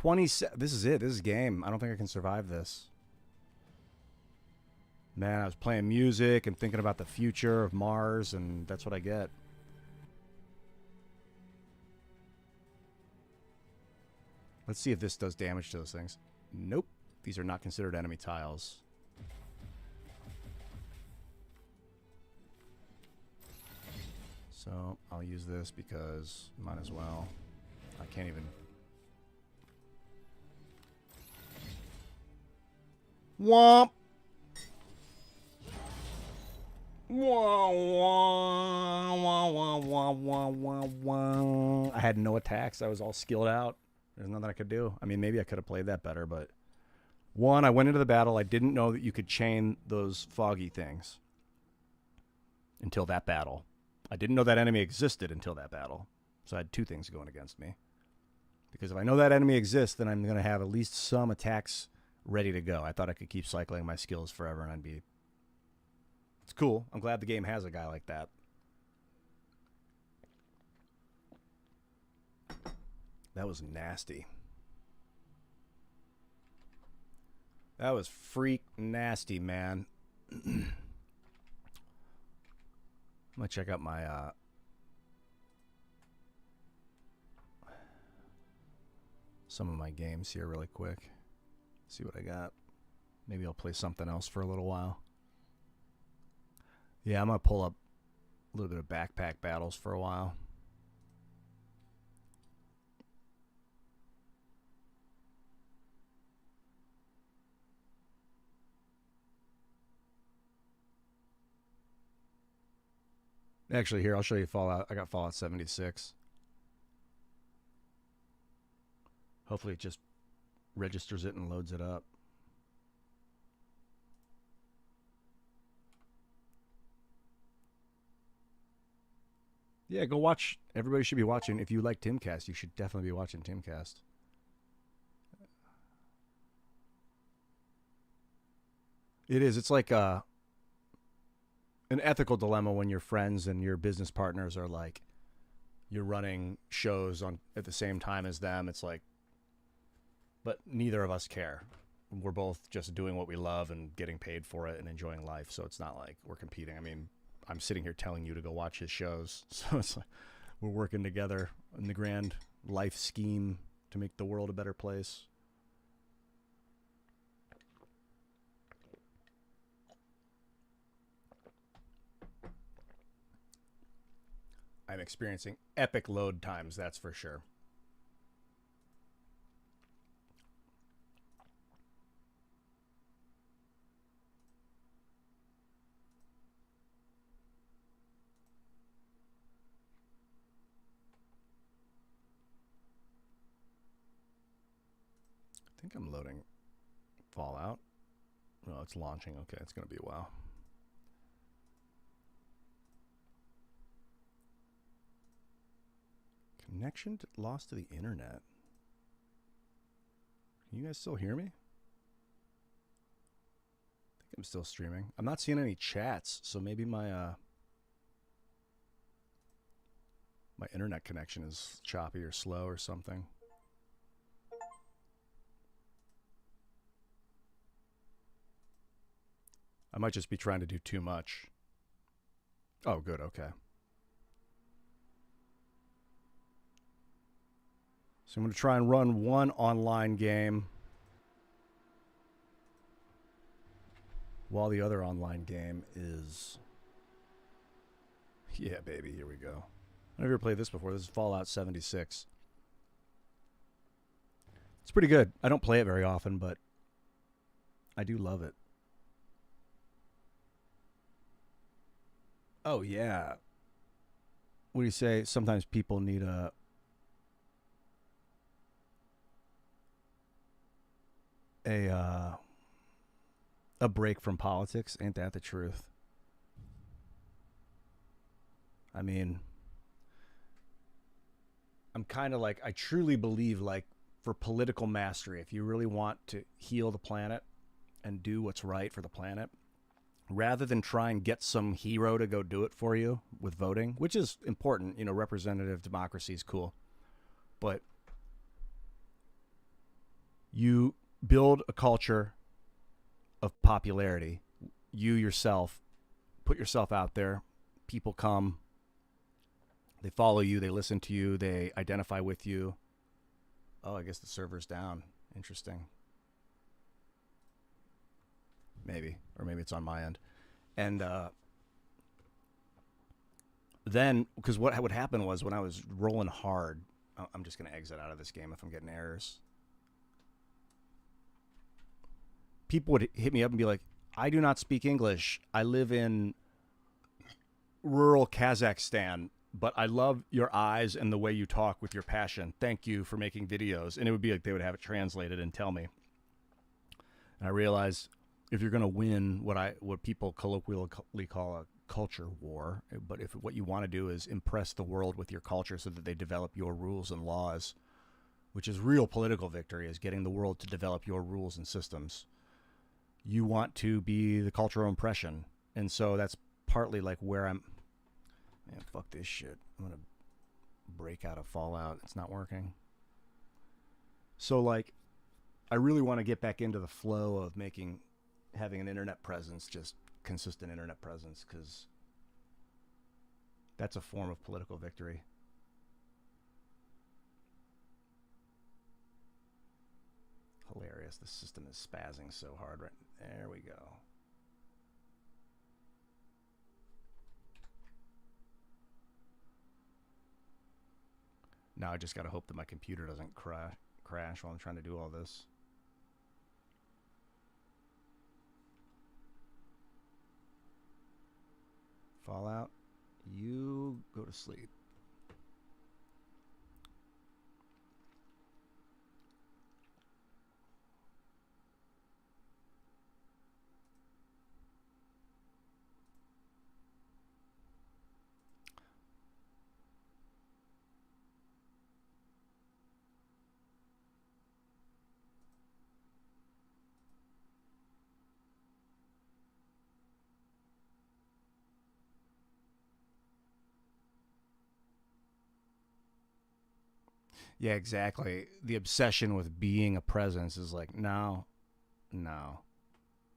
This is it. This is game. I don't think I can survive this. Man, I was playing music and thinking about the future of Mars, and that's what I get. Let's see if this does damage to those things. Nope. These are not considered enemy tiles. So, I'll use this because might as well. I can't even... Womp! I had no attacks. I was all skilled out. There's nothing I could do. I mean, maybe I could have played that better, but... One, I went into the battle. I didn't know that you could chain those foggy things. Until that battle. I didn't know that enemy existed until that battle. So I had two things going against me. Because if I know that enemy exists, then I'm going to have at least some attacks ready to go. I thought I could keep cycling my skills forever and I'd be... It's cool. I'm glad the game has a guy like that. That was nasty. That was freak nasty, man. I'm gonna check out my some of my games here really quick. See what I got. Maybe I'll play something else for a little while. Yeah, I'm gonna pull up a little bit of backpack battles for a while. Actually, here, I'll show you Fallout. I got Fallout 76. Hopefully it just registers it and loads it up. Yeah, go watch. Everybody should be watching. If you like Timcast, you should definitely be watching Timcast. It is. It's like an ethical dilemma when your friends and your business partners are like, you're running shows on at the same time as them. It's like, but neither of us care. We're both just doing what we love and getting paid for it and enjoying life. So it's not like we're competing. I mean, I'm sitting here telling you to go watch his shows. So it's like we're working together in the grand life scheme to make the world a better place. I'm experiencing epic load times, that's for sure. I think I'm loading Fallout. Oh, it's launching. Okay, it's going to be a while. Connection lost to the internet. Can you guys still hear me? I think I'm still streaming. I'm not seeing any chats, so maybe my my internet connection is choppy or slow or something. I might just be trying to do too much. Oh, good. Okay. So I'm going to try and run one online game while the other online game is... Yeah, baby, here we go. I've never played this before. This is Fallout 76. It's pretty good. I don't play it very often, but I do love it. Oh, yeah. What do you say? Sometimes people need a a break from politics. Ain't that the truth? I mean, I'm kind of like, I truly believe, like, for political mastery, if you really want to heal the planet and do what's right for the planet, rather than try and get some hero to go do it for you with voting, which is important, you know, representative democracy is cool, but you build a culture of popularity. You yourself put yourself out there. People come, they follow you, they listen to you, they identify with you. Oh, I guess the server's down. Interesting. Maybe. Or maybe it's on my end. And then, because what would happen was when I was rolling hard, I'm just going to exit out of this game if I'm getting errors. People would hit me up and be like, I do not speak English. I live in rural Kazakhstan, but I love your eyes and the way you talk with your passion. Thank you for making videos. And it would be like they would have it translated and tell me. And I realized if you're going to win what people colloquially call a culture war, but if what you want to do is impress the world with your culture so that they develop your rules and laws, which is real political victory, is getting the world to develop your rules and systems. You want to be the cultural impression. And so that's partly like where I'm... Man, fuck this shit. I'm going to break out of Fallout. It's not working. So, like, I really want to get back into the flow of having an internet presence, just consistent internet presence, because that's a form of political victory. Hilarious. The system is spazzing so hard right there. We go. Now I just got to hope that my computer doesn't crash while I'm trying to do all this. Fallout, you go to sleep. Yeah, exactly. The obsession with being a presence is like, no.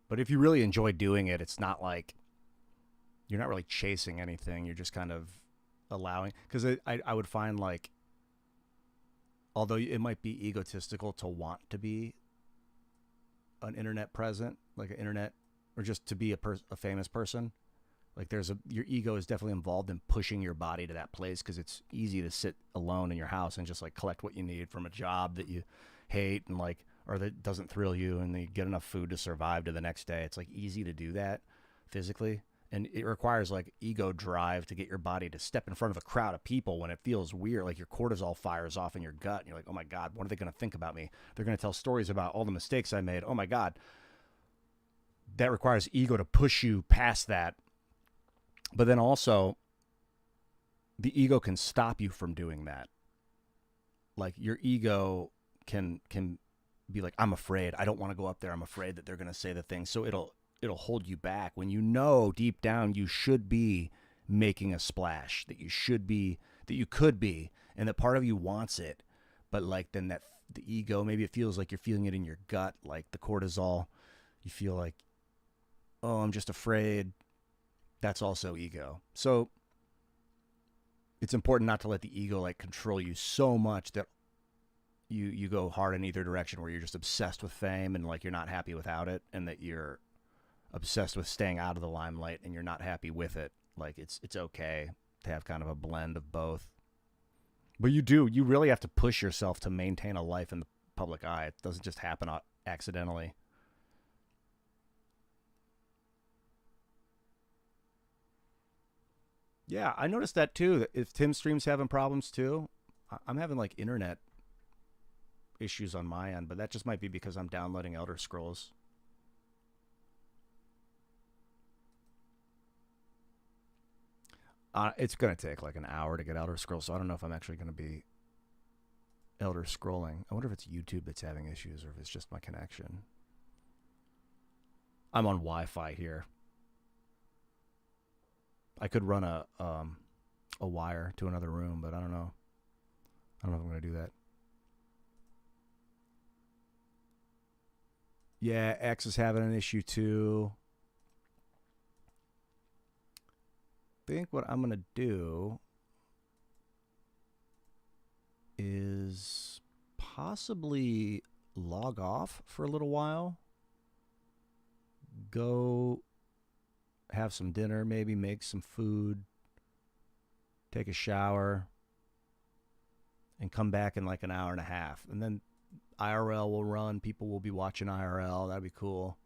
But if you really enjoy doing it, it's not like you're not really chasing anything. You're just kind of allowing. Because I would find, like, although it might be egotistical to want to be an internet present, like an internet, or just to be a famous person, like your ego is definitely involved in pushing your body to that place, because it's easy to sit alone in your house and just like collect what you need from a job that you hate and like, or that doesn't thrill you, and then you get enough food to survive to the next day. It's like easy to do that physically, and it requires like ego drive to get your body to step in front of a crowd of people when it feels weird, like your cortisol fires off in your gut and you're like, oh my God, what are they going to think about me? They're going to tell stories about all the mistakes I made. Oh my God. That requires ego to push you past that. But then also, the ego can stop you from doing that. Like, your ego can be like, I'm afraid. I don't want to go up there. I'm afraid that they're going to say the thing. So it'll hold you back when you know deep down you should be making a splash, that you could be, and that part of you wants it. But like, then the ego, maybe it feels like you're feeling it in your gut, like the cortisol. You feel like, oh, I'm just afraid. That's also ego. So it's important not to let the ego like control you so much that you go hard in either direction, where you're just obsessed with fame and like you're not happy without it, and that you're obsessed with staying out of the limelight and you're not happy with it. Like, it's okay to have kind of a blend of both. But you really have to push yourself to maintain a life in the public eye. It doesn't just happen accidentally. Yeah, I noticed that too. That if Tim's stream's having problems too, I'm having like internet issues on my end, but that just might be because I'm downloading Elder Scrolls. It's going to take like an hour to get Elder Scrolls, so I don't know if I'm actually going to be Elder Scrolling. I wonder if it's YouTube that's having issues or if it's just my connection. I'm on Wi-Fi here. I could run a wire to another room, but I don't know. I don't know if I'm going to do that. Yeah, X is having an issue too. I think what I'm going to do is possibly log off for a little while. Go have some dinner, maybe make some food, take a shower, and come back in like an hour and a half. And then IRL will run. People will be watching IRL. That'd be cool.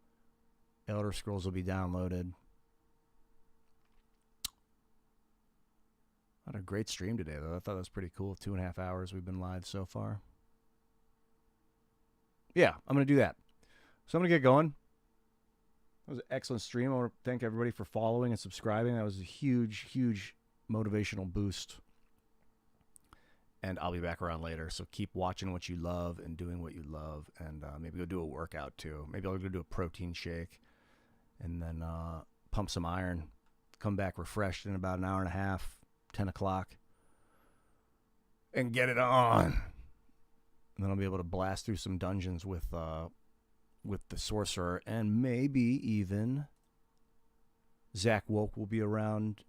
Elder Scrolls will be downloaded. I had a great stream today, though. I thought that was pretty cool. 2.5 hours we've been live so far. Yeah, I'm going to do that. So I'm going to get going. That was an excellent stream. I want to thank everybody for following and subscribing. That was a huge, huge motivational boost. And I'll be back around later. So keep watching what you love and doing what you love. And maybe go do a workout, too. Maybe I'll go do a protein shake. And then pump some iron. Come back refreshed in about an hour and a half. 10 o'clock, and get it on. And then I'll be able to blast through some dungeons with the sorcerer, and maybe even Zach Woke will be around